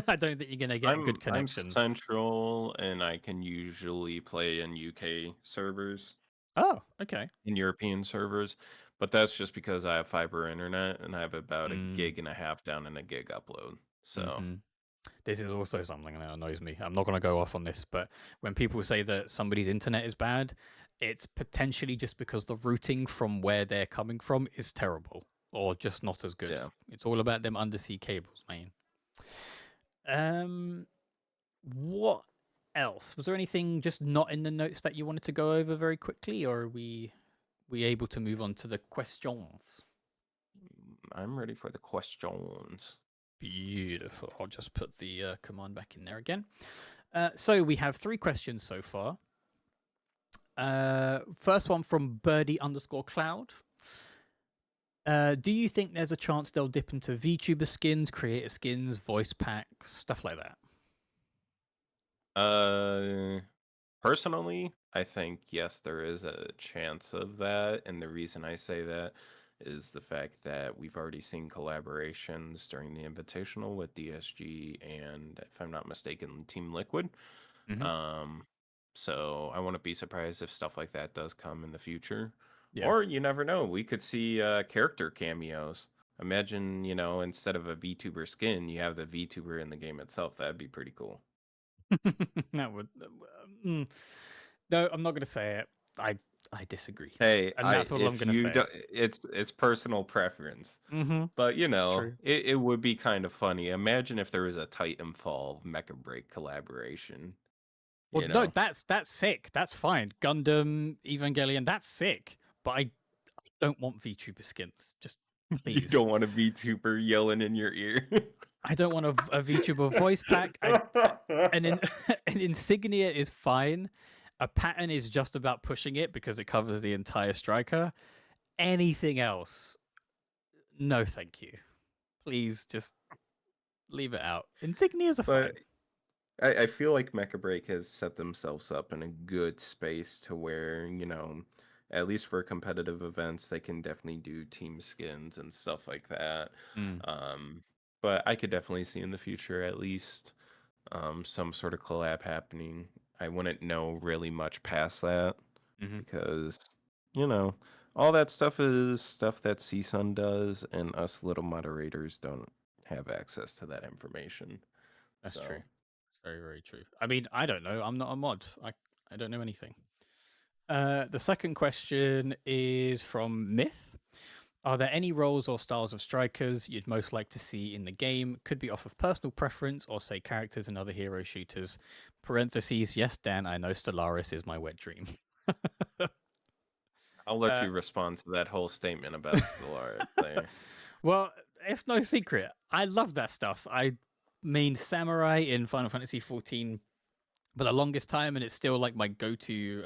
I don't think you're going to get good I'm connections. central and I can usually play in UK servers, Oh, okay. in European servers, but that's just because I have fiber internet and I have about a Mm, gig and a half down and a gig upload. So mm-hmm. This is also something that annoys me. I'm not going to go off on this, but when people say that somebody's internet is bad, it's potentially just because the routing from where they're coming from is terrible or just not as good. Yeah. It's all about them undersea cables, man. Um, what else? Was there anything just not in the notes that you wanted to go over very quickly, or are we able to move on to the questions? I'm ready for the questions. Beautiful. I'll just put the command back in there again. So we have 3 questions so far. First one from Birdie_Cloud. Do you think there's a chance they'll dip into VTuber skins, creator skins, voice packs, stuff like that? Uh, Personally, I think yes, there is a chance of that, and the reason I say that is the fact that we've already seen collaborations during the Invitational with DSG and, if I'm not mistaken, Team Liquid. Mm-hmm. Um, so I wouldn't be surprised if stuff like that does come in the future. Yeah. Or you never know, we could see character cameos. Imagine, instead of a VTuber skin, you have the VTuber in the game itself. That'd be pretty cool. that would. Mm. No, I'm not going to say it. I disagree, Hey, and I that's what I'm if going to you say. don't, it's personal preference. Mm-hmm. But It's true. it would be kind of funny. Imagine if there was a Titanfall Mecha Break collaboration, Well, you no, know. that's sick. That's fine. Gundam, Evangelion, that's sick. But I don't want VTuber skins. Just You please. don't want a VTuber yelling in your ear. I don't want a VTuber voice pack. An an insignia is fine. A pattern is just about pushing it because it covers the entire striker. Anything else, no, thank you. Please just leave it out. Insignias are But fine. I feel like Mecha Break has set themselves up in a good space to where, at least for competitive events, they can definitely do team skins and stuff like that. Mm, Um, but I could definitely see in the future at least some sort of collab happening. I wouldn't know really much past that hmm because, you know, all that stuff is stuff that CSUN does, and us little moderators don't have access to that information. that's true. So. That's very, very true. I mean, I don't know. I'm not a mod. I don't know anything. The second question is from Myth. Are there any roles or styles of strikers you'd most like to see in the game? Could be off of personal preference or say characters in other hero shooters. Parentheses, yes, Dan, I know Stellaris is my wet dream. I'll let uh, you respond to that whole statement about Stellaris there. well, it's no secret. I love that stuff. I mained Samurai in Final Fantasy 14 for the longest time, and it's still like my go-to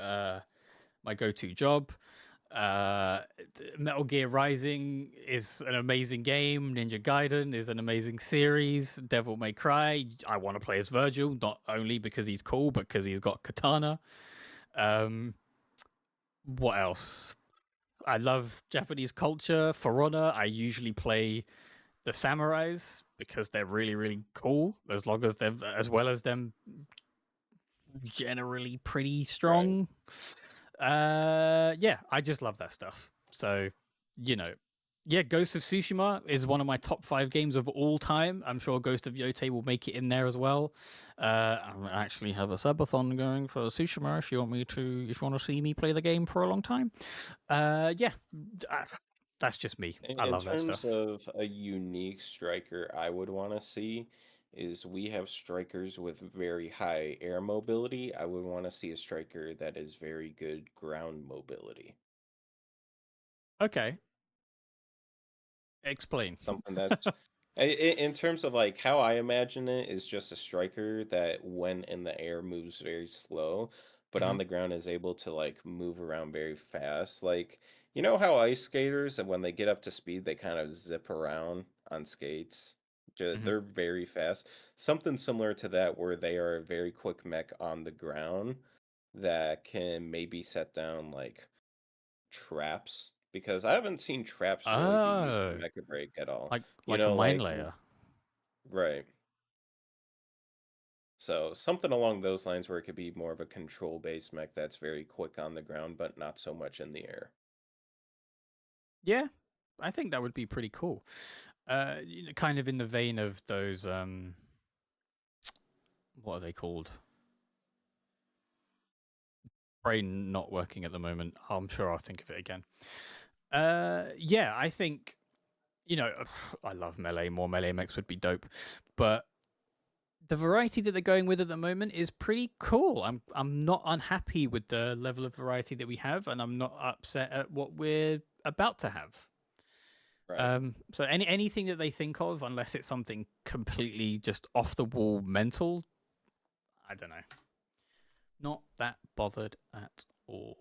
job. Uh, Metal Gear Rising is an amazing game. Ninja Gaiden is an amazing series. Devil May Cry, I want to play as Virgil, not only because he's cool, but because he's got katana. Um, what else? I love Japanese culture. For Honor, I usually play the samurais because they're really, really cool. As long as them, as well as them, generally pretty Right. strong. Yeah, I just love that stuff. So, you know, yeah, Ghost of Tsushima is one of my top 5 games of all time. I'm sure Ghost of Yote will make it in there as well. I actually have a subathon going for Tsushima if you want me to, if you want to see me play the game for a long time. Yeah, uh, that's just me. I In love that terms stuff. of a unique striker I would want to see is we have strikers with very high air mobility. I would want to see a striker that is very good ground mobility. Okay, explain. Something that's in terms of like how I imagine it is just a striker that when in the air moves very slow, but hmm on the ground is able to like move around very fast. Like, you know how ice skaters and when they get up to speed, they kind of zip around on skates. hmm They're very fast. Something similar to that where they are a very quick mech on the ground that can maybe set down like traps because I haven't seen traps really be used in Oh, Mecha Break at all. You like a know, mine like layer. right. So something along those lines where it could be more of a control-based mech that's very quick on the ground, but not so much in the air. Yeah, I think that would be pretty cool. Kind of in the vein of those. what are they called? Brain not working at the moment. I'm sure I'll think of it again. Yeah, I think I love melee. More melee mechs would be dope, but the variety that they're going with at the moment is pretty cool. I'm not unhappy with the level of variety that we have, and I'm not upset at what we're about to have. Right. So anything that they think of, unless it's something completely just off the wall mental, I don't know. Not that bothered at all.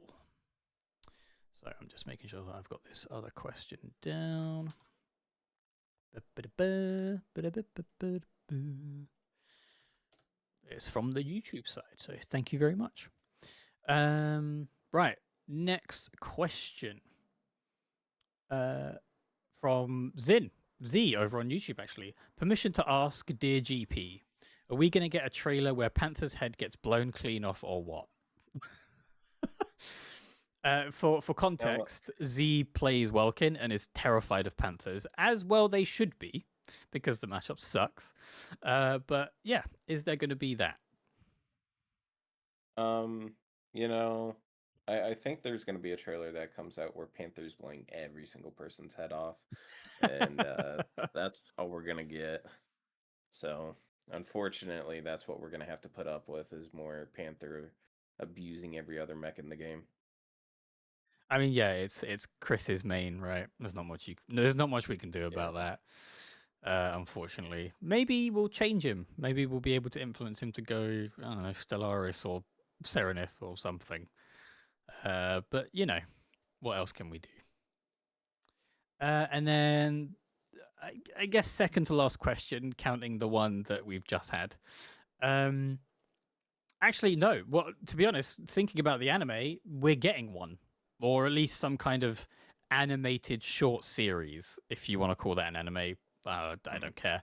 So I'm just making sure that I've got this other question down. It's from the YouTube side, so thank you very much. Right, next question. From Z over on YouTube actually. Permission to ask, dear GP, are we going to get a trailer where Panther's head gets blown clean off, or what? For Now, context, Z plays Welkin and is terrified of Panthers, as well they should be, because the matchup sucks. But yeah, is there going to be that? um, you know, I think there's gonna be a trailer that comes out where Panther's blowing every single person's head off, and that's all we're gonna get. So, unfortunately, that's what we're gonna have to put up with is more Panther abusing every other mech in the game. I mean, yeah, it's Chris's main, right? There's not much we can do Yeah. about that. Unfortunately, maybe we'll change him. Maybe we'll be able to influence him to go, I don't know, Stellaris or Serenith or something. But what else can we do? And then I guess second to last question, counting the one that we've just had. Um, Actually, no. Well, to be honest, thinking about the anime, we're getting one, or at least some kind of animated short series, if you want to call that an anime. I Mhm. don't care.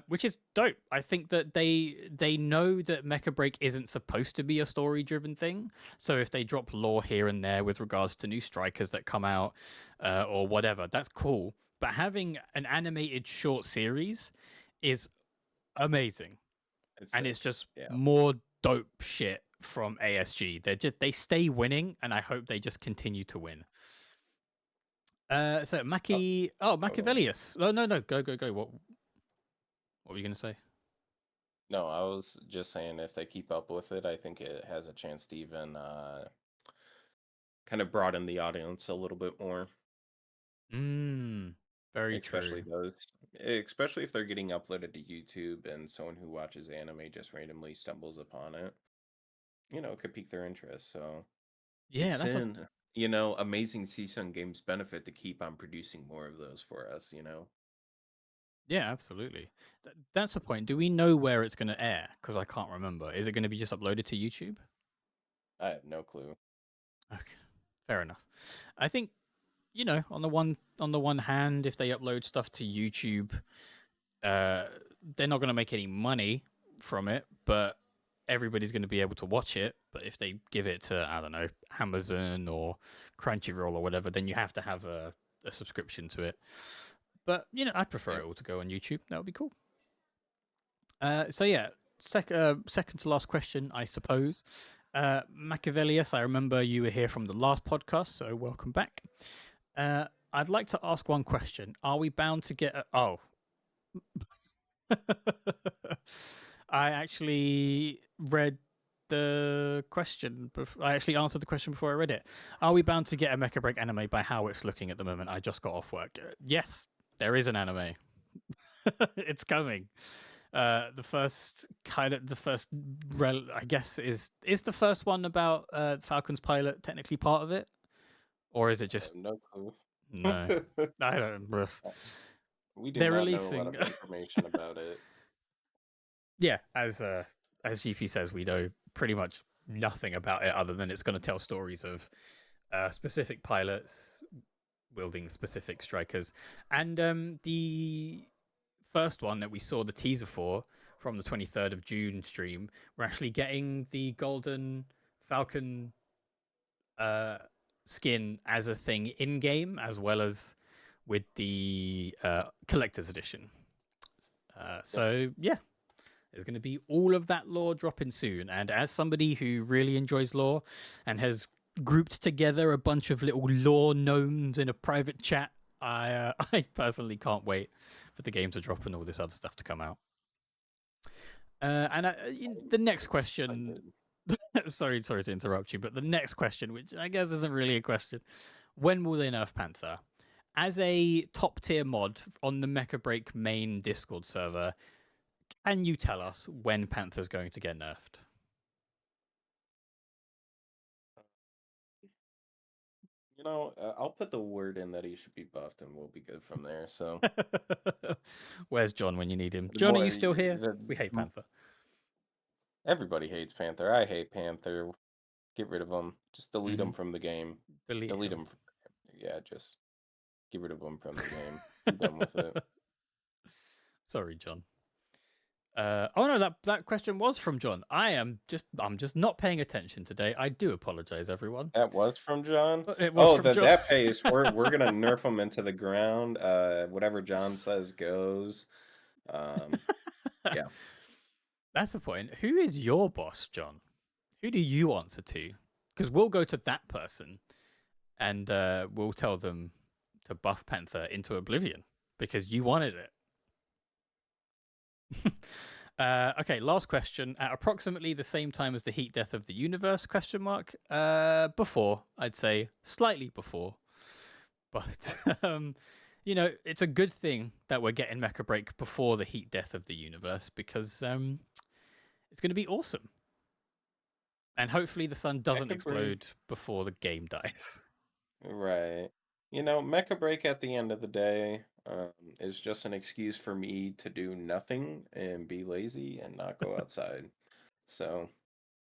Which is dope. I think that they know that Mecha Break isn't supposed to be a story driven thing. So if they drop lore here and there with regards to new strikers that come out or whatever, that's cool. But having an animated short series is amazing, It's and it's sick. just Yeah. more dope shit from ASG. They stay winning, and I hope they just continue to win. So Oh, go on. Machiavellius. Oh no, go. What were you gonna say? No, I was just saying if they keep up with it, I think it has a chance to even kind of broaden the audience a little bit more, Mm, very especially true. those, especially if they're getting uploaded to YouTube and someone who watches anime just randomly stumbles upon it. It could pique their interest. So Yeah, it's that's a in, Amazing Season Games benefit to keep on producing more of those for us. yeah, absolutely. That's the point. Do we know where it's gonna air? Because I can't remember. Is it gonna be just uploaded to YouTube? I have no clue. Okay, fair enough. I think on the one hand, if they upload stuff to YouTube, uh, they're not going to make any money from it, but everybody's going to be able to watch it. But if they give it to, I don't know, Amazon or Crunchyroll or whatever, then you have to have a subscription to it. But I'd prefer Yeah. it all to go on YouTube. That would be cool. So yeah, second to last question, I suppose. Machiavellius, I remember you were here from the last podcast, so welcome back. I'd like to ask one question. Are we bound to get oh, I actually read the question. I actually answered the question before I read it. Are we bound to get a Mecha Break anime by how it's looking at the moment? I just got off work. Yes, there is an anime. It's coming. I guess is the first one about Falcon's pilot technically part of it, or is it I have just no clue. no? I don't. We do They're not know a lot releasing. of information about it. Yeah, as GP says, we know pretty much nothing about it other than it's going to tell stories of specific pilots wielding specific strikers, and the first one that we saw the teaser for from the 23rd of June stream, we're actually getting the Golden Falcon uh, skin as a thing in game as well as with the collector's edition. Yep. So yeah, There's going to be all of that lore dropping soon. And as somebody who really enjoys lore and has grouped together a bunch of little lore gnomes in a private chat, I personally can't wait for the game to drop and all this other stuff to come out. The next question. Excited. sorry to interrupt you, but the next question, which I guess isn't really a question, when will they nerf Panther? As a top tier mod on the Mecha Break main Discord server, can you tell us when Panther's going to get nerfed? I'll put the word in that he should be buffed, and we'll be good from there. So, Where's John when you need him? the John, are more you still here? the, We hate Panther. everybody hates Panther. I hate Panther. Get rid of him. Just delete him from the game. Delete Delete him. him. Yeah, just get rid of him from the game. I'm done with it. Sorry, John. Oh no, that question was from John. I'm just not paying attention today. I do apologize, everyone. That was from John. It was Oh, from John. that pace. We're gonna nerf him into the ground. Whatever John says goes. Um, yeah. That's the point. Who is your boss, John? Who do you answer to? Because we'll go to that person and we'll tell them to buff Panther into oblivion because you wanted it. Okay, last question. At approximately the same time as the heat death of the universe? Question mark. Before, I'd say slightly before, but it's a good thing that we're getting Mecha Break before the heat death of the universe because it's going to be awesome, and hopefully the sun doesn't Mecha Break. explode before the game dies. Right. Mecha Break at the end of the day is just an excuse for me to do nothing and be lazy and not go outside. So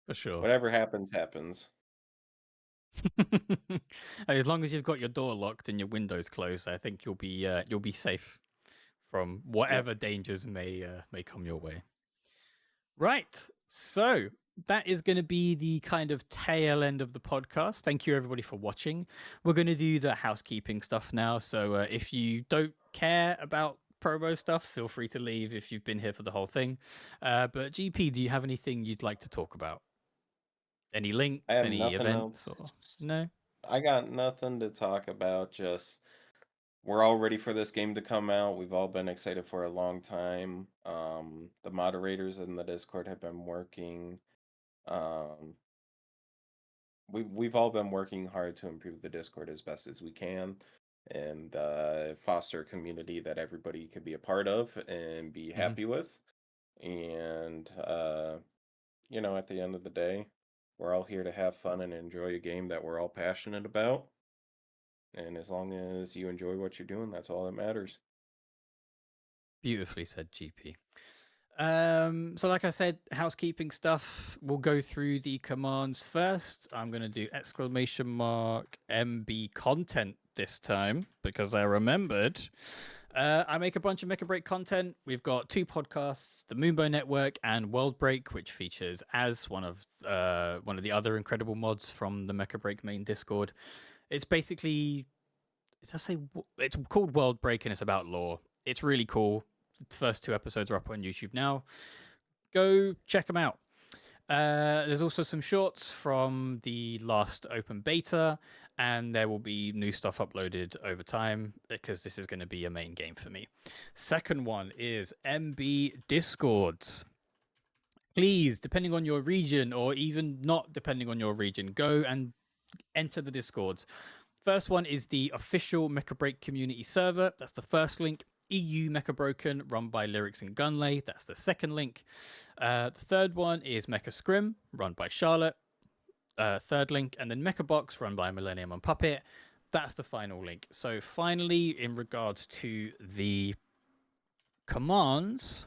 For sure. whatever happens, happens. As long as you've got your door locked and your windows closed, I think you'll be safe from Yep. whatever dangers may come your way. Right. So that is going to be the kind of tail end of the podcast. Thank you everybody for watching. We're going to do the housekeeping stuff now. So if you don't care about promo stuff, feel free to leave if you've been here for the whole thing. But GP, do you have anything you'd like to talk about? Any I links, have any nothing events, or else. no? I got nothing to talk about. Just we're all ready for this game to come out. We've all been excited for a long time. The moderators in the Discord have been working. Um, we've all been working hard to improve the Discord as best as we can and foster a community that everybody could be a part of and be Mm-hmm. happy with. And at the end of the day, we're all here to have fun and enjoy a game that we're all passionate about. And as long as you enjoy what you're doing, that's all that matters. Beautifully said, GP. So like I said, housekeeping stuff. We'll go through the commands first. I'm gonna do !MB content this time because I remembered. I make a bunch of Mecha Break content. We've got 2 podcasts, the Moonbow Network and World Break, which features as one of the other incredible mods from the Mecha Break main Discord. It's basically, it's called World Break and it's about lore. It's really cool. The first 2 episodes are up on YouTube now. Go check them out. There's also some shorts from the last open beta, and there will be new stuff uploaded over time because this is going to be a main game for me. Second one is MB Discords. Please, depending on your region or even not depending on your region, go and enter the Discords. First one is the official Mecha Break community server. That's the first link. EU Mecha Broken, run by Lyrics and Gunlay. That's the second link. The third one is Mecha Scrim, run by Charlotte. Third link. And then Mecha Box, run by Millennium and Puppet. That's the final link. So finally, in regards to the commands,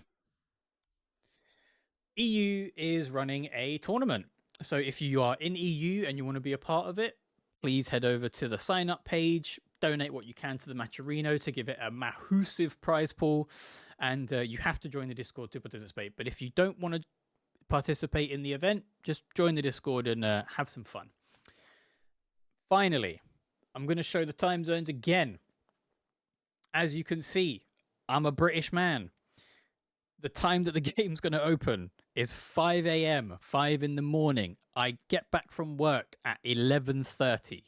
EU is running a tournament. So if you are in EU and you want to be a part of it, please head over to the sign up page, donate what you can to the Matcherino to give it a massive prize pool, and you have to join the Discord to participate. But if you don't want to participate in the event, just join the Discord and have some fun. Finally, I'm going to show the time zones again. As you can see, I'm a British man. The time that the game's going to open is 5 a.m., 5 in the morning. I get back from work at 11:30.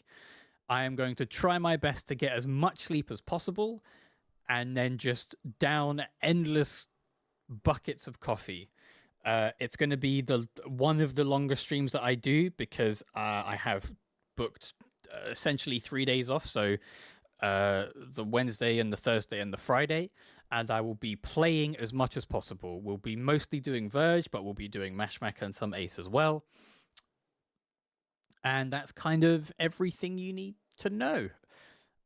I am going to try my best to get as much sleep as possible and then just down endless buckets of coffee. It's going to be the one of the longer streams that I do because I have booked essentially 3 days off. So the Wednesday and the Thursday and the Friday, and I will be playing as much as possible. We'll be mostly doing Verge, but we'll be doing Mashmaker and some Ace as well. And that's kind of everything you need to know.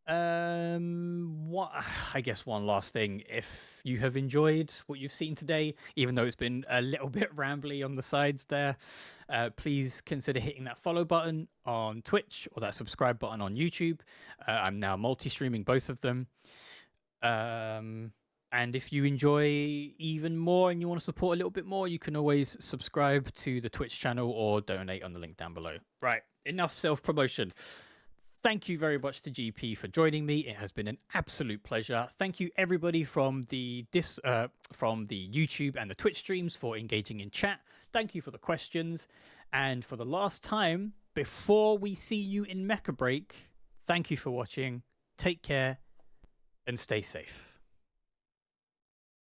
What I guess one last thing: if you have enjoyed what you've seen today, even though it's been a little bit rambly on the sides there, please consider hitting that follow button on Twitch or that subscribe button on YouTube. I'm now multi-streaming both of them. And if you enjoy even more and you want to support a little bit more, you can always subscribe to the Twitch channel or donate on the link down below. Right, enough self-promotion. Thank you very much to GP for joining me. It has been an absolute pleasure. Thank you everybody from the YouTube and the Twitch streams for engaging in chat. Thank you for the questions. And for the last time, before we see you in Mecha Break, thank you for watching. Take care and stay safe.